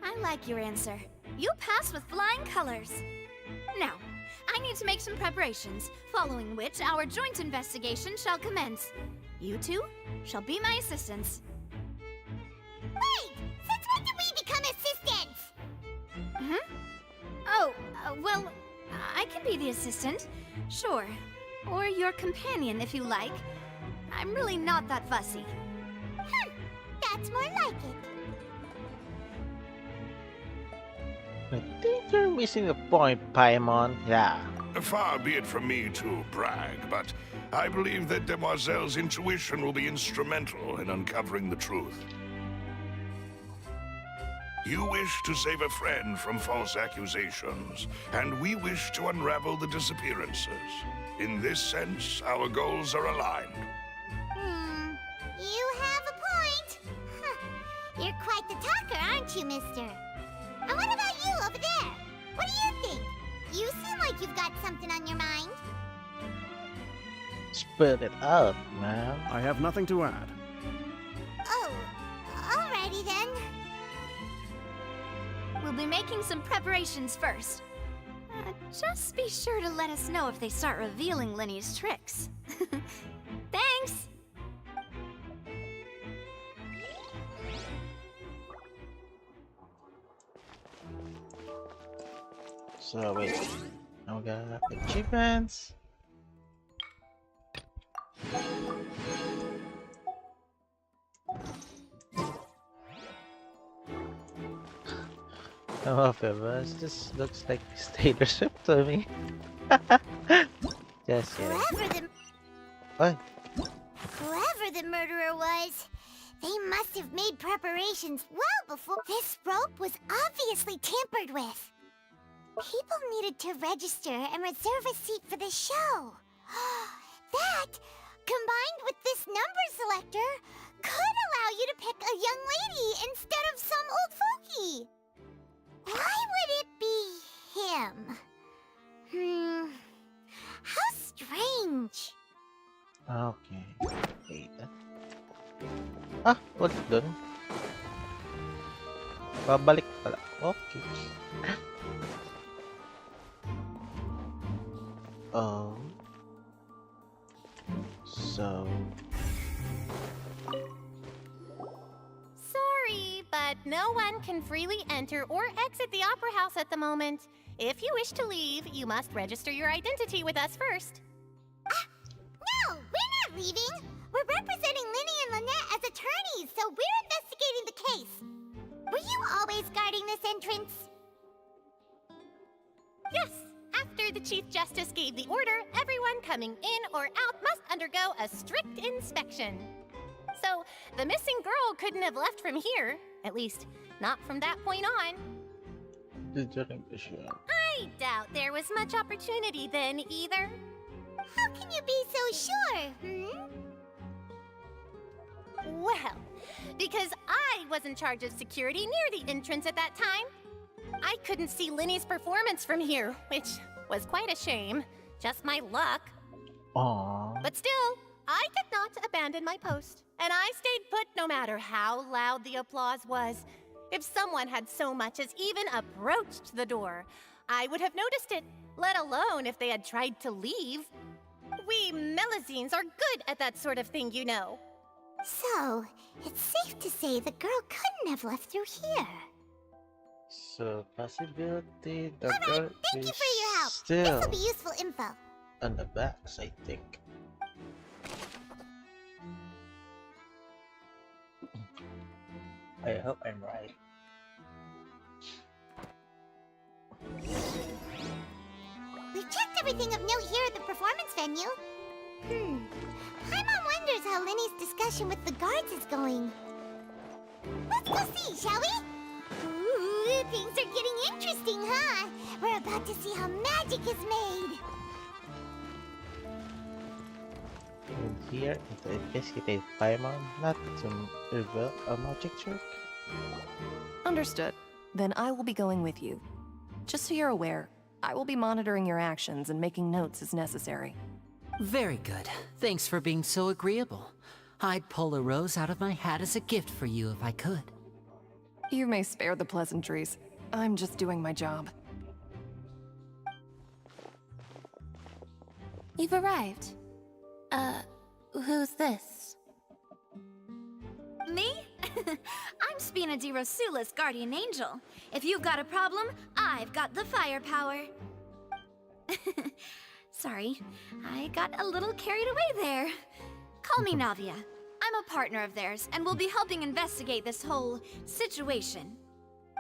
I like your answer. You passed with flying colors. Now, I need to make some preparations, following which our joint investigation shall commence. You two shall be my assistants. Wait! Since when did we become assistants? Oh, well, I can be the assistant, sure. Or your companion, if you like. I'm really not that fussy. That's more like it. I think you're missing a point, Paimon. Yeah. Far be it from me to brag, but I believe that Demoiselle's intuition will be instrumental in uncovering the truth. You wish to save a friend from false accusations, and we wish to unravel the disappearances. In this sense, our goals are aligned. You have a point. You're quite the talker, aren't you, mister? And what about you over there? What do you think? You seem like you've got something on your mind. Spit it out, man. I have nothing to add. Oh, alrighty then. We'll be making some preparations first. Just be sure to let us know if they start revealing Lenny's tricks. Thanks! So wait. Now we got achievements. Oh, Fibers, this looks like Taylor Swift to me. Just kidding. Whoever the murderer was, they must have made preparations well before. This rope was obviously tampered with. People needed to register and reserve a seat for the show. That, combined with this number selector, could allow you to pick a young lady instead of some old fogey. Why would it be him? How strange. Okay. Wait. Ah, what's done? Babalik pala. Okay. So... Sorry, but no one can freely enter or exit the Opera House at the moment. If you wish to leave, you must register your identity with us first. No, we're not leaving. We're representing Linny and Lynette as attorneys, so we're investigating the case. Were you always guarding this entrance? Yes. After the Chief Justice gave the order, everyone coming in or out must undergo a strict inspection. So, the missing girl couldn't have left from here. At least, not from that point on. I doubt there was much opportunity then, either. How can you be so sure, Well, because I was in charge of security near the entrance at that time. I couldn't see Linny's performance from here, which was quite a shame. Just my luck. Aww. But still, I did not abandon my post, and I stayed put no matter how loud the applause was. If someone had so much as even approached the door, I would have noticed it, let alone if they had tried to leave. We Melazines are good at that sort of thing, you know. So, it's safe to say the girl couldn't have left through here. So, possibility the Alright, girl thank you is for your help. still This'll be useful info. on the backs, I think. I hope I'm right. everything of note here at the performance venue. Paimon wonders how Linny's discussion with the guards is going. Let's go see, shall we? Ooh, things are getting interesting, huh? We're about to see how magic is made. And here, it investigated Paimon not to reveal a magic trick. Understood. Then I will be going with you. Just so you're aware, I will be monitoring your actions and making notes as necessary. Very good. Thanks for being so agreeable. I'd pull a rose out of my hat as a gift for you if I could. You may spare the pleasantries. I'm just doing my job. You've arrived. Who's this? Me? I'm Spina di Rosula's guardian angel. If you've got a problem, I've got the firepower. Sorry, I got a little carried away there. Call me Navia. I'm a partner of theirs, and will be helping investigate this whole situation.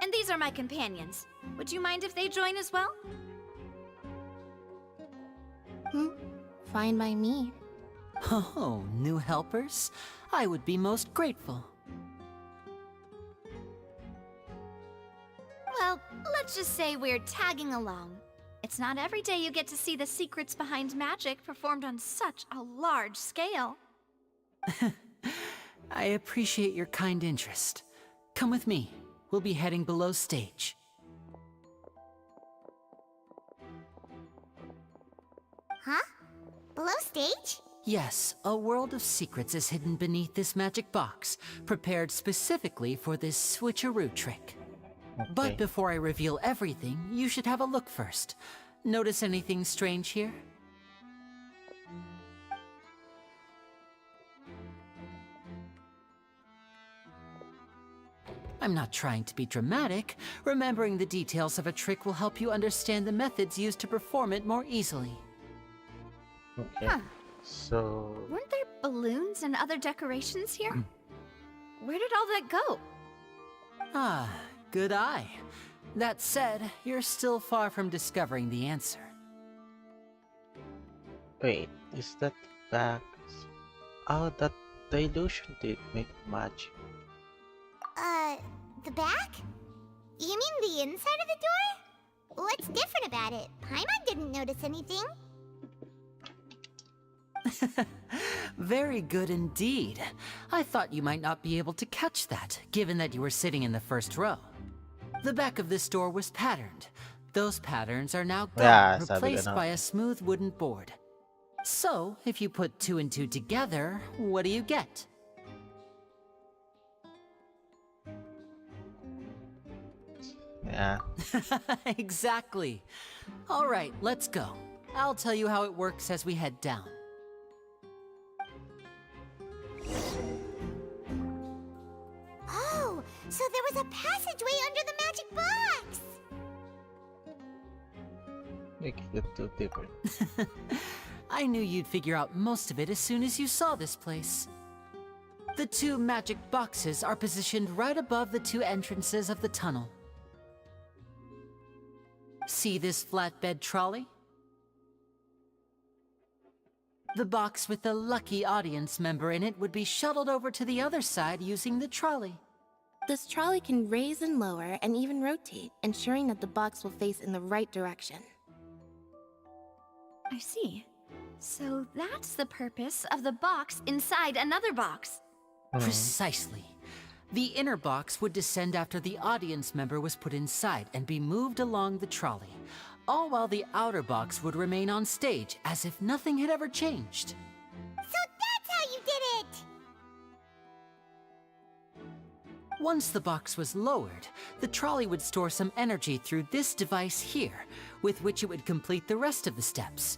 And these are my companions. Would you mind if they join as well? Fine by me. Oh, new helpers? I would be most grateful. Well, let's just say we're tagging along. It's not every day you get to see the secrets behind magic performed on such a large scale. I appreciate your kind interest. Come with me. We'll be heading below stage. Huh? Below stage? Yes, a world of secrets is hidden beneath this magic box, prepared specifically for this switcheroo trick. But before I reveal everything, you should have a look first. Notice anything strange here? I'm not trying to be dramatic. Remembering the details of a trick will help you understand the methods used to perform it more easily. Okay. Huh. So... Weren't there balloons and other decorations here? Where did all that go? Ah, good eye. That said, you're still far from discovering the answer. Wait, is that back? Oh, that the illusion did make magic. The back? You mean the inside of the door? What's different about it? Paimon didn't notice anything. Very good indeed. I thought you might not be able to catch that, given that you were sitting in the first row. The back of this door was patterned. Those patterns are now gone, replaced by a smooth wooden board. So, if you put 2 and 2 together, what do you get? Yeah. Exactly. All right, let's go. I'll tell you how it works as we head down. Oh, so there was a passageway under the magic box! Making it too different. I knew you'd figure out most of it as soon as you saw this place. The 2 magic boxes are positioned right above the 2 entrances of the tunnel. See this flatbed trolley? The box with the lucky audience member in it would be shuttled over to the other side using the trolley. This trolley can raise and lower and even rotate, ensuring that the box will face in the right direction. I see. So that's the purpose of the box inside another box. Precisely. The inner box would descend after the audience member was put inside and be moved along the trolley, all while the outer box would remain on stage as if nothing had ever changed. So that's how you did it! Once the box was lowered, the trolley would store some energy through this device here, with which it would complete the rest of the steps.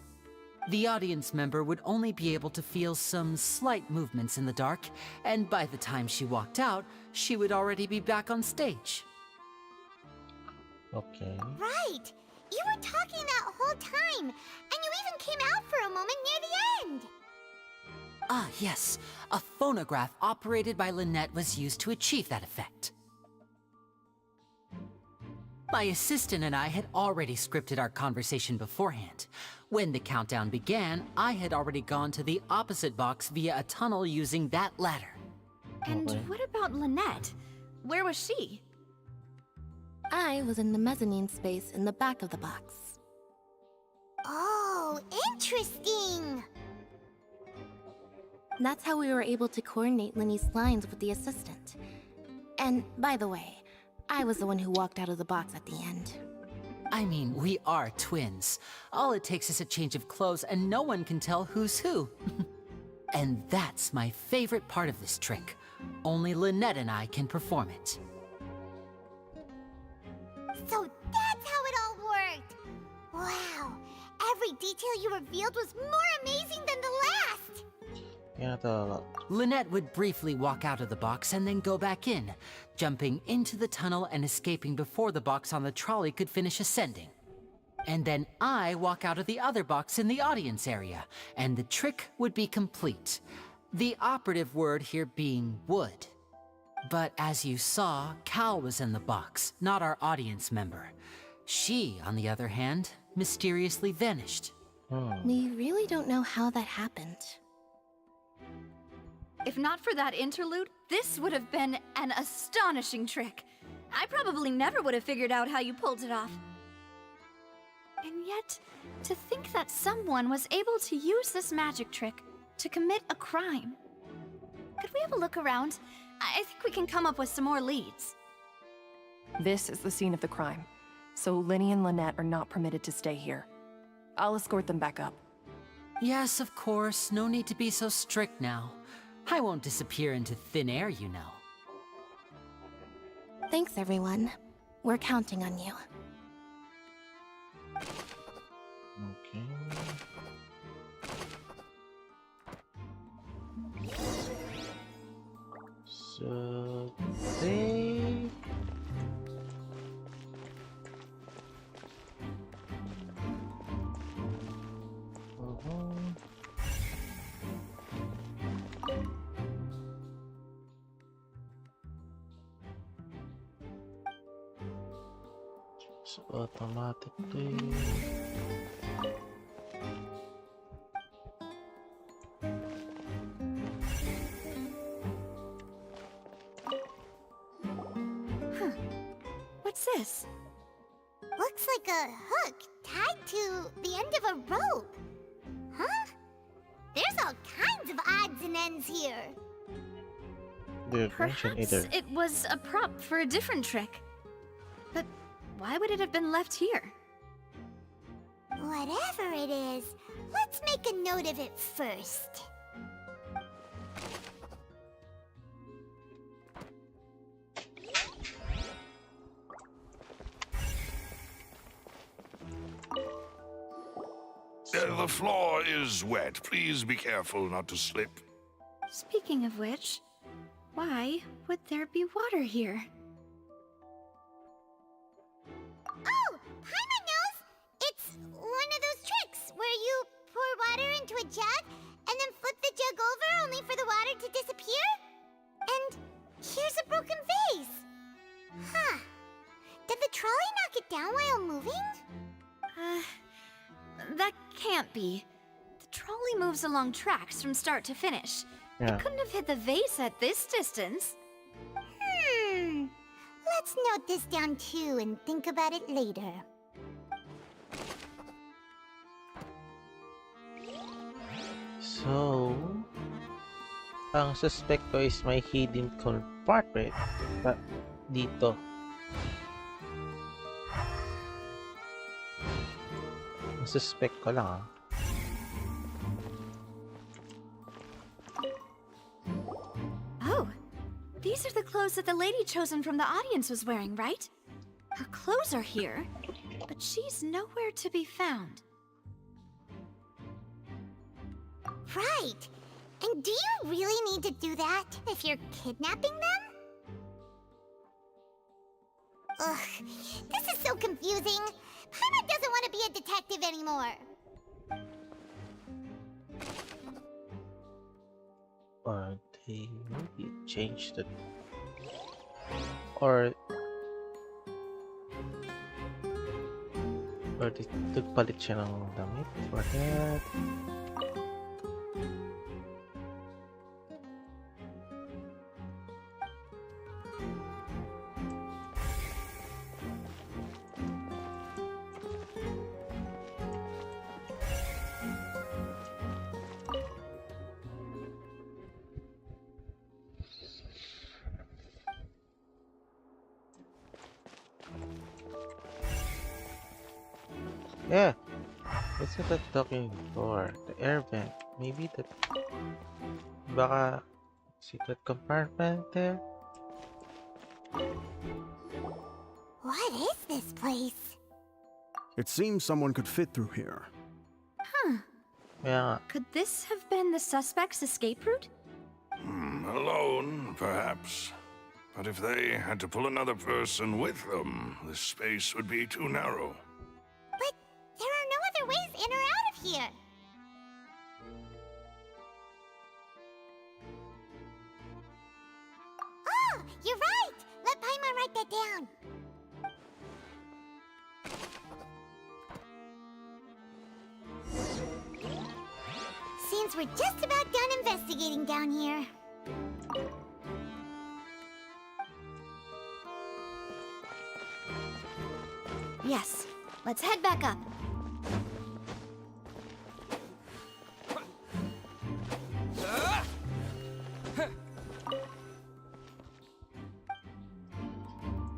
The audience member would only be able to feel some slight movements in the dark, and by the time she walked out, she would already be back on stage. Okay. Right! You were talking that whole time, and you even came out for a moment near the end! Ah, yes. A phonograph operated by Lynette was used to achieve that effect. My assistant and I had already scripted our conversation beforehand. When the countdown began, I had already gone to the opposite box via a tunnel using that ladder. And what about Lynette? Where was she? I was in the mezzanine space in the back of the box. Oh, interesting! That's how we were able to coordinate Linny's lines with the assistant. And, by the way, I was the one who walked out of the box at the end. I mean, we are twins. All it takes is a change of clothes and no one can tell who's who. And that's my favorite part of this trick. Only Lynette and I can perform it. So that's how it all worked! Wow! Every detail you revealed was more amazing than the last! Lynette would briefly walk out of the box and then go back in, jumping into the tunnel and escaping before the box on the trolley could finish ascending. And then I walk out of the other box in the audience area, and the trick would be complete. The operative word here being would. But as you saw, Cal was in the box, not our audience member. She, on the other hand, mysteriously vanished. We really don't know how that happened. If not for that interlude, this would have been an astonishing trick. I probably never would have figured out how you pulled it off. And yet, to think that someone was able to use this magic trick to commit a crime. Could we have a look around? I think we can come up with some more leads. This is the scene of the crime, so Linny and Lynette are not permitted to stay here. I'll escort them back up. Yes, of course. No need to be so strict now. I won't disappear into thin air, you know. Thanks, everyone. We're counting on you. Okay. So they so automatically What's this? Looks like a hook tied to the end of a rope. Huh? There's all kinds of odds and ends here. Perhaps it was a prop for a different trick. But why would it have been left here? Whatever it is, let's make a note of it first. The floor is wet. Please be careful not to slip. Speaking of which, why would there be water here? Oh! Paimon knows! It's one of those tricks where you pour water into a jug and then flip the jug over only for the water to disappear? And here's a broken vase! Huh. Did the trolley knock it down while moving? That can't be. The trolley moves along tracks from start to finish. Yeah. It couldn't have hit the vase at this distance. Let's note this down too and think about it later. So, ang suspect ko is may hidden compartment dito. Ang suspect ko lang Oh, these are the clothes that the lady chosen from the audience was wearing, right? Her clothes are here, but she's nowhere to be found. Right! And do you really need to do that if you're kidnapping them? Ugh, this is so confusing. Paimon doesn't want to be a detective anymore. Or they maybe changed it. Or Or nagpalit siya ng damit for that. Yeah, what's that talking for? The air vent. Maybe that. Baka secret compartment there. What is this place? It seems someone could fit through here. Huh. Yeah. Could this have been the suspect's escape route? Alone, perhaps. But if they had to pull another person with them, the space would be too narrow. But there are no other ways in or out of here. Oh, you're right! Let Paimon write that down. Seems we're just about done investigating down here. Yes. Let's head back up.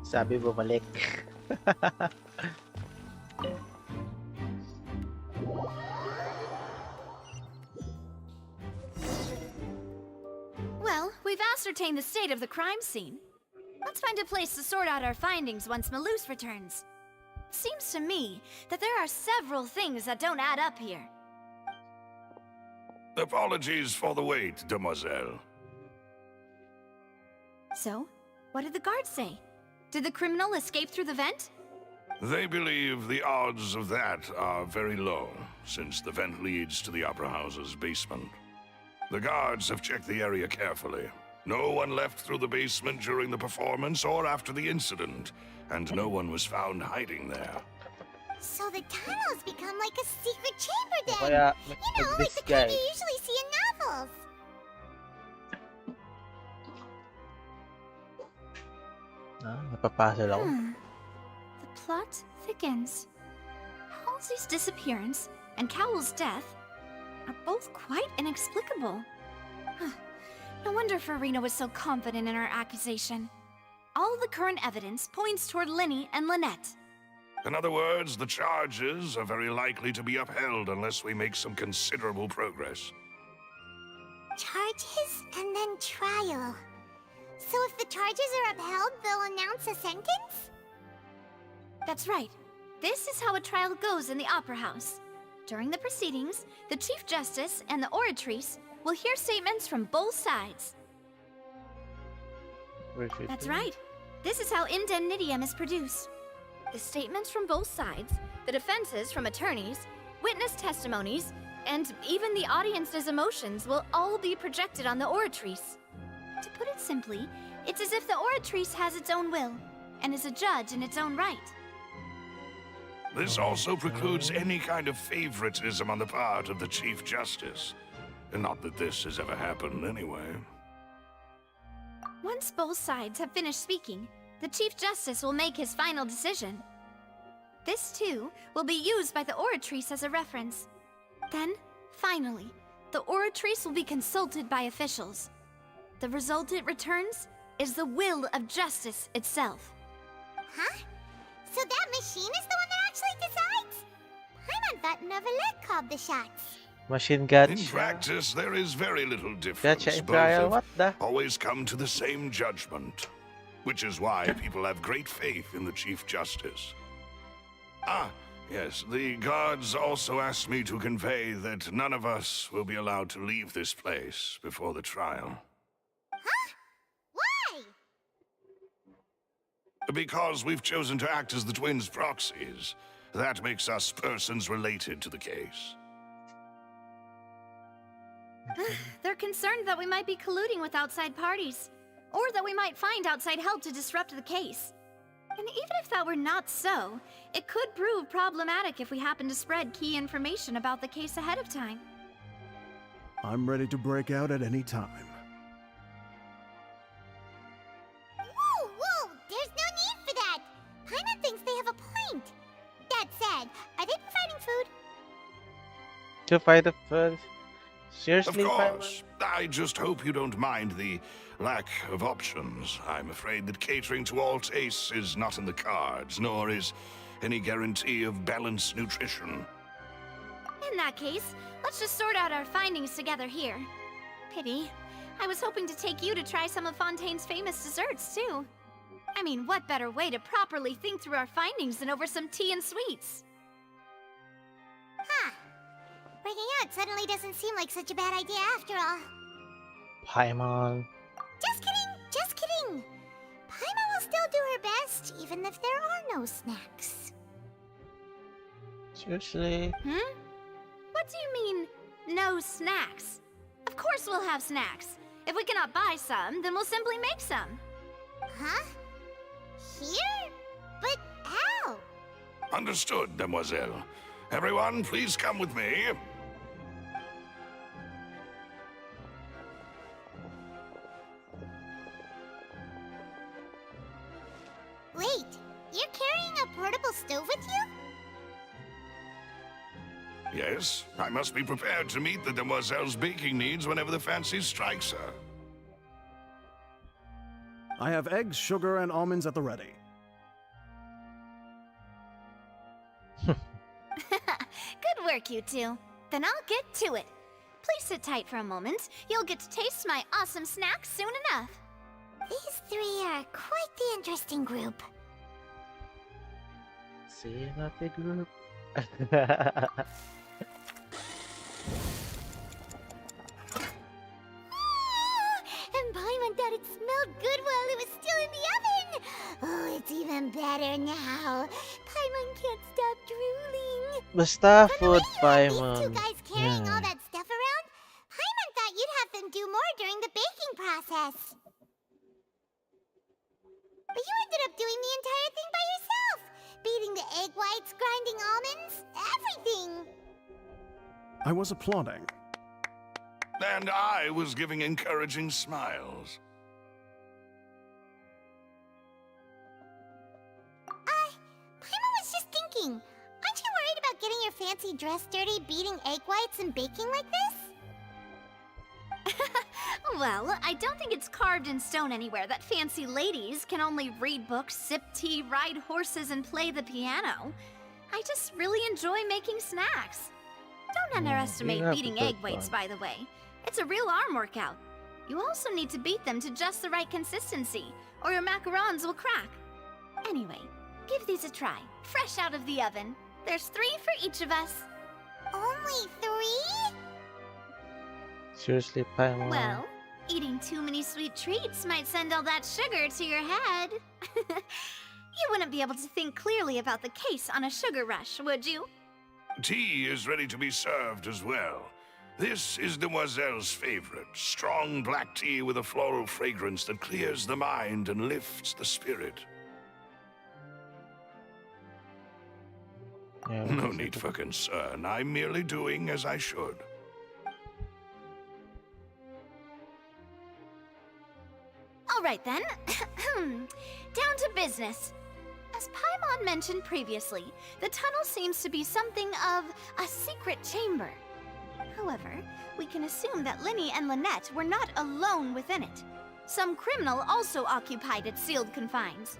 Sabi bumalik. Well, we've ascertained the state of the crime scene. Let's find a place to sort out our findings once Malus returns. Seems to me that there are several things that don't add up here. Apologies for the wait, demoiselle. So, what did the guards say? Did the criminal escape through the vent? They believe the odds of that are very low, since the vent leads to the Opera House's basement. The guards have checked the area carefully. No one left through the basement during the performance or after the incident, and no one was found hiding there. So the tunnels become like a secret chamber then! Kaya, You know, like the kind you usually see in novels! Napapuzzle ako. The plot thickens. Halsey's disappearance and Cowell's death are both quite inexplicable. No wonder Farina was so confident in her accusation. All the current evidence points toward Linny and Lynette. In other words, the charges are very likely to be upheld unless we make some considerable progress. Charges and then trial. So if the charges are upheld, they'll announce a sentence? That's right. This is how a trial goes in the Opera House. During the proceedings, the Chief Justice and the Oratrice will hear statements from both sides. That's right. This is how indemnitium is produced. The statements from both sides, the defenses from attorneys, witness testimonies, and even the audience's emotions will all be projected on the Oratrice. To put it simply, it's as if the Oratrice has its own will, and is a judge in its own right. This also precludes any kind of favoritism on the part of the Chief Justice. Not that this has ever happened anyway. Once both sides have finished speaking, the Chief Justice will make his final decision. This, too, will be used by the Oratrice as a reference. Then, finally, the Oratrice will be consulted by officials. The result it returns is the will of justice itself. Huh? So that machine is the one that actually decides? Paimon thought Novelet called the shots. Machine gotcha. In practice, there is very little difference. Gotcha in Both trial, have what the? always come to the same judgment, which is why people have great faith in the Chief Justice. Ah, yes, the guards also asked me to convey that none of us will be allowed to leave this place before the trial. Huh? Why? Because we've chosen to act as the twins' proxies. That makes us persons related to the case. They're concerned that we might be colluding with outside parties, or that we might find outside help to disrupt the case. And even if that were not so, it could prove problematic if we happen to spread key information about the case ahead of time. I'm ready to break out at any time. Whoa, whoa! There's no need for that! Paimon thinks they have a point. That said, are they providing food? To fight the first. Seriously, Of Paimon? course. I just hope you don't mind the lack of options. I'm afraid that catering to all tastes is not in the cards, nor is any guarantee of balanced nutrition. In that case, let's just sort out our findings together here. Pity. I was hoping to take you to try some of Fontaine's famous desserts, too. I mean, what better way to properly think through our findings than over some tea and sweets? Huh. Breaking out suddenly doesn't seem like such a bad idea after all. Paimon. Just kidding, just kidding. Paimon will still do her best, even if there are no snacks. Seriously? What do you mean, no snacks? Of course we'll have snacks. If we cannot buy some, then we'll simply make some. Huh? Here? But how? Understood, Demoiselle. Everyone, please come with me. Wait, you're carrying a portable stove with you? Yes, I must be prepared to meet the Demoiselle's baking needs whenever the fancy strikes her. I have eggs, sugar, and almonds at the ready. Good work, you two. Then I'll get to it. Please sit tight for a moment. You'll get to taste my awesome snacks soon enough. These three are quite the interesting group. See, not the group. And Paimon thought it smelled good while it was still in the oven. Oh, it's even better now. Paimon can't stop drooling. Basta food, These two Paimon. guys carrying all that stuff around? Paimon thought you'd have them do more during the baking process. But you ended up doing the entire thing by yourself. Beating the egg whites, grinding almonds, everything. I was applauding. And I was giving encouraging smiles. Paimon was just thinking. Aren't you worried about getting your fancy dress dirty beating egg whites and baking like this? Well, I don't think it's carved in stone anywhere that fancy ladies can only read books, sip tea, ride horses, and play the piano. I just really enjoy making snacks. Don't underestimate have beating to egg put whites, fun. by the way. It's a real arm workout. You also need to beat them to just the right consistency, or your macarons will crack. Anyway, give these a try, fresh out of the oven. There's 3 for each of us. Only 3? Seriously, Paimon. Well, eating too many sweet treats might send all that sugar to your head. You wouldn't be able to think clearly about the case on a sugar rush, would you? Tea is ready to be served as well. This is Demoiselle's favorite, strong black tea with a floral fragrance that clears the mind and lifts the spirit. Yeah, No need for concern. I'm merely doing as I should. All right then. Down to business. As Paimon mentioned previously, the tunnel seems to be something of a secret chamber. However, we can assume that Linny and Lynette were not alone within it. Some criminal also occupied its sealed confines.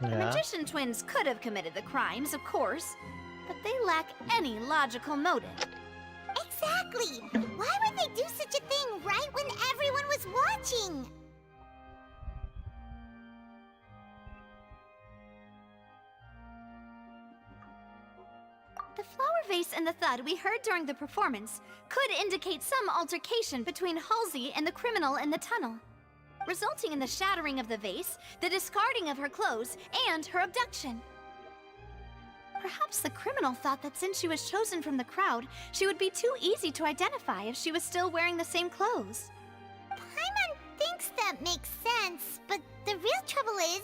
The Yeah. magician twins could have committed the crimes, of course, but they lack any logical motive. Exactly! Why would they do such a thing right when everyone was watching? The flower vase and the thud we heard during the performance could indicate some altercation between Halsey and the criminal in the tunnel, resulting in the shattering of the vase, the discarding of her clothes, and her abduction. Perhaps the criminal thought that since she was chosen from the crowd, she would be too easy to identify if she was still wearing the same clothes. Paimon thinks that makes sense, but the real trouble is...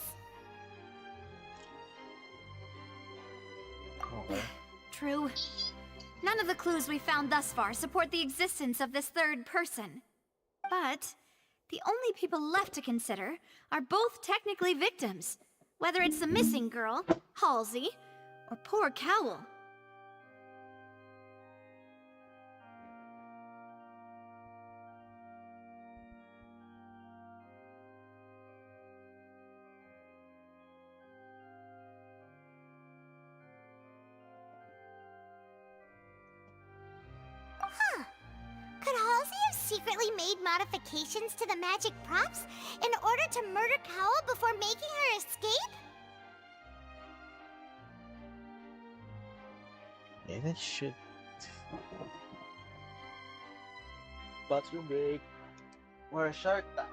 Okay. True. None of the clues we found thus far support the existence of this third person. But the only people left to consider are both technically victims, whether it's the missing girl, Halsey, or poor Cowl. Huh. Could Halsey have secretly made modifications to the magic props in order to murder Cowl before making her escape? Yeah, that should. Bathroom break. Or shark tank.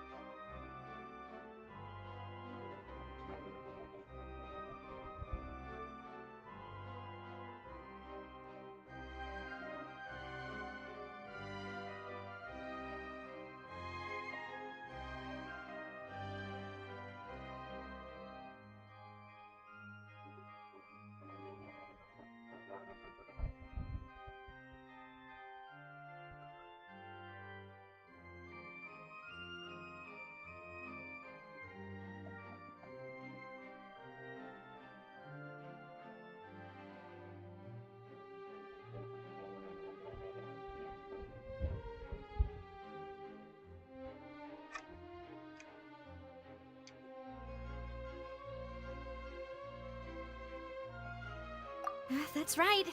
That's right.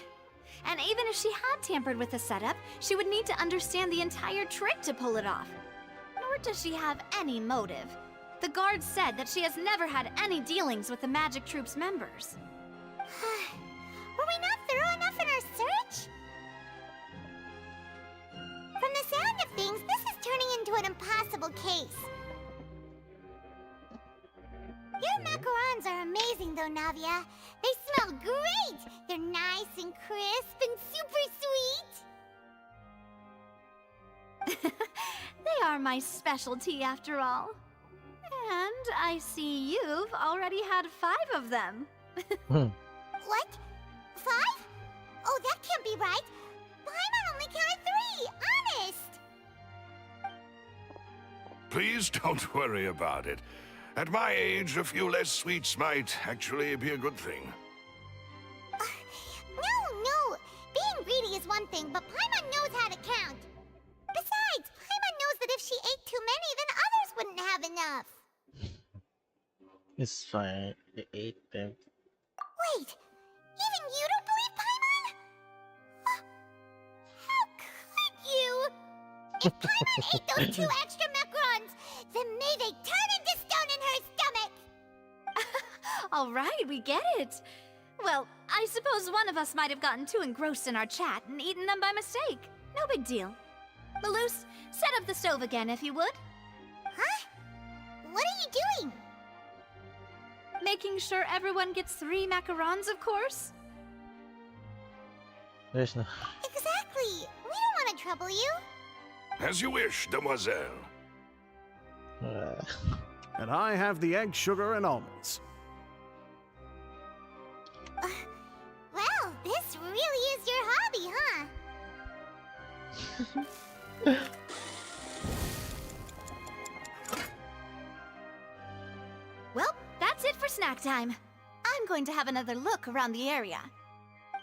And even if she had tampered with the setup, she would need to understand the entire trick to pull it off. Nor does she have any motive. The guards said that she has never had any dealings with the Magic Troop's members. Were we not thorough enough in our search? From the sound of things, this is turning into an impossible case. Your macarons are amazing though, Navia. They smell great! They're nice and crisp and super sweet! They are my specialty after all. And I see you've already had 5 of them. What? 5? Oh, that can't be right. Paimon only counted 3, honest! Please don't worry about it. At my age, a few less sweets might actually be a good thing. No. Being greedy is one thing, but Paimon knows how to count. Besides, Paimon knows that if she ate too many, then others wouldn't have enough. It's fine. They ate them. Wait, even you don't believe Paimon? How could you? If Paimon ate those 2 extra macarons, then may they turn into stone in her stomach! All right, we get it. Well, I suppose one of us might have gotten too engrossed in our chat and eaten them by mistake. No big deal. Maloose, set up the stove again if you would. Huh? What are you doing? Making sure everyone gets 3 macarons, of course. There's no. Exactly. We don't want to trouble you. As you wish, demoiselle. And I have the egg, sugar, and almonds. Well, this really is your hobby, huh? Well, that's it for snack time. I'm going to have another look around the area.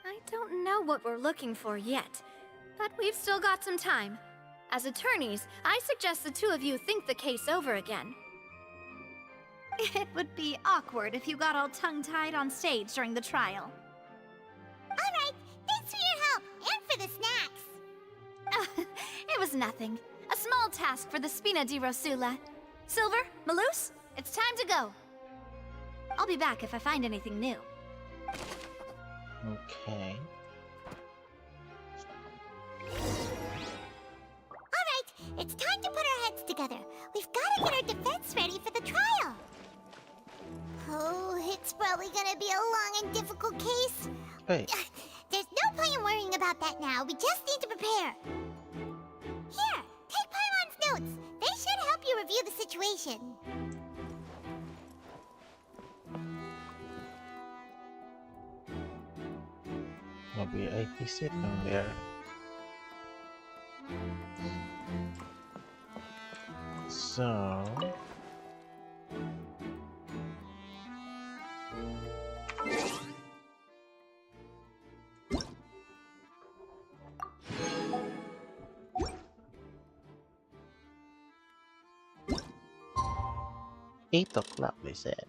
I don't know what we're looking for yet, but we've still got some time. As attorneys, I suggest the 2 of you think the case over again. It would be awkward if you got all tongue-tied on stage during the trial. Alright, thanks for your help, and for the snacks. It was nothing. A small task for the Spina di Rosula. Silver, Maloose, it's time to go. I'll be back if I find anything new. Okay. Alright, it's time to put our heads together. We've got to get our defense ready for the trial. Oh, it's probably gonna be a long and difficult case. Hey. There's no point in worrying about that now. We just need to prepare. Here, take Paimon's notes. They should help you review the situation. VIP seat in there. So... $8 they said.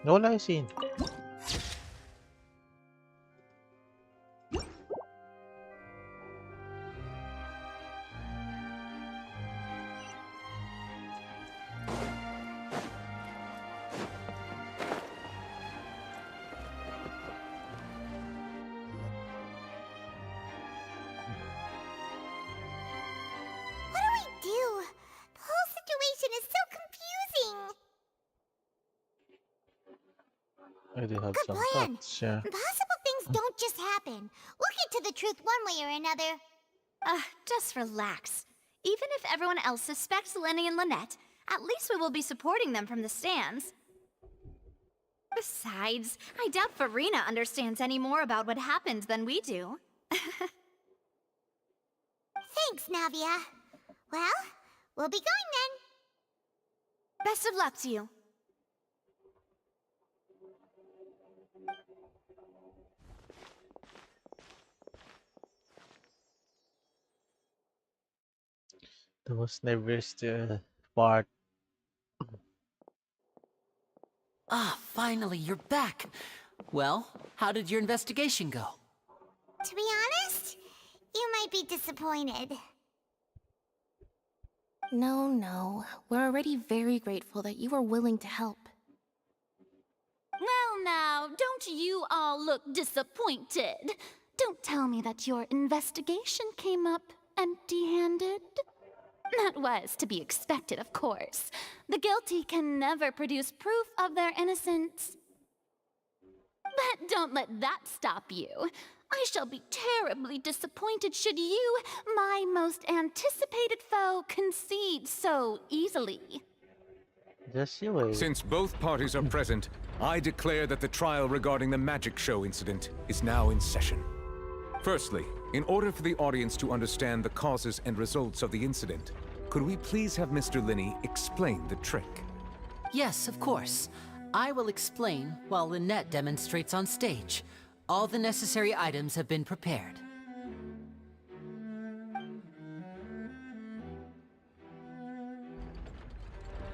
Wala yung scene. What do we do? The whole situation is so confusing. I do have Good some plan. thoughts, yeah. Impossible things don't just happen. We'll get to the truth one way or another. Just relax. Even if everyone else suspects Lenny and Lynette, at least we will be supporting them from the stands. Besides, I doubt Farina understands any more about what happened than we do. Thanks, Navia. Well, we'll be going then. Best of luck to you. The most nervous part. Ah, finally, you're back. Well, how did your investigation go? To be honest, you might be disappointed. No. We're already very grateful that you were willing to help. Well now, don't you all look disappointed. Don't tell me that your investigation came up empty-handed. That was to be expected, of course. The guilty can never produce proof of their innocence. But don't let that stop you. I shall be terribly disappointed should you, my most anticipated foe, concede so easily. Just you wait. Since both parties are present, I declare that the trial regarding the magic show incident is now in session. Firstly, in order for the audience to understand the causes and results of the incident, could we please have Mr. Linney explain the trick? Yes, of course. I will explain while Lynette demonstrates on stage. All the necessary items have been prepared.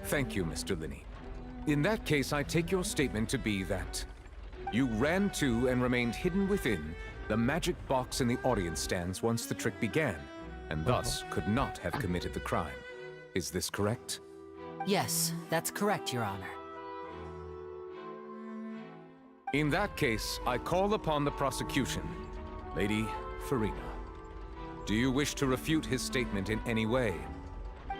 Thank you, Mr. Linney. In that case, I take your statement to be that you ran to and remained hidden within the magic box in the audience stands once the trick began, and thus could not have committed the crime. Is this correct? Yes, that's correct, Your Honor. In that case, I call upon the prosecution. Lady Farina, do you wish to refute his statement in any way?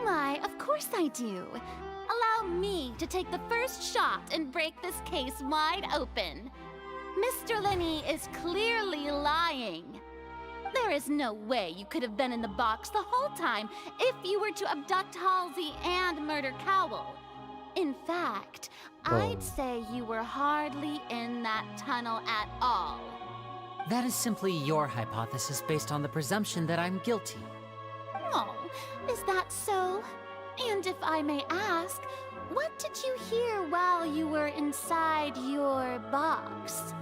Why, of course I do. Allow me to take the first shot and break this case wide open. Mr. Linney is clearly lying. There is no way you could have been in the box the whole time if you were to abduct Halsey and murder Cowell. In fact, I'd say you were hardly in that tunnel at all. That is simply your hypothesis based on the presumption that I'm guilty. Oh, is that so? And if I may ask, what did you hear while you were inside your box?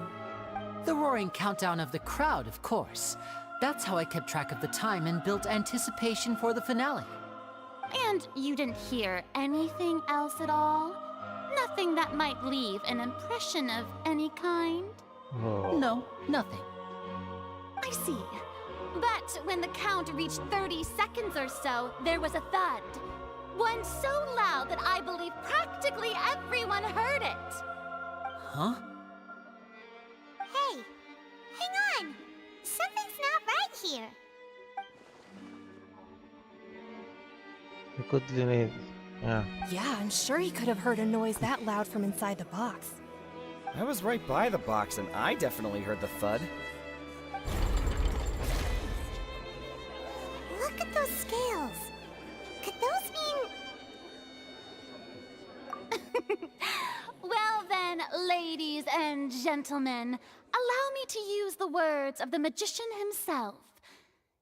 The roaring countdown of the crowd, of course. That's how I kept track of the time and built anticipation for the finale. And you didn't hear anything else at all? Nothing that might leave an impression of any kind? No, nothing. I see. But when the count reached 30 seconds or so, there was a thud. One so loud that I believe practically everyone heard it. Huh? Hey, hang on. Something's not right here. We could limit. Yeah. Yeah, I'm sure he could have heard a noise that loud from inside the box. I was right by the box and I definitely heard the thud. Look at those scales. Could those mean... Well then, ladies and gentlemen, allow me to use the words of the magician himself.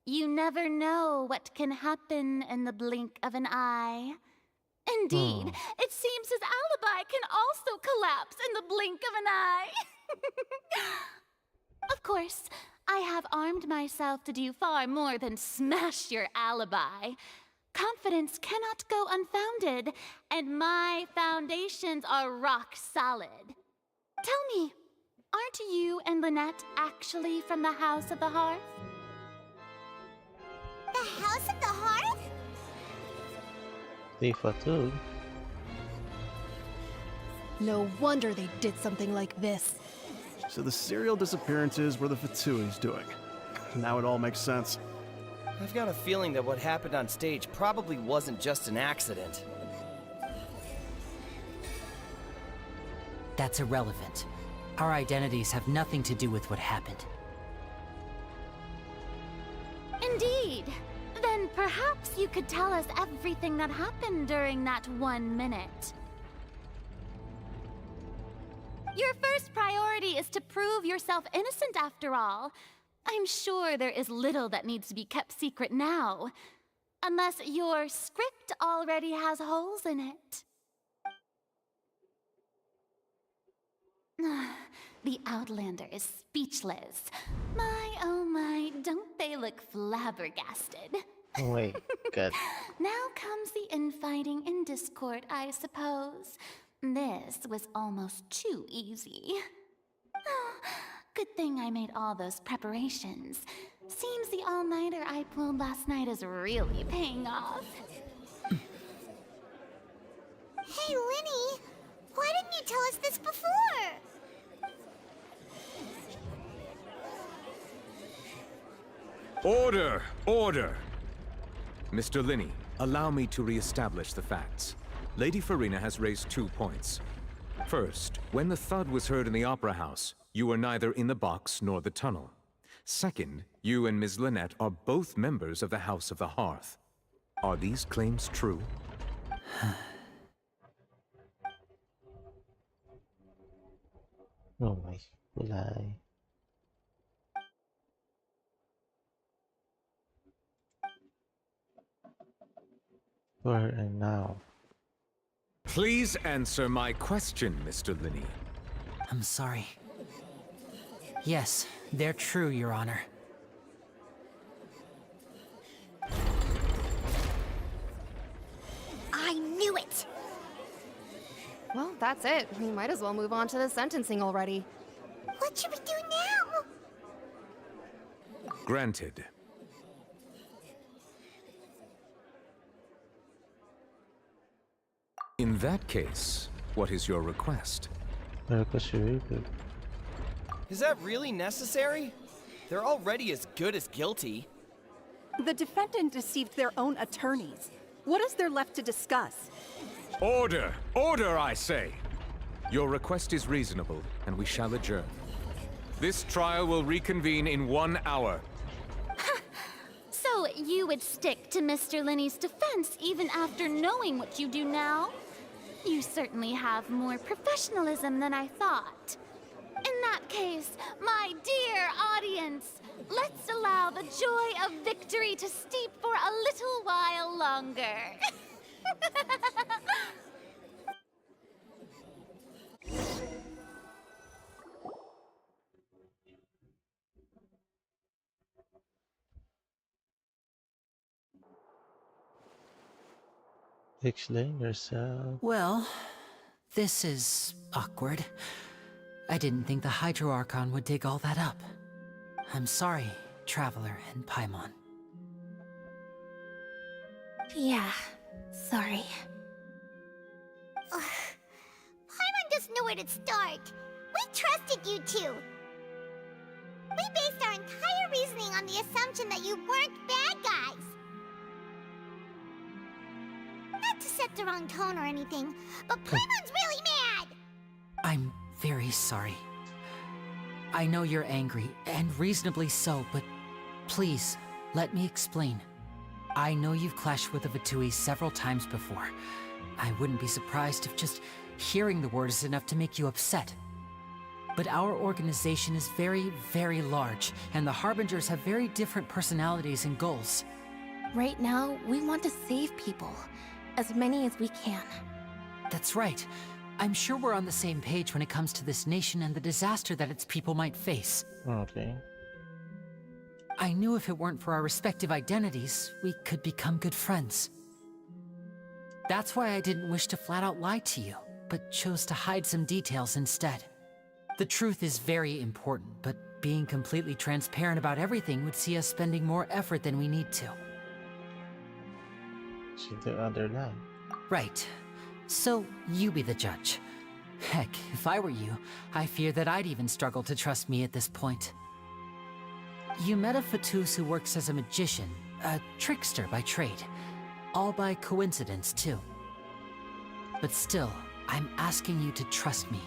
You never know what can happen in the blink of an eye. Indeed, it seems his alibi can also collapse in the blink of an eye. Of course, I have armed myself to do far more than smash your alibi. Confidence cannot go unfounded, and my foundations are rock solid. Tell me, aren't you and Lynette actually from the House of the Hearth? The House of the Hearth? Vtuber. No wonder they did something like this. So the serial disappearances were the Vtuber's doing. Now it all makes sense. I've got a feeling that what happened on stage probably wasn't just an accident. That's irrelevant. Our identities have nothing to do with what happened. Indeed. Then perhaps you could tell us everything that happened during that 1 minute. Your first priority is to prove yourself innocent after all. I'm sure there is little that needs to be kept secret now. Unless your script already has holes in it. The Outlander is speechless. My, oh my, don't they look flabbergasted? Oh my god. Now comes the infighting and discord, I suppose. This was almost too easy. Good thing I made all those preparations. Seems the all-nighter I pulled last night is really paying off. Hey, Linny! Why didn't you tell us this before? Order! Order! Mr. Linney, allow me to re-establish the facts. Lady Farina has raised 2 points. First, when the thud was heard in the Opera House, you were neither in the box nor the tunnel. Second, you and Ms. Lynette are both members of the House of the Hearth. Are these claims true? Oh my kulay. Where and now? Please answer my question, Mr. Linney. I'm sorry. Yes, they're true, Your Honor. I knew it! Well, that's it. We might as well move on to the sentencing already. What should we do now? Granted. In that case, what is your request? Is that really necessary? They're already as good as guilty. The defendant deceived their own attorneys. What is there left to discuss? Order! Order, I say! Your request is reasonable, and we shall adjourn. This trial will reconvene in 1 hour. So you would stick to Mr. Linney's defense even after knowing what you do now? You certainly have more professionalism than I thought. In that case, my dear audience, let's allow the joy of victory to steep for a little while longer. Explain yourself. Well, this is awkward. I didn't think the Hydro Archon would dig all that up. I'm sorry, Traveler and Paimon. Yeah, sorry. Paimon doesn't know where to start. We trusted you two. We based our entire reasoning on the assumption that you weren't bad guys. set the wrong tone or anything, but Paimon's really mad! I'm very sorry. I know you're angry, and reasonably so, but please, let me explain. I know you've clashed with the Vtui several times before. I wouldn't be surprised if just hearing the word is enough to make you upset. But our organization is very, very large, and the Harbingers have very different personalities and goals. Right now, we want to save people. As many as we can. That's right. I'm sure we're on the same page when it comes to this nation and the disaster that its people might face. Okay. I knew if it weren't for our respective identities, we could become good friends. That's why I didn't wish to flat out lie to you, but chose to hide some details instead. The truth is very important, but being completely transparent about everything would see us spending more effort than we need to. See the other line. Right. So, you be the judge. Heck, if I were you, I fear that I'd even struggle to trust me at this point. You met a Fatus who works as a magician, a trickster by trade. All by coincidence, too. But still, I'm asking you to trust me.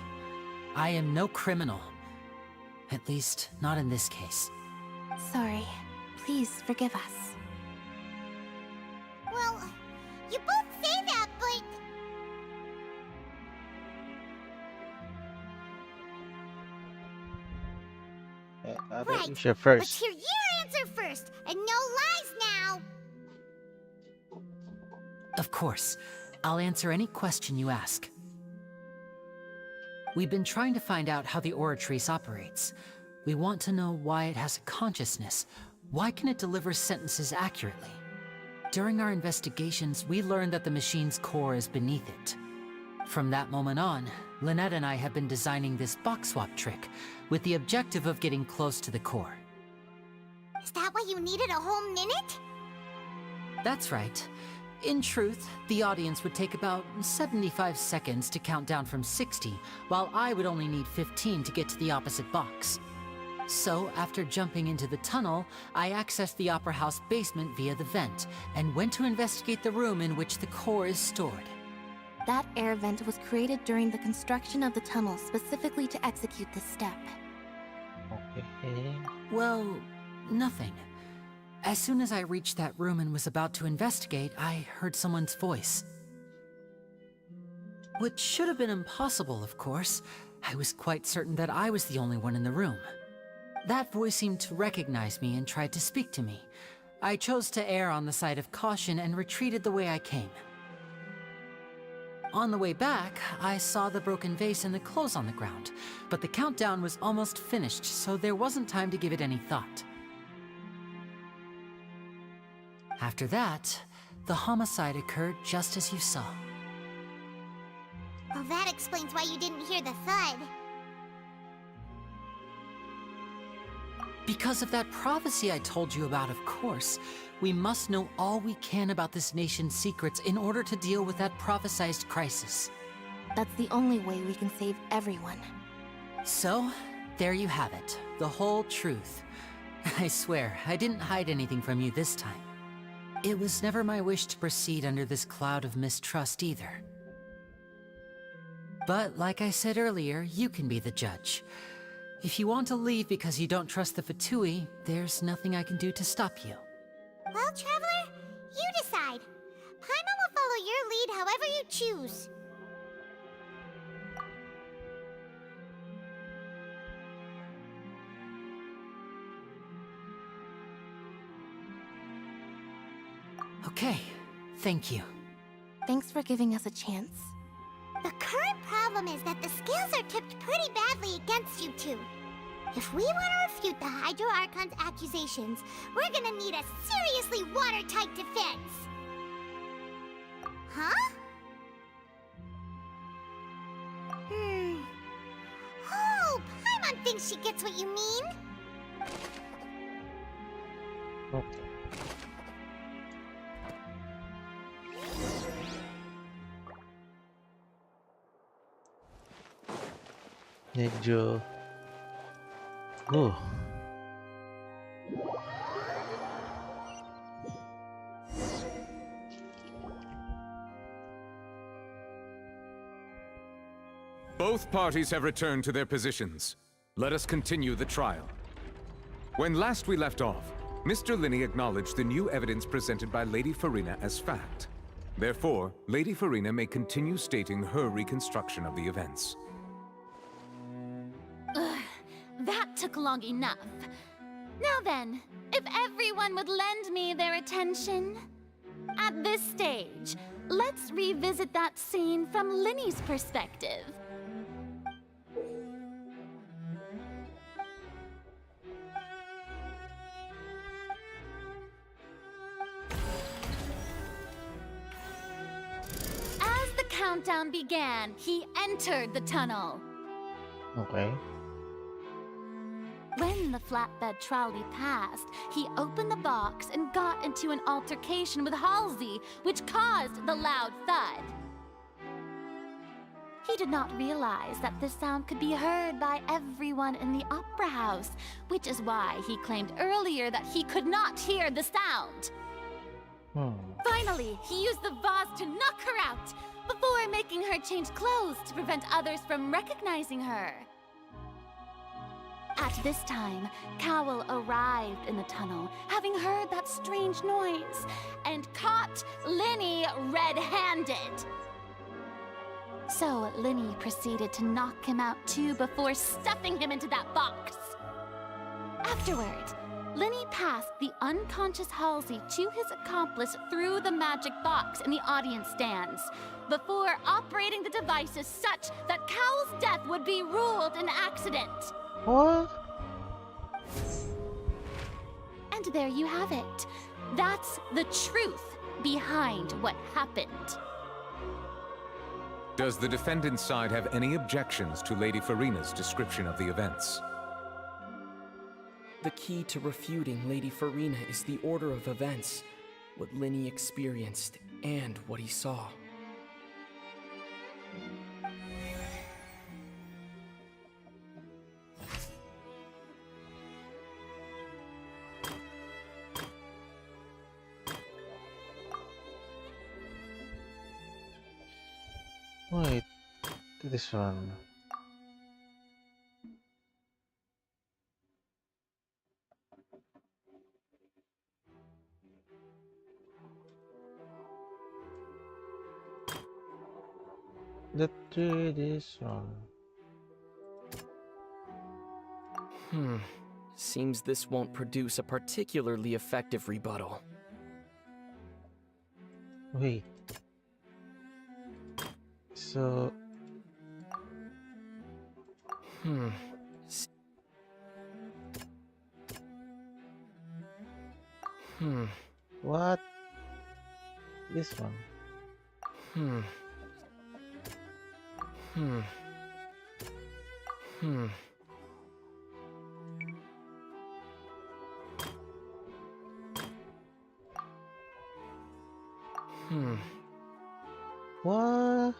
I am no criminal. At least, not in this case. Sorry. Please forgive us. Well, you both say that, but... Right, Isha let's first. hear your answer first, and no lies now! Of course. I'll answer any question you ask. We've been trying to find out how the Oratrice operates. We want to know why it has a consciousness. Why can it deliver sentences accurately? During our investigations, we learned that the machine's core is beneath it. From that moment on, Lynette and I have been designing this box swap trick, with the objective of getting close to the core. Is that why you needed a whole minute? That's right. In truth, the audience would take about 75 seconds to count down from 60, while I would only need 15 to get to the opposite box. So, after jumping into the tunnel, I accessed the Opera House basement via the vent, and went to investigate the room in which the core is stored. That air vent was created during the construction of the tunnel specifically to execute this step. Okay. Well, nothing. As soon as I reached that room and was about to investigate, I heard someone's voice. Which should have been impossible, of course. I was quite certain that I was the only one in the room. That voice seemed to recognize me and tried to speak to me. I chose to err on the side of caution and retreated the way I came. On the way back, I saw the broken vase and the clothes on the ground, but the countdown was almost finished, so there wasn't time to give it any thought. After that, the homicide occurred just as you saw. Well, that explains why you didn't hear the thud. Because of that prophecy I told you about, of course. We must know all we can about this nation's secrets in order to deal with that prophesized crisis. That's the only way we can save everyone. So, there you have it. The whole truth. I swear, I didn't hide anything from you this time. It was never my wish to proceed under this cloud of mistrust either. But like I said earlier, you can be the judge. If you want to leave because you don't trust the Vtui, there's nothing I can do to stop you. Well, Traveler, you decide. Paimon will follow your lead however you choose. Okay, thank you. Thanks for giving us a chance. The current problem is that the scales are tipped pretty badly against you two. If we want to refute the Hydro Archon's accusations, we're gonna need a seriously watertight defense. Huh? Oh, Paimon thinks she gets what you mean. Okay. Medyo... Both parties have returned to their positions. Let us continue the trial. When last we left off, Mr. Linney acknowledged the new evidence presented by Lady Farina as fact. Therefore, Lady Farina may continue stating her reconstruction of the events. Ugh, that took long enough. Now then, if everyone would lend me their attention. At this stage, let's revisit that scene from Linney's perspective. As the countdown began, he entered the tunnel. Okay. When the flatbed trolley passed, he opened the box and got into an altercation with Halsey, which caused the loud thud. He did not realize that this sound could be heard by everyone in the opera house, which is why he claimed earlier that he could not hear the sound. Finally, he used the vase to knock her out, before making her change clothes to prevent others from recognizing her. At this time, Cowell arrived in the tunnel, having heard that strange noise, and caught Linney red-handed. So Linney proceeded to knock him out too before stuffing him into that box. Afterward, Linney passed the unconscious Halsey to his accomplice through the magic box in the audience stands, before operating the devices such that Cowell's death would be ruled an accident. What? And there you have it. That's the truth behind what happened. Does the defendant's side have any objections to Lady Farina's description of the events? The key to refuting Lady Farina is the order of events, what Linney experienced, and what he saw. Wait, this one. Let's do this one. Seems this won't produce a particularly effective rebuttal. Wait. So. What? This one. What?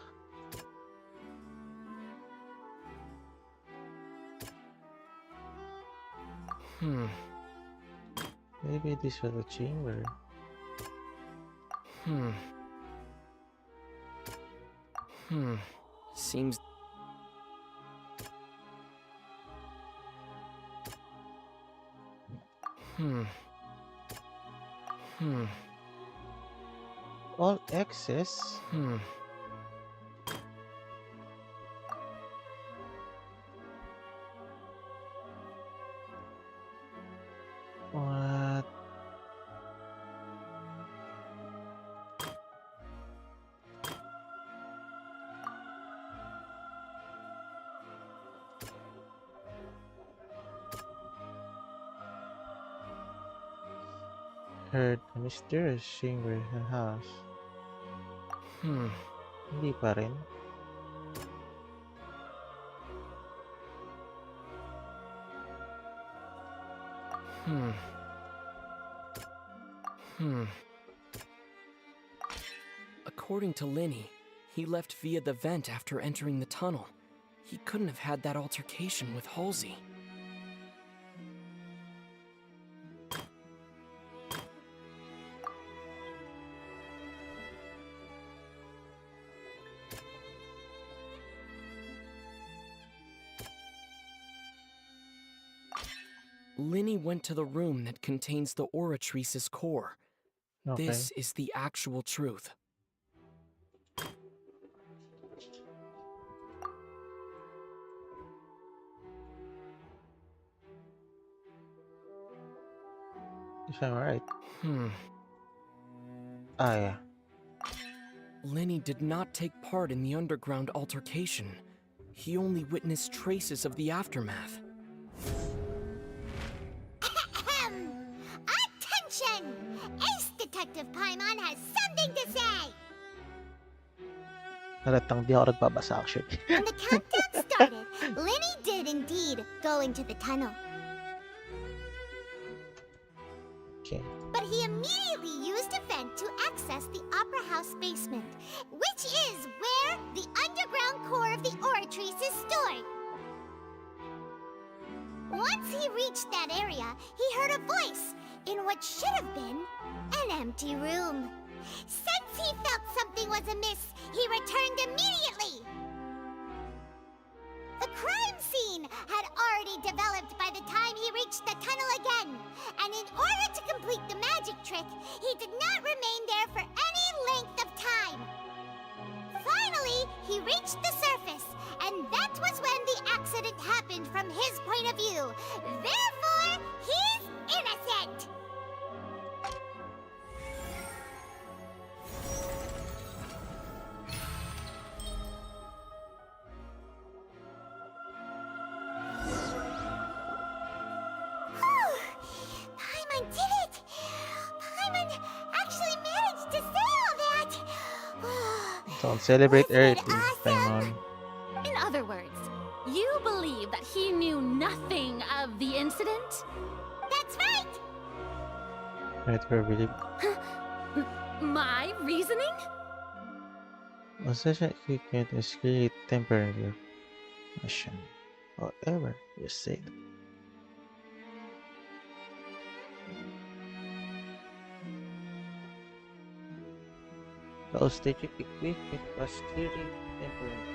Maybe this was a chamber. Seems... All access? What? Heard a mysterious chamber in the house. Hindi pa rin. According to Linney, he left via the vent after entering the tunnel. He couldn't have had that altercation with Halsey. Linny went to the room that contains the Oratrice's core. Okay. This is the actual truth. If I'm right. Ah, yeah. Lenny did not take part in the underground altercation. He only witnessed traces of the aftermath. Attention! Ace Detective Paimon has something to say! Halatang di ako nagbabasa actually. When the countdown started, Linny did indeed go into the tunnel. Okay. But he immediately used a vent to access the Opera House basement, which is where the underground core of the Oratrice is stored. Once he reached that area, he heard a voice in what should have been an empty room. Since he felt something was amiss, he returned immediately. The crime scene had already developed by the time he reached the tunnel again, and in order to complete the magic trick, he did not remain there for any length of time. Finally, he reached the surface, and that was when the accident happened from his point of view. Therefore, he's innocent! Paimon did it! Paimon actually managed to say all that! Don't celebrate early, Paimon. In other words, you believe that he knew nothing of the incident? That's right! Right, we believe. My reasoning? Possession equipment is clearly temporary mission. However, you say that. Postage equipment was clearly temporary.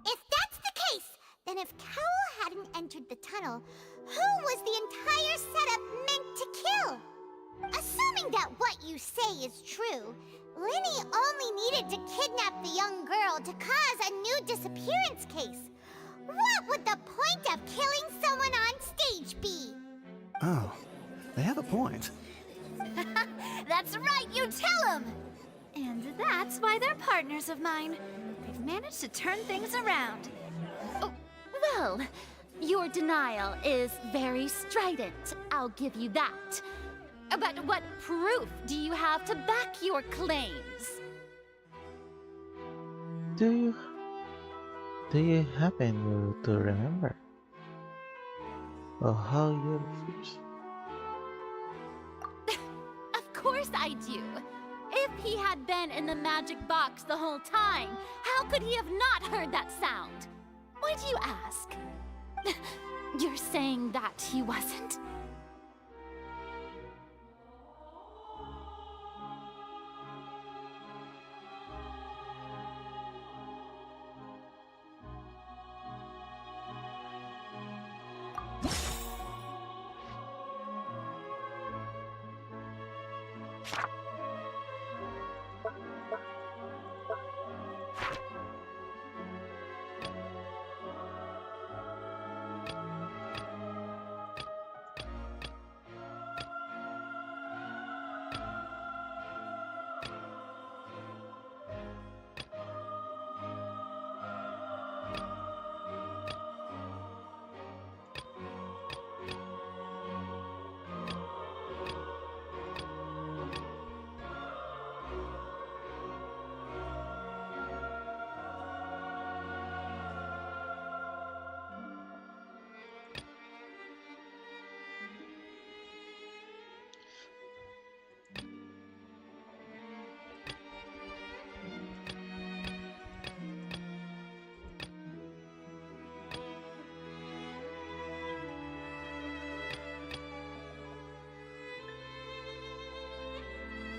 If that's the case, then if Cowell hadn't entered the tunnel, who was the entire setup meant to kill? Assuming that what you say is true, Linny only needed to kidnap the young girl to cause a new disappearance case. What would the point of killing someone on stage be? Oh, they have a point. That's right, you tell them! And that's why they're partners of mine. They've managed to turn things around. Oh, well, your denial is very strident, I'll give you that. But what proof do you have to back your claims? Do you happen to remember? Or how you refuse? Of course I do. If he had been in the magic box the whole time, how could he have not heard that sound? Why do you ask? You're saying that he wasn't?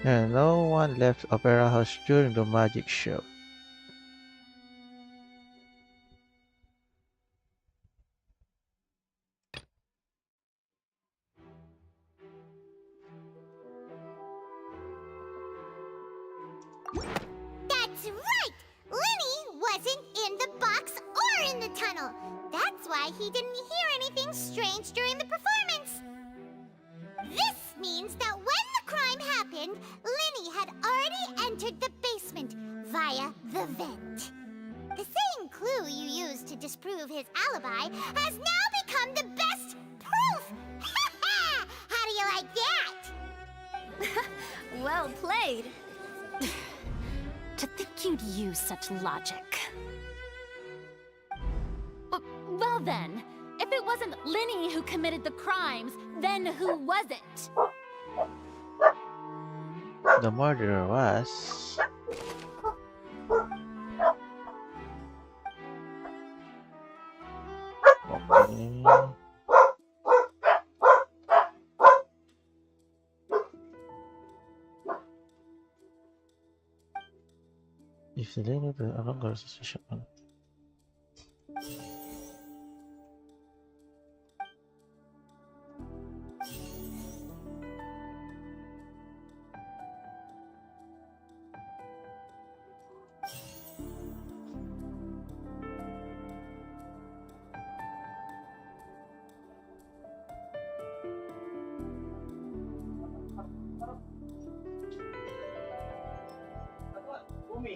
And no one left Opera House during the magic show. That's right! Lenny wasn't in the box or in the tunnel. That's why he didn't hear anything strange during the performance. This means that when the crime happened, Lenny had already entered the basement via the vent. The same clue you used to disprove his alibi has now become the best proof! Ha ha! How do you like that? Well played. To think you'd use such logic. Well then, if it wasn't Lenny who committed the crimes, then who was it? The murderer was... Okay. If the leader of the avant-garde suspicion...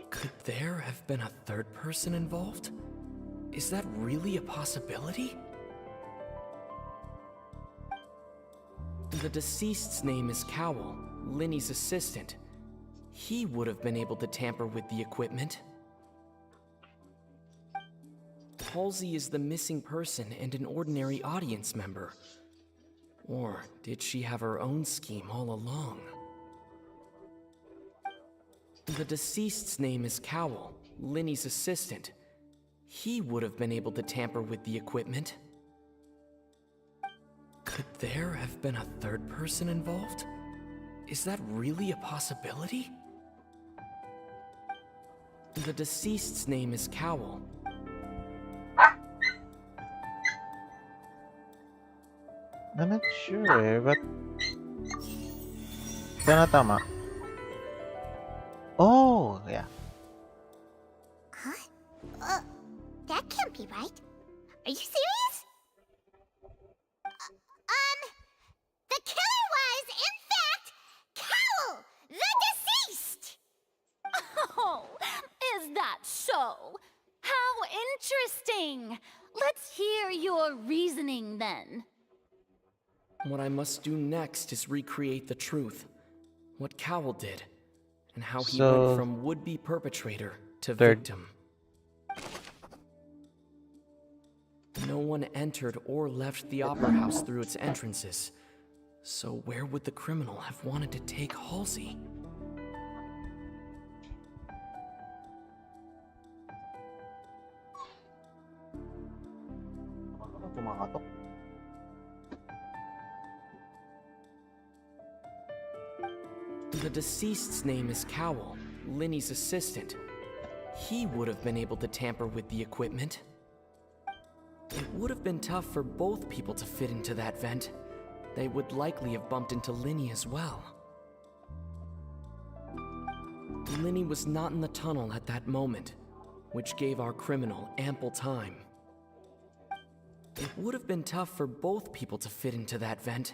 Could there have been a third person involved? Is that really a possibility? The deceased's name is Cowell, Linny's assistant. He would have been able to tamper with the equipment. Halsey is the missing person and an ordinary audience member. Or did she have her own scheme all along? The deceased's name is Cowell, Linny's assistant. He would have been able to tamper with the equipment. Could there have been a third person involved? Is that really a possibility? The deceased's name is Cowell. I'm not sure, but... Sana tama. Oh, yeah. Huh? That can't be right. Are you serious? The killer was, in fact, Cowell, the deceased! Oh, is that so? How interesting! Let's hear your reasoning then. What I must do next is recreate the truth. What Cowell did, and how he went from would-be perpetrator to victim. No one entered or left the Opera House through its entrances. So where would the criminal have wanted to take Halsey? The deceased's name is Cowell, Linny's assistant. He would have been able to tamper with the equipment. It would have been tough for both people to fit into that vent. They would likely have bumped into Linny as well. Linny was not in the tunnel at that moment, which gave our criminal ample time. It would have been tough for both people to fit into that vent.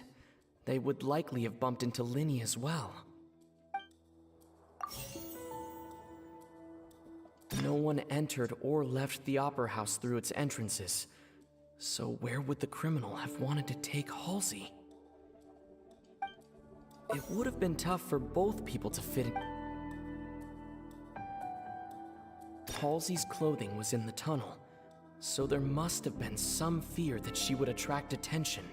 They would likely have bumped into Linny as well. No one entered or left the Opera House through its entrances. So where would the criminal have wanted to take Halsey? It would have been tough for both people to fit in. Halsey's clothing was in the tunnel, so there must have been some fear that she would attract attention.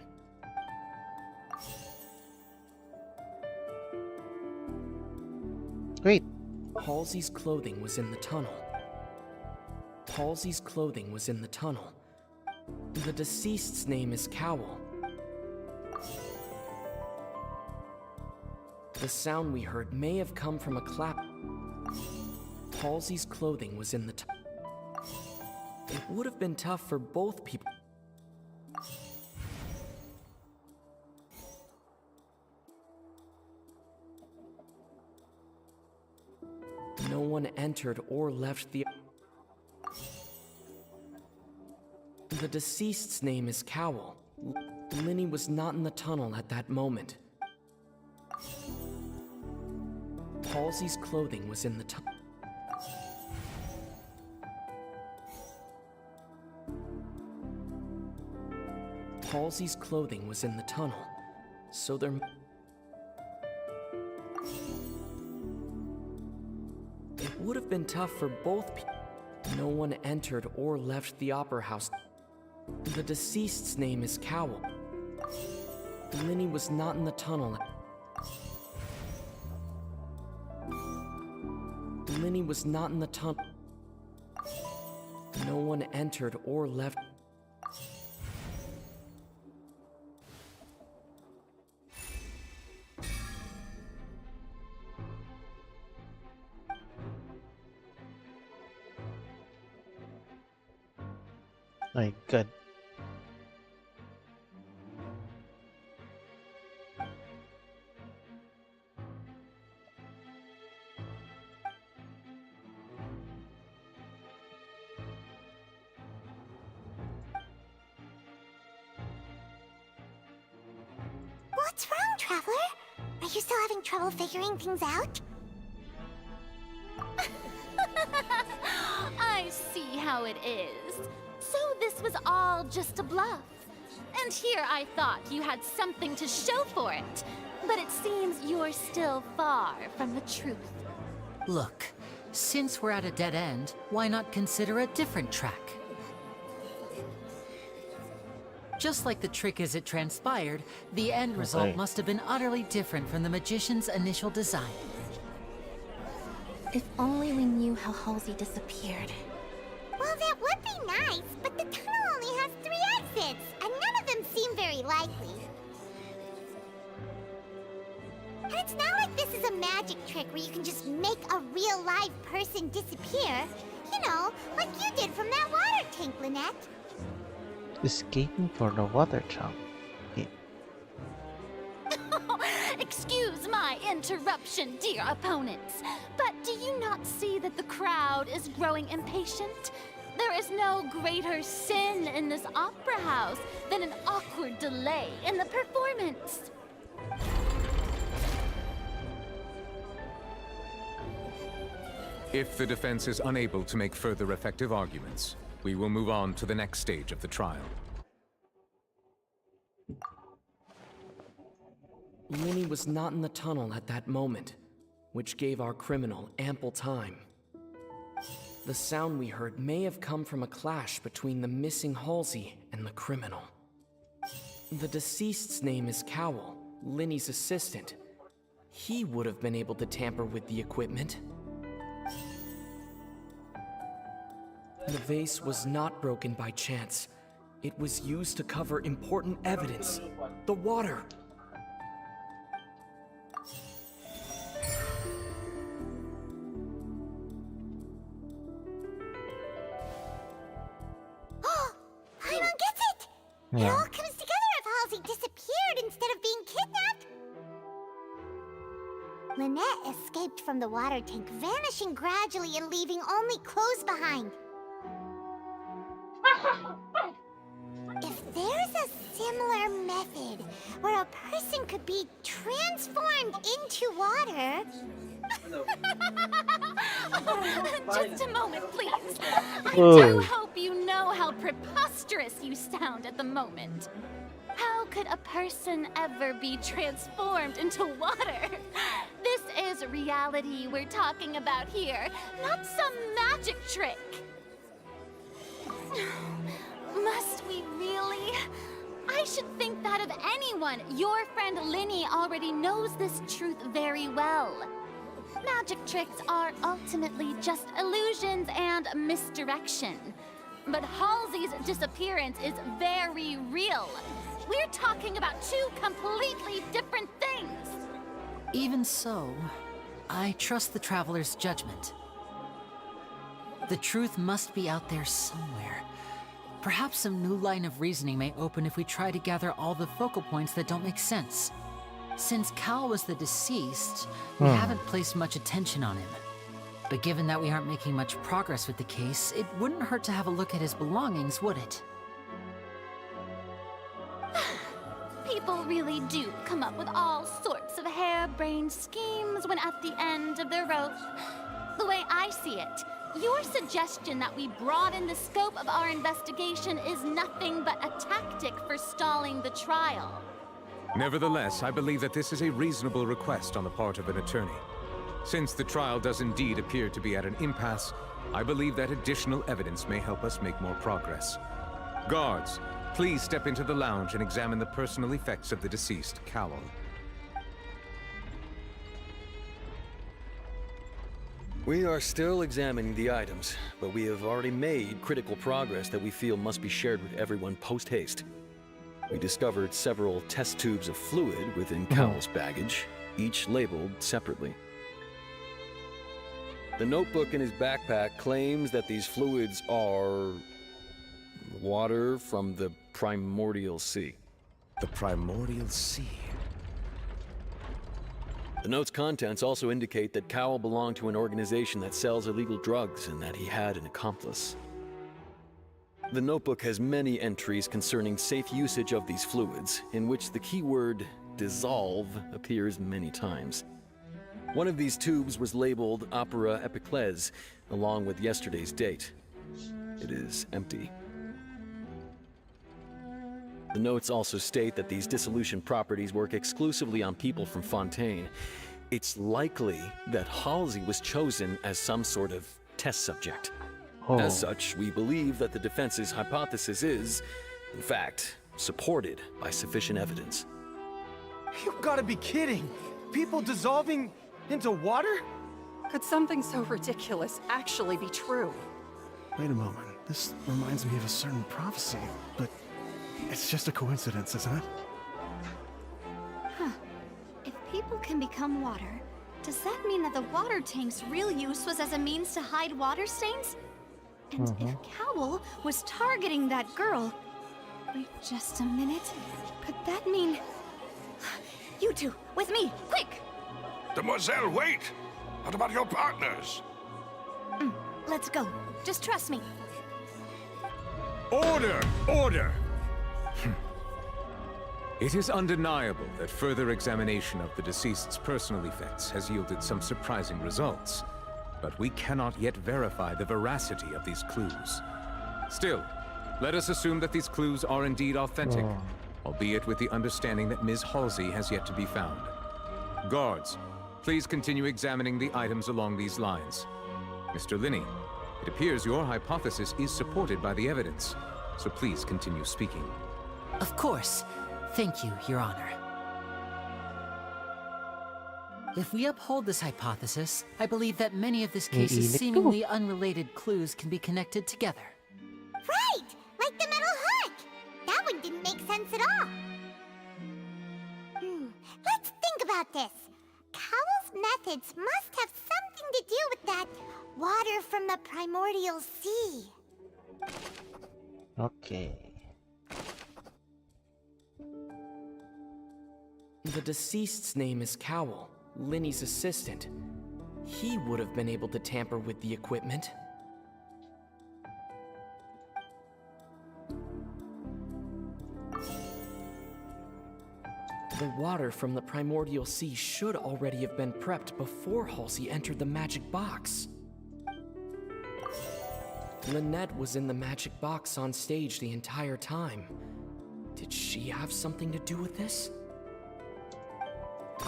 Great. Halsey's clothing was in the tunnel. Halsey's clothing was in the tunnel. The deceased's name is Cowell. The sound we heard may have come from a clap. Halsey's clothing was in the It would have been tough for both people. No one entered or left the... The deceased's name is Cowell. Linny was not in the tunnel at that moment. Halsey's clothing was in the tunnel. Halsey's clothing was in the tunnel, so there... It would have been tough for both people. No one entered or left the opera house. The deceased's name is Cowell. Linny was not in the tunnel. Linny was not in the tunnel. No one entered or left. My God. What's wrong, Traveler? Are you still having trouble figuring things out? I see how it is. So this was all just a bluff. And here I thought you had something to show for it. But it seems you're still far from the truth. Look, since we're at a dead end, why not consider a different track? Just like the trick as it transpired, the end result must have been utterly different from the magician's initial design. If only we knew how Halsey disappeared. Well, that would be nice, but the tunnel only has 3 exits, and none of them seem very likely. And it's not like this is a magic trick where you can just make a real live person disappear. You know, like you did from that water tank, Lynette. Escaping for the water chunk. Okay. Excuse my interruption, dear opponents, but do you not see that the crowd is growing impatient? There is no greater sin in this opera house than an awkward delay in the performance. If the defense is unable to make further effective arguments, we will move on to the next stage of the trial. Linny was not in the tunnel at that moment, which gave our criminal ample time. The sound we heard may have come from a clash between the missing Halsey and the criminal. The deceased's name is Cowell, Linny's assistant. He would have been able to tamper with the equipment. The vase was not broken by chance. It was used to cover important evidence. The water. Paimon gets it! It all comes together if Halsey disappeared instead of being kidnapped. Lynette escaped from the water tank, vanishing gradually and leaving only clothes behind. If there's a similar method where a person could be transformed into water... Just a moment, please. I do hope you know how preposterous you sound at the moment. How could a person ever be transformed into water? This is reality we're talking about here, not some magic trick. Must we really? I should think that of anyone. Your friend Linny already knows this truth very well. Magic tricks are ultimately just illusions and misdirection. But Halsey's disappearance is very real. We're talking about 2 completely different things. Even so, I trust the Traveler's judgment. The truth must be out there somewhere. Perhaps some new line of reasoning may open if we try to gather all the focal points that don't make sense. Since Cal was the deceased, we haven't placed much attention on him. But given that we aren't making much progress with the case, it wouldn't hurt to have a look at his belongings, would it? People really do come up with all sorts of harebrained schemes when at the end of their rope. The way I see it, your suggestion that we broaden the scope of our investigation is nothing but a tactic for stalling the trial. Nevertheless, I believe that this is a reasonable request on the part of an attorney. Since the trial does indeed appear to be at an impasse, I believe that additional evidence may help us make more progress. Guards, please step into the lounge and examine the personal effects of the deceased, Cowell. We are still examining the items, but we have already made critical progress that we feel must be shared with everyone post-haste. We discovered several test tubes of fluid within Cowell's baggage, each labeled separately. The notebook in his backpack claims that these fluids are water from the primordial sea. The primordial sea? The note's contents also indicate that Cowell belonged to an organization that sells illegal drugs and that he had an accomplice. The notebook has many entries concerning safe usage of these fluids, in which the keyword dissolve appears many times. One of these tubes was labeled Opera Epiclese, along with yesterday's date. It is empty. The notes also state that these dissolution properties work exclusively on people from Fontaine. It's likely that Halsey was chosen as some sort of test subject. As such, we believe that the defense's hypothesis is, in fact, supported by sufficient evidence. You've got to be kidding! People dissolving into water? Could something so ridiculous actually be true? Wait a moment. This reminds me of a certain prophecy, but it's just a coincidence, isn't it? Huh. If people can become water, does that mean that the water tank's real use was as a means to hide water stains? And if Cowell was targeting that girl... Wait just a minute. Could that mean... You two, with me, quick! Demoiselle, wait! What about your partners? Let's go. Just trust me. Order! Order! It is undeniable that further examination of the deceased's personal effects has yielded some surprising results, but we cannot yet verify the veracity of these clues. Still, let us assume that these clues are indeed authentic, albeit with the understanding that Ms. Halsey has yet to be found. Guards, please continue examining the items along these lines. Mr. Linney, it appears your hypothesis is supported by the evidence, so please continue speaking. Of course. Thank you, Your Honor. If we uphold this hypothesis, I believe that many of this case's seemingly unrelated clues can be connected together. Right! Like the metal hook! That one didn't make sense at all. Let's think about this. Cowell's methods must have something to do with that water from the primordial sea. Okay. The deceased's name is Cowell, Linny's assistant. He would have been able to tamper with the equipment. The water from the primordial sea should already have been prepped before Halsey entered the magic box. Lynette was in the magic box on stage the entire time. Did she have something to do with this?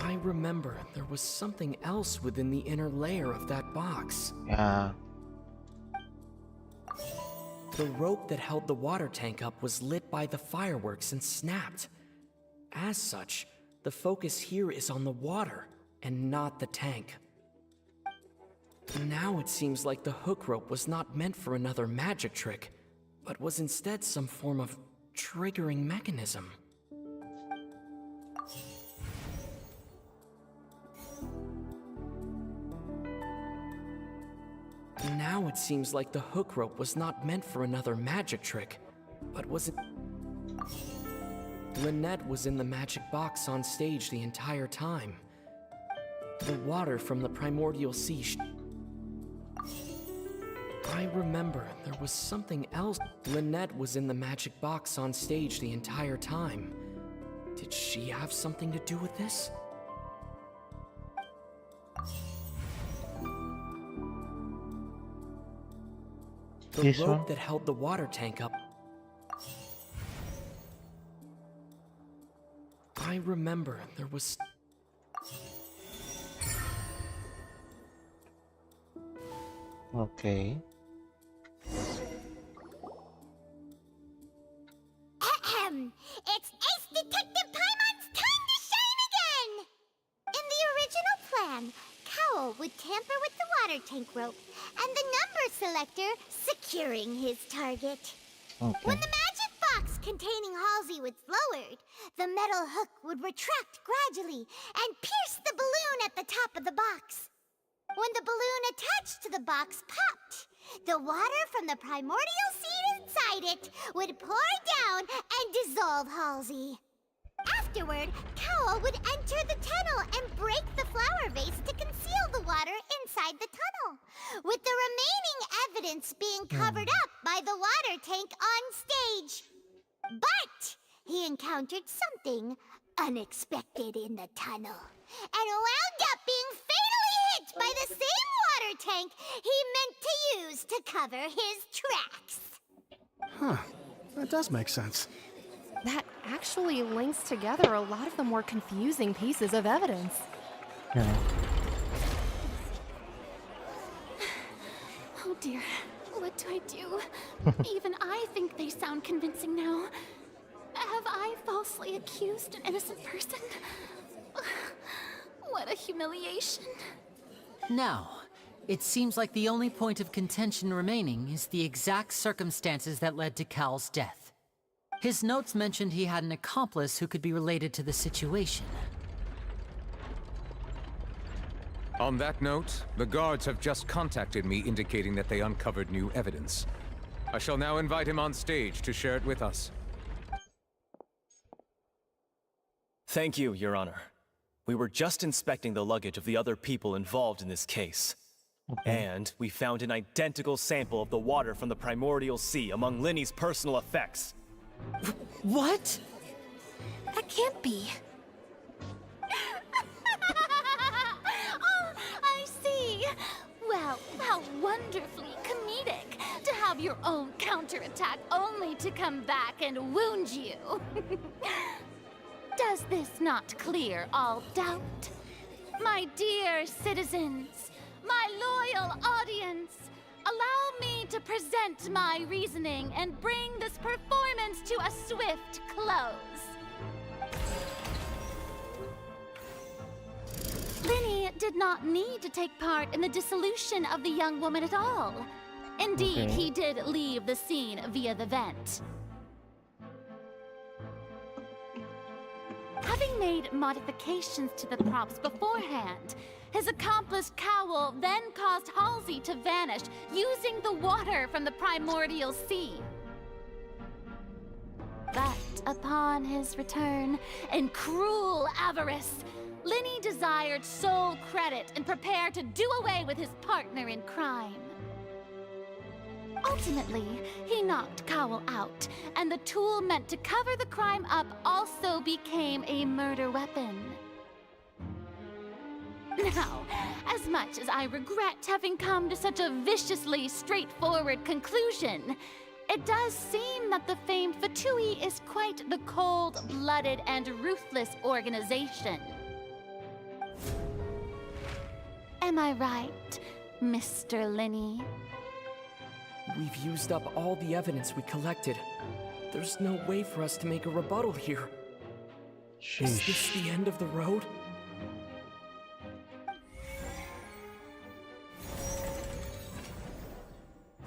I remember there was something else within the inner layer of that box. Yeah. The rope that held the water tank up was lit by the fireworks and snapped. As such, the focus here is on the water and not the tank. Now it seems like the hook rope was not meant for another magic trick, but was instead some form of triggering mechanism. Now it seems like the hook rope was not meant for another magic trick, but was it? Lynette was in the magic box on stage the entire time. The water from the primordial sea. I remember there was something else. Lynette was in the magic box on stage the entire time. Did she have something to do with this? The This rope one? that held the water tank up. I remember there was. Okay. Ahem. It's Ace Detective Paimon's time to shine again! In the original plan, Cowl would tamper with the water tank rope and the number selector securing his target. Okay. When the magic box containing Halsey was lowered, the metal hook would retract gradually and pierce the balloon at the top of the box. When the balloon attached to the box popped, the water from the primordial seed inside it would pour down and dissolve Halsey. Afterward, Cowl would enter the tunnel and break the flower vase to conceal the water inside the tunnel, with the remaining evidence being covered up by the water tank on stage. But he encountered something unexpected in the tunnel and wound up being fatally hit by the same water tank he meant to use to cover his tracks. Huh. That does make sense. That actually links together a lot of the more confusing pieces of evidence. Yeah. Oh dear, what do I do? Even I think they sound convincing now. Have I falsely accused an innocent person? What a humiliation. Now, it seems like the only point of contention remaining is the exact circumstances that led to Cal's death. His notes mentioned he had an accomplice who could be related to the situation. On that note, the guards have just contacted me indicating that they uncovered new evidence. I shall now invite him on stage to share it with us. Thank you, Your Honor. We were just inspecting the luggage of the other people involved in this case. And we found an identical sample of the water from the primordial sea among Linny's personal effects. What? That can't be. Oh, I see. Well, how wonderfully comedic to have your own counterattack only to come back and wound you. Does this not clear all doubt? My dear citizens, my loyal audience, allow me to present my reasoning and bring this performance to a swift close. Linny did not need to take part in the dissolution of the young woman at all. Indeed, he did leave the scene via the vent. Having made modifications to the props beforehand, his accomplice Cowl then caused Halsey to vanish using the water from the primordial sea. But upon his return, in cruel avarice, Linny desired sole credit and prepared to do away with his partner in crime. Ultimately, he knocked Cowl out, and the tool meant to cover the crime up also became a murder weapon. Now, as much as I regret having come to such a viciously straightforward conclusion, it does seem that the famed Vtuber is quite the cold-blooded and ruthless organization. Am I right, Mr. Linny? We've used up all the evidence we collected. There's no way for us to make a rebuttal here. Is this the end of the road?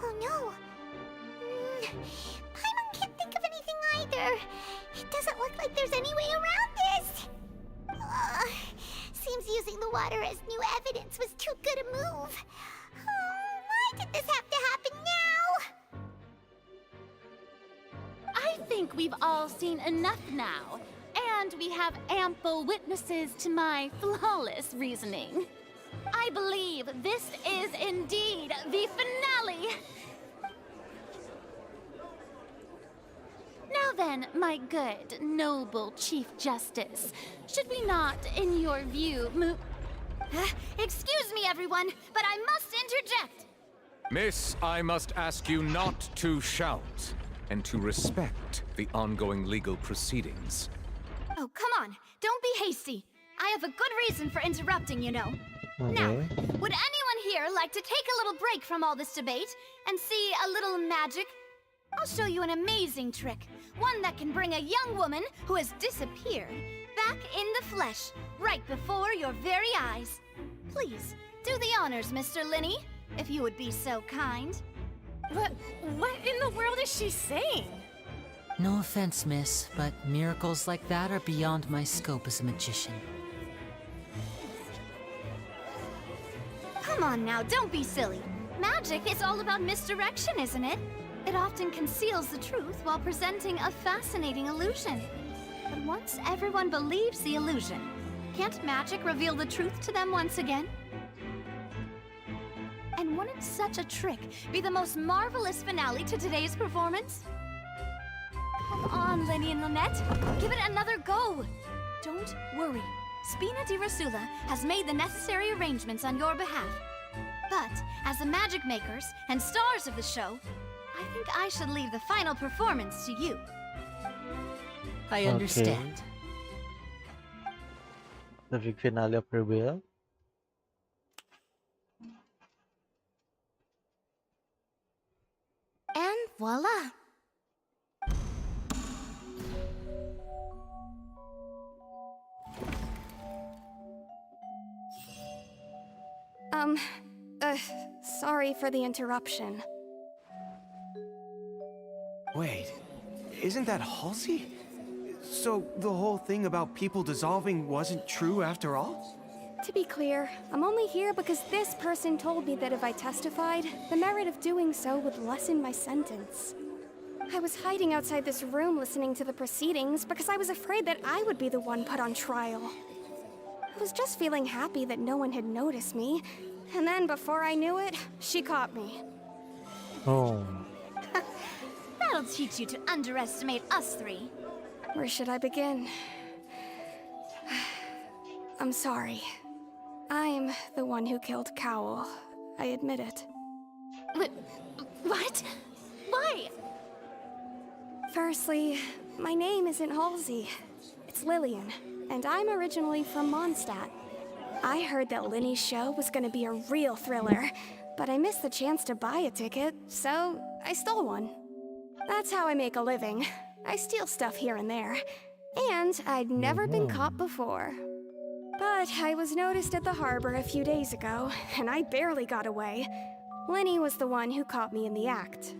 Oh no! Paimon can't think of anything either. It doesn't look like there's any way around this. Seems using the water as new evidence was too good a move. My Why did this have to happen now? I think we've all seen enough now, and we have ample witnesses to my flawless reasoning. I believe this is indeed the finale! Now then, my good, noble Chief Justice, should we not, in your view, Excuse me, everyone, but I must interject! Miss, I must ask you not to shout, and to respect the ongoing legal proceedings. Oh, come on. Don't be hasty. I have a good reason for interrupting, you know. Okay. Now, would anyone here like to take a little break from all this debate and see a little magic? I'll show you an amazing trick. One that can bring a young woman who has disappeared back in the flesh, right before your very eyes. Please, do the honors, Mr. Linny, if you would be so kind. What in the world is she saying? No offense, miss, but miracles like that are beyond my scope as a magician. Come on now, don't be silly. Magic is all about misdirection, isn't it? It often conceals the truth while presenting a fascinating illusion. But once everyone believes the illusion, can't magic reveal the truth to them once again? And wouldn't such a trick be the most marvelous finale to today's performance? Come on, Lenny and Lynette. Give it another go. Don't worry. Spina di Rasula has made the necessary arrangements on your behalf. But, as the magic makers and stars of the show, I think I should leave the final performance to you. I understand. The big finale of Reveal. And voila! Sorry for the interruption. Wait, isn't that Halsey? So the whole thing about people dissolving wasn't true after all? To be clear, I'm only here because this person told me that if I testified, the merit of doing so would lessen my sentence. I was hiding outside this room listening to the proceedings because I was afraid that I would be the one put on trial. I was just feeling happy that no one had noticed me, and then before I knew it, she caught me. Oh. That'll teach you to underestimate us three. Where should I begin? I'm sorry. I'm the one who killed Cowl. I admit it. What? Why? Firstly, my name isn't Halsey. It's Lillian, and I'm originally from Mondstadt. I heard that Linny's show was gonna be a real thriller, but I missed the chance to buy a ticket, so I stole one. That's how I make a living. I steal stuff here and there. And I'd never been caught before. But I was noticed at the harbor a few days ago, and I barely got away. Linny was the one who caught me in the act.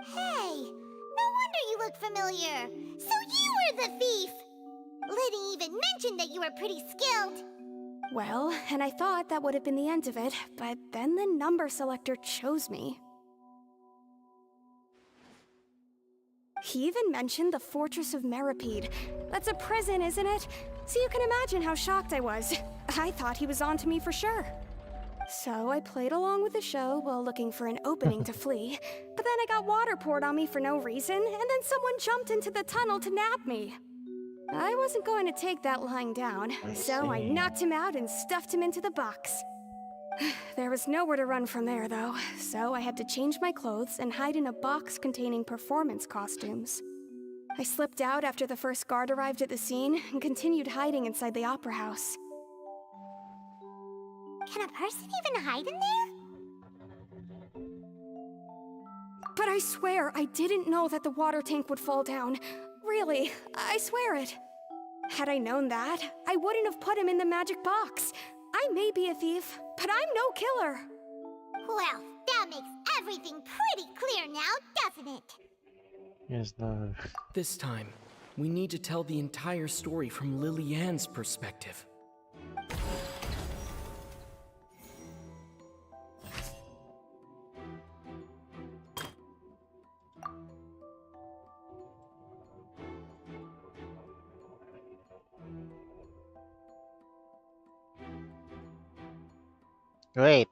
Hey, no wonder you look familiar. So you were the thief! Liddy even mentioned that you were pretty skilled. Well, and I thought that would have been the end of it, but then the number selector chose me. He even mentioned the Fortress of Meripede. That's a prison, isn't it? So you can imagine how shocked I was. I thought he was onto me for sure. So I played along with the show while looking for an opening to flee, but then I got water poured on me for no reason, and then someone jumped into the tunnel to nab me. I wasn't going to take that lying down, so I knocked him out and stuffed him into the box. There was nowhere to run from there, though, so I had to change my clothes and hide in a box containing performance costumes. I slipped out after the first guard arrived at the scene and continued hiding inside the opera house. Can a person even hide in there? But I swear I didn't know that the water tank would fall down. Really, I swear it. Had I known that, I wouldn't have put him in the magic box. I may be a thief, but I'm no killer. Well, that makes everything pretty clear now, doesn't it? Yes, no. This time, we need to tell the entire story from Lily-Ann's perspective. Wait.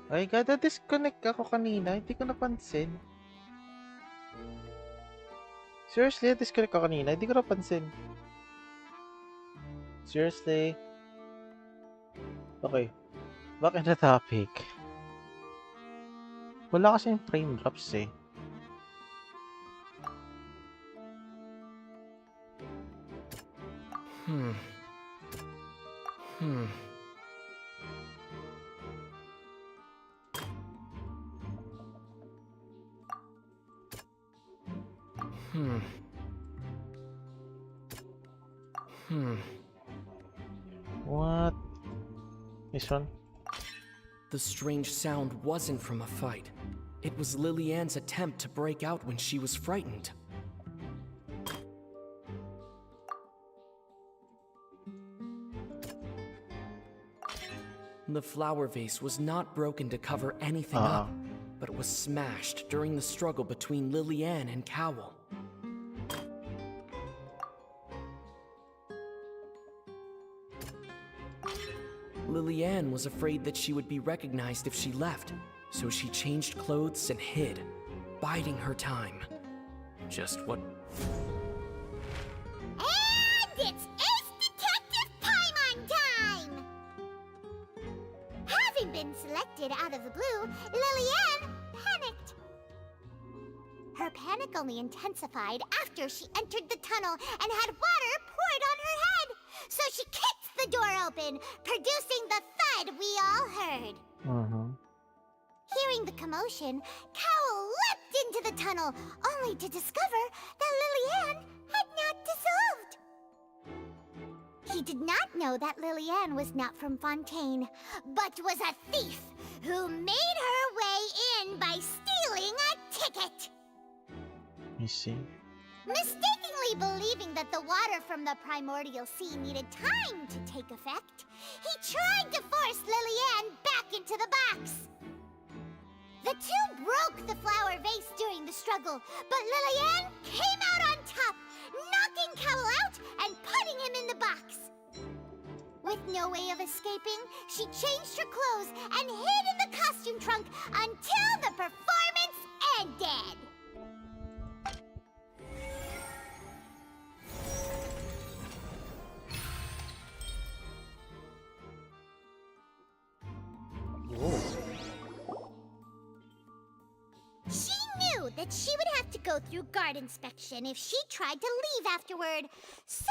Ay, gada disconnect ako kanina. Hindi ko napansin. Seriously, disconnect ako kanina. Hindi ko napansin. Seriously. Okay. Back in the topic. Wala kasi yung frame drops eh. Hmm. Hmm. Hmm. Hmm. What? This one? The strange sound wasn't from a fight. It was Lillian's attempt to break out when she was frightened. The flower vase was not broken to cover anything up, but was smashed during the struggle between Lillian and Cowell. Lillian was afraid that she would be recognized if she left, so she changed clothes and hid, biding her time. Just what... And it's Ace Detective Paimon time! Having been selected out of the blue, Lillian panicked. Her panic only intensified after she entered the tunnel and had water poured on her head. So she kicked the door open, producing the thud we all heard. Hearing the commotion, Cowell leapt into the tunnel, only to discover that Lillian had not dissolved. He did not know that Lillian was not from Fontaine, but was a thief who made her way in by stealing a ticket. You see? Mistakenly believing that the water from the primordial sea needed time to take effect, he tried to force Lillian back into the box. The two broke the flower vase during the struggle, but Lillian came out on top, knocking Cowell out and putting him in the box. With no way of escaping, she changed her clothes and hid in the costume trunk until the performance ended. She knew that she would have to go through guard inspection if she tried to leave afterward. So,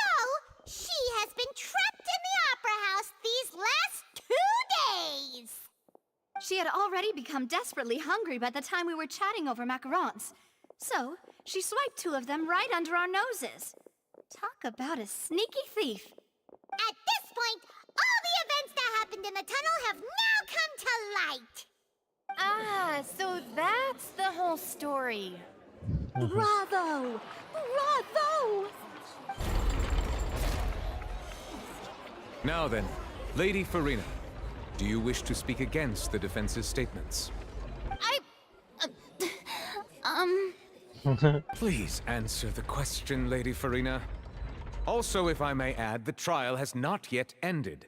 she has been trapped in the Opera House these last 2 days. She had already become desperately hungry by the time we were chatting over macarons. So, she swiped 2 of them right under our noses. Talk about a sneaky thief. At this point, all the events that happened in the tunnel have now come to light. Ah, so that's the whole story. Bravo! Bravo! Now then, Lady Farina, do you wish to speak against the defense's statements? Please answer the question, Lady Farina. Also, if I may add, the trial has not yet ended.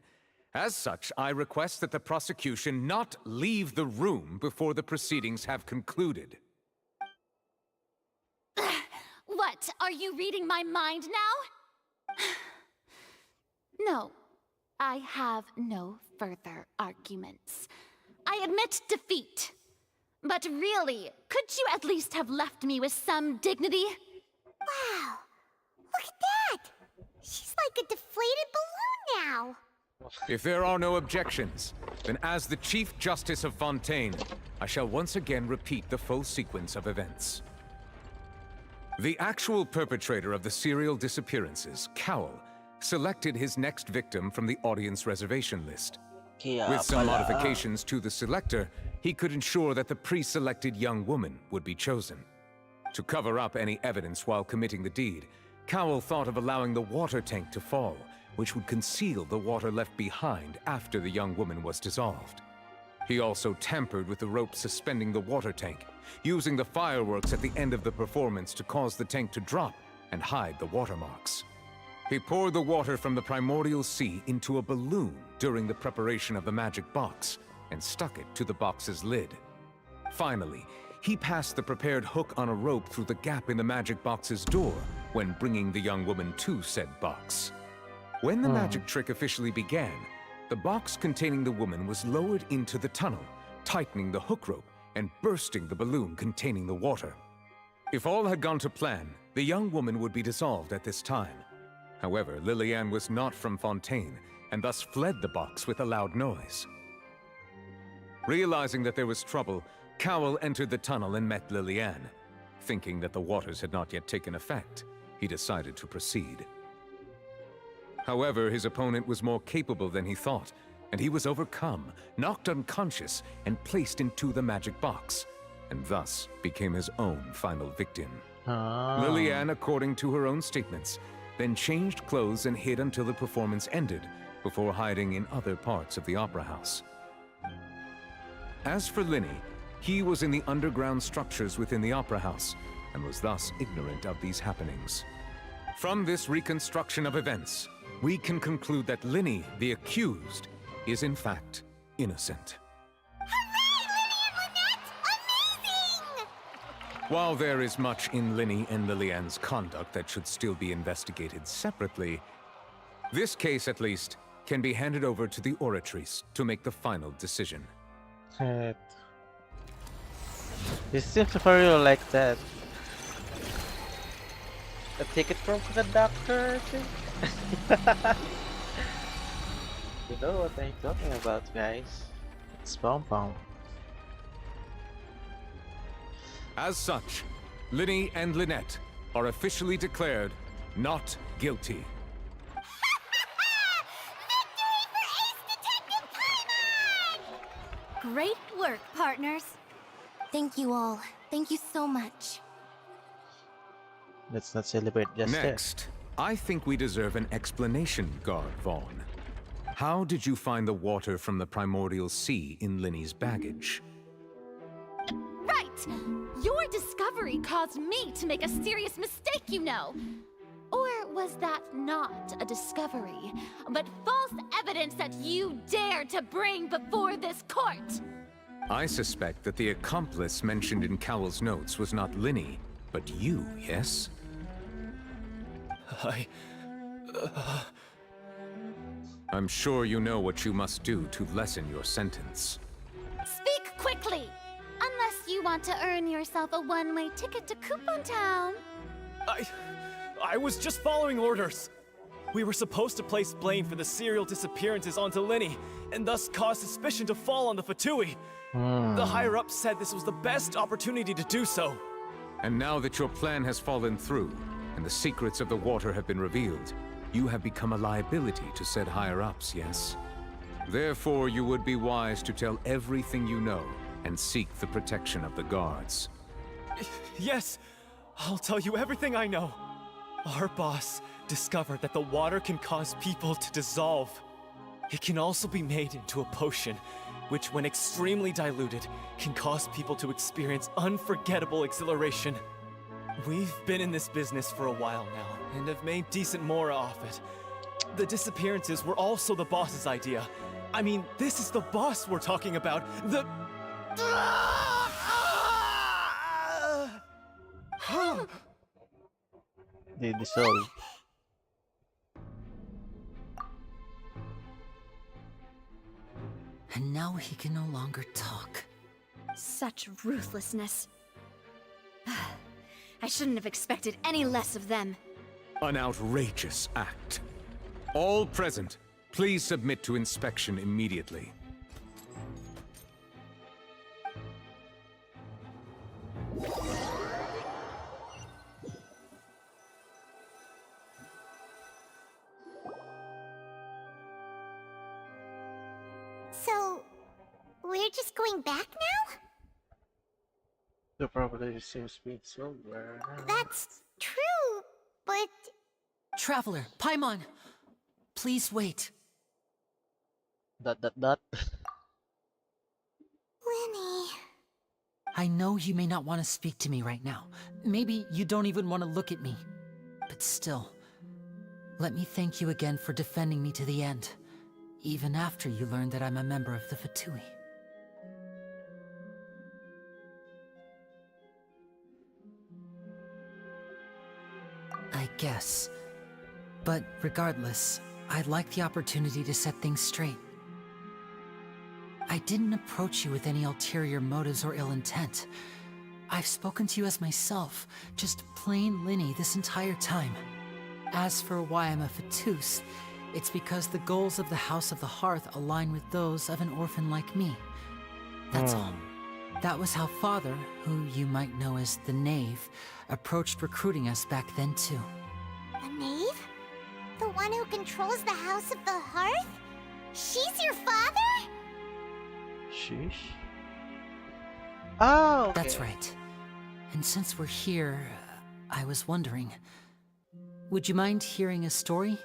As such, I request that the prosecution not leave the room before the proceedings have concluded. What? Are you reading my mind now? No, I have no further arguments. I admit defeat. But really, could you at least have left me with some dignity? Wow, look at that! She's like a deflated balloon now. If there are no objections, then as the Chief Justice of Fontaine, I shall once again repeat the full sequence of events. The actual perpetrator of the serial disappearances, Cowell, selected his next victim from the audience reservation list. With some modifications to the selector, he could ensure that the pre-selected young woman would be chosen. To cover up any evidence while committing the deed, Cowell thought of allowing the water tank to fall, which would conceal the water left behind after the young woman was dissolved. He also tampered with the rope suspending the water tank, using the fireworks at the end of the performance to cause the tank to drop and hide the watermarks. He poured the water from the primordial sea into a balloon during the preparation of the magic box and stuck it to the box's lid. Finally, he passed the prepared hook on a rope through the gap in the magic box's door when bringing the young woman to said box. When the magic trick officially began, the box containing the woman was lowered into the tunnel, tightening the hook rope and bursting the balloon containing the water. If all had gone to plan, the young woman would be dissolved at this time. However, Lillian was not from Fontaine, and thus fled the box with a loud noise. Realizing that there was trouble, Cowell entered the tunnel and met Lillian. Thinking that the waters had not yet taken effect, he decided to proceed. However, his opponent was more capable than he thought, and he was overcome, knocked unconscious, and placed into the magic box, and thus became his own final victim. Lillian, according to her own statements, then changed clothes and hid until the performance ended, before hiding in other parts of the opera house. As for Linny, he was in the underground structures within the opera house, and was thus ignorant of these happenings. From this reconstruction of events, we can conclude that Linny, the accused, is in fact innocent. While there is much in Linny and Lillian's conduct that should still be investigated separately, this case, at least, can be handed over to the Oratrice to make the final decision. This seems for real like that. A ticket from the doctor, I think? You know what I'm talking about, guys. It's Pom Pom. As such, Linny and Lynette are officially declared not guilty. Great work, partners. Thank you all. Thank you so much. Let's not celebrate just yet. Next, I think we deserve an explanation, Guard Vaughn. How did you find the water from the primordial sea in Linny's baggage? Right! Your discovery caused me to make a serious mistake, you know. Or was that not a discovery, but false evidence that you dared to bring before this court? I suspect that the accomplice mentioned in Cowell's notes was not Linny, but you, yes? I'm sure you know what you must do to lessen your sentence. Speak quickly! Unless you want to earn yourself a one-way ticket to Coupon Town. I was just following orders. We were supposed to place blame for the serial disappearances onto Linny, and thus cause suspicion to fall on the Fatui. The higher-ups said this was the best opportunity to do so. And now that your plan has fallen through, and the secrets of the water have been revealed, you have become a liability to said higher-ups, yes? Therefore, you would be wise to tell everything you know, and seek the protection of the guards. Yes, I'll tell you everything I know. Our boss discovered that the water can cause people to dissolve. It can also be made into a potion, which when extremely diluted, can cause people to experience unforgettable exhilaration. We've been in this business for a while now, and have made decent more off it. The disappearances were also the boss's idea. I mean, this is the boss we're talking about. The... They dissolve. And now he can no longer talk. Such ruthlessness. I shouldn't have expected any less of them. An outrageous act. All present, please submit to inspection immediately. So, we're just going back now? The probably seems to be silver. That's true, but... Traveler, Paimon, please wait. Dot. Linny... I know you may not want to speak to me right now. Maybe you don't even want to look at me. But still, let me thank you again for defending me to the end, even after you learned that I'm a member of the Fatui. I guess. But regardless, I'd like the opportunity to set things straight. I didn't approach you with any ulterior motives or ill intent. I've spoken to you as myself, just plain Linny this entire time. As for why I'm a Fatus, it's because the goals of the House of the Hearth align with those of an orphan like me. That's all. That was how Father, who you might know as the Knave, approached recruiting us back then too. The Knave? The one who controls the House of the Hearth? She's your father? Sheesh. Oh, okay. That's right. And since we're here, I was wondering, would you mind hearing a story?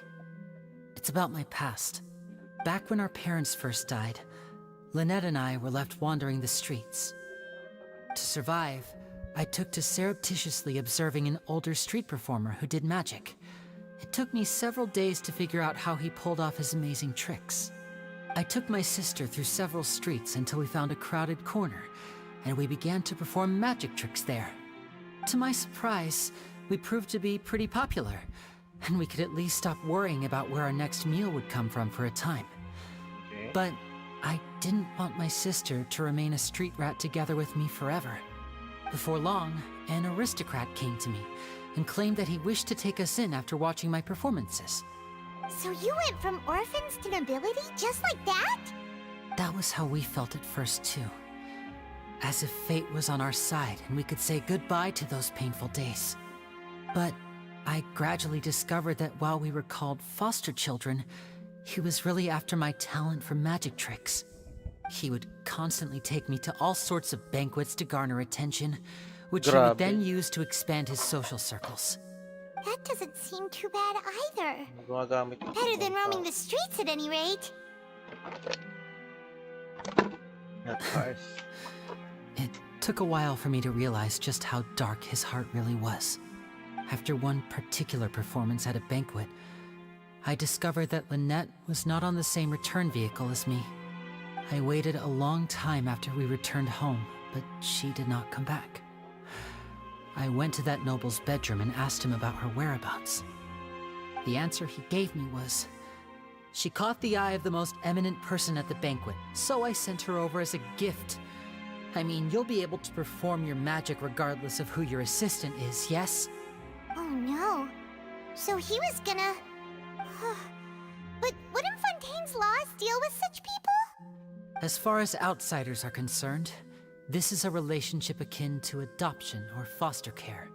It's about my past. Back when our parents first died, Lynette and I were left wandering the streets. To survive, I took to surreptitiously observing an older street performer who did magic. It took me several days to figure out how he pulled off his amazing tricks. I took my sister through several streets until we found a crowded corner, and we began to perform magic tricks there. To my surprise, we proved to be pretty popular, and we could at least stop worrying about where our next meal would come from for a time. Okay. But I didn't want my sister to remain a street rat together with me forever. Before long, an aristocrat came to me and claimed that he wished to take us in after watching my performances. So you went from orphans to nobility just like that? That was how we felt at first too. As if fate was on our side and we could say goodbye to those painful days. But I gradually discovered that while we were called foster children, he was really after my talent for magic tricks. He would constantly take me to all sorts of banquets to garner attention, which he would then use to expand his social circles. That doesn't seem too bad either. Gumagamit ng Better than ibang roaming tao. the streets at any rate. Of course. It took a while for me to realize just how dark his heart really was. After one particular performance at a banquet, I discovered that Lynette was not on the same return vehicle as me. I waited a long time after we returned home, but she did not come back. I went to that noble's bedroom and asked him about her whereabouts. The answer he gave me was, she caught the eye of the most eminent person at the banquet, so I sent her over as a gift. I mean, you'll be able to perform your magic regardless of who your assistant is, yes? Oh no. So he was gonna... But wouldn't Fontaine's laws deal with such people? As far as outsiders are concerned, this is a relationship akin to adoption or foster care,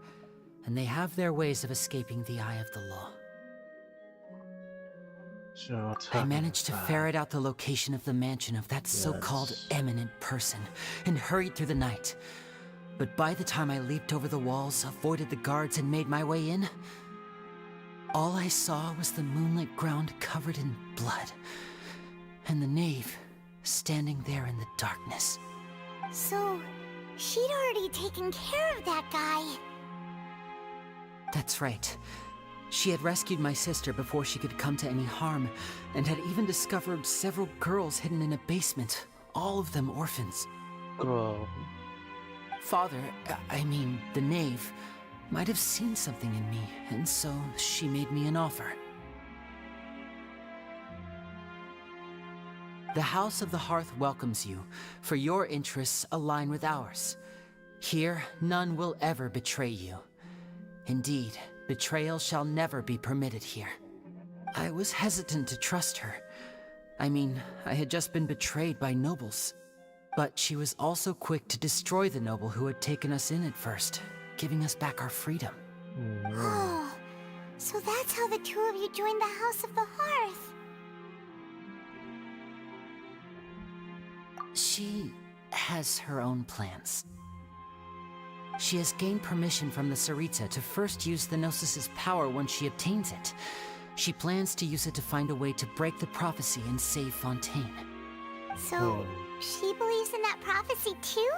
and they have their ways of escaping the eye of the law. So I managed to ferret out the location of the mansion of that so-called eminent person and hurried through the night. But by the time I leaped over the walls, avoided the guards, and made my way in, all I saw was the moonlit ground covered in blood, and the knave standing there in the darkness. So, she'd already taken care of that guy. That's right. She had rescued my sister before she could come to any harm, and had even discovered several girls hidden in a basement, all of them orphans. Girl. Father, I mean, the knave, might have seen something in me, and so she made me an offer. The House of the Hearth welcomes you, for your interests align with ours. Here, none will ever betray you. Indeed, betrayal shall never be permitted here. I was hesitant to trust her. I mean, I had just been betrayed by nobles. But she was also quick to destroy the noble who had taken us in at first, giving us back our freedom. Oh, so that's how the two of you joined the House of the Hearth. She has her own plans. She has gained permission from the Tsaritsa to first use the Gnosis' power once she obtains it. She plans to use it to find a way to break the prophecy and save Fontaine. So, she believes in that prophecy too?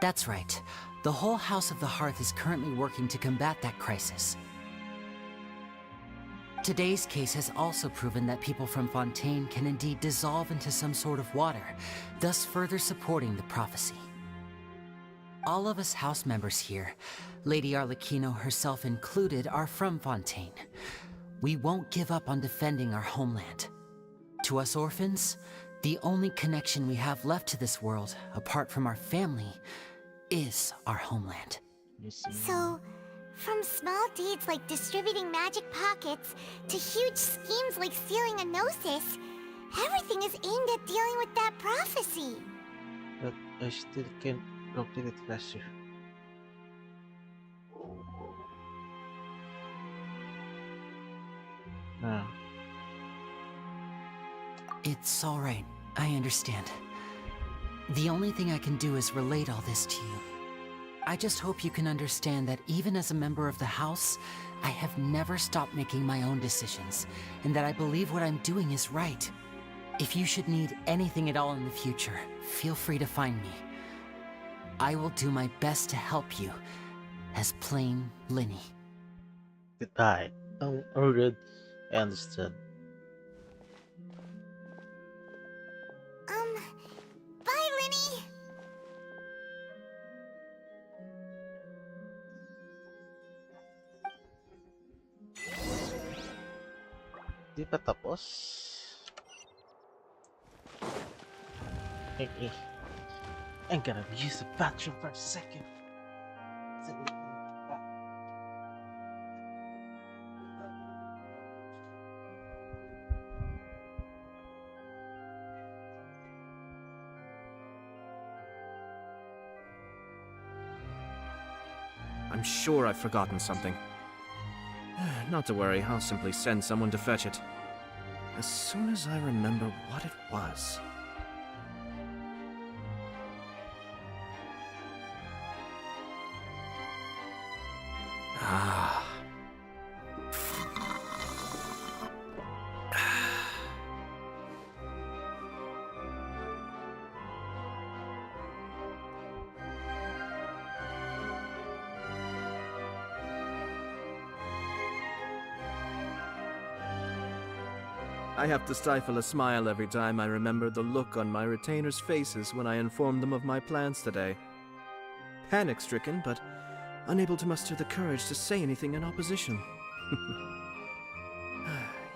That's right. The whole House of the Hearth is currently working to combat that crisis. Today's case has also proven that people from Fontaine can indeed dissolve into some sort of water, thus further supporting the prophecy. All of us house members here, Lady Arlecchino herself included, are from Fontaine. We won't give up on defending our homeland. To us orphans, the only connection we have left to this world, apart from our family, is our homeland. So, from small deeds like distributing magic pockets to huge schemes like stealing a Gnosis, everything is aimed at dealing with that prophecy. But I still can't complete it faster. Ah. It's all right. I understand. The only thing I can do is relate all this to you. I just hope you can understand that even as a member of the House, I have never stopped making my own decisions, and that I believe what I'm doing is right. If you should need anything at all in the future, feel free to find me. I will do my best to help you, as plain Linny. Goodbye. Oh, good. I understood. Bye, Linny! Di pa tapos? Okay. I'm gonna use the bathroom for a second. I'm sure I've forgotten something. Not to worry, I'll simply send someone to fetch it. As soon as I remember what it was. Ah. I have to stifle a smile every time I remember the look on my retainers' faces when I informed them of my plans today. Panic-stricken, but unable to muster the courage to say anything in opposition.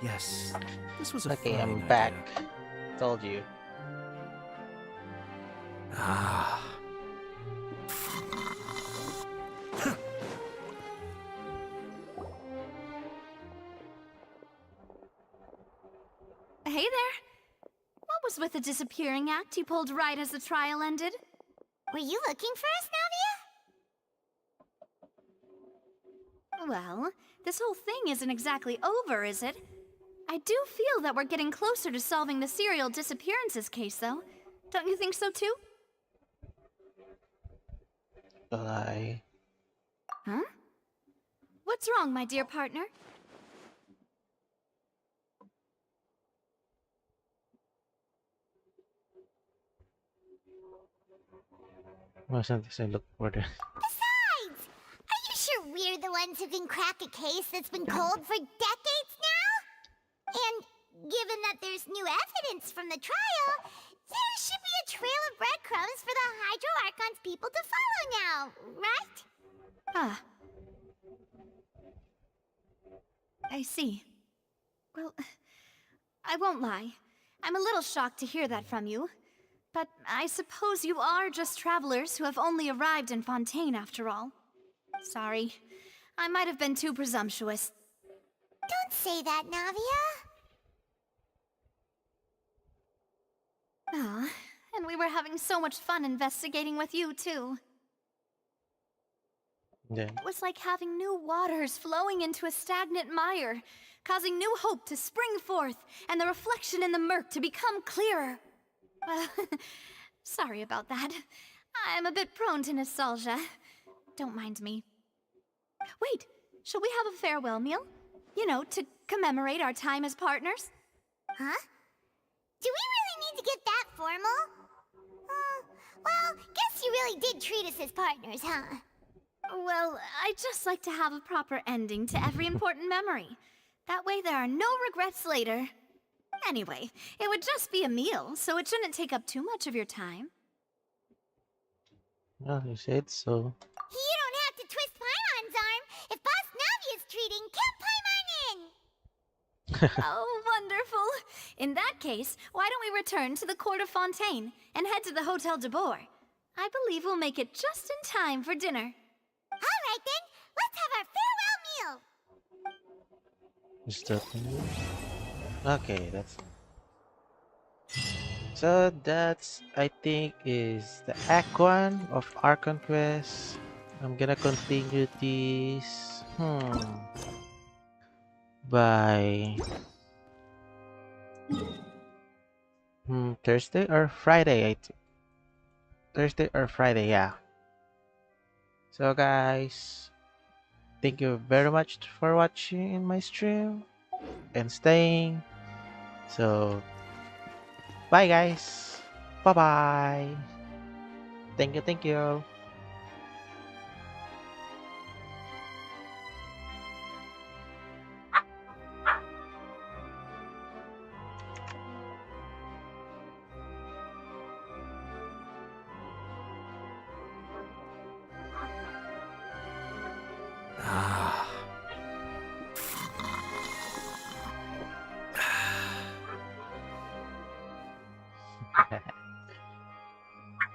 Yes, this was a Okay, fine I'm idea. back. Told you. Ah. Hey there! What was with the disappearing act you pulled right as the trial ended? Were you looking for us, Navia? Well, this whole thing isn't exactly over, is it? I do feel that we're getting closer to solving the serial disappearances case, though. Don't you think so, too? Bye. Huh? What's wrong, my dear partner? Wasn't this I look for the Besides, are you sure we're the ones who can crack a case that's been cold for decades now? And given that there's new evidence from the trial, there should be a trail of breadcrumbs for the Hydro Archon's people to follow now, right? Ah. I see. Well, I won't lie. I'm a little shocked to hear that from you. But I suppose you are just travelers who have only arrived in Fontaine after all. Sorry. I might have been too presumptuous. Don't say that, Navia. Ah, and we were having so much fun investigating with you, too. Yeah. It was like having new waters flowing into a stagnant mire, causing new hope to spring forth, and the reflection in the murk to become clearer. Well, sorry about that. I'm a bit prone to nostalgia. Don't mind me. Wait, shall we have a farewell meal? You know, to commemorate our time as partners? Huh? Do we really need to get that formal? Well, guess you really did treat us as partners, huh? Well, I'd just like to have a proper ending to every important memory. That way there are no regrets later. Anyway, it would just be a meal, so it shouldn't take up too much of your time. Well, you said so. You don't have to twist Paimon's arm. If Boss Navi is treating, count Paimon in. Oh, wonderful. In that case, why don't we return to the court of Fontaine and head to the Hotel de Boer? I believe we'll make it just in time for dinner. All right then, let's have our farewell meal. Is that okay? So that's, I think, is the Act 1 of Archon Quest. I'm gonna continue this by Thursday or Friday, I think. Thursday or Friday, yeah. So guys, thank you very much for watching my stream and staying. So bye guys. Bye bye. Thank you, thank you.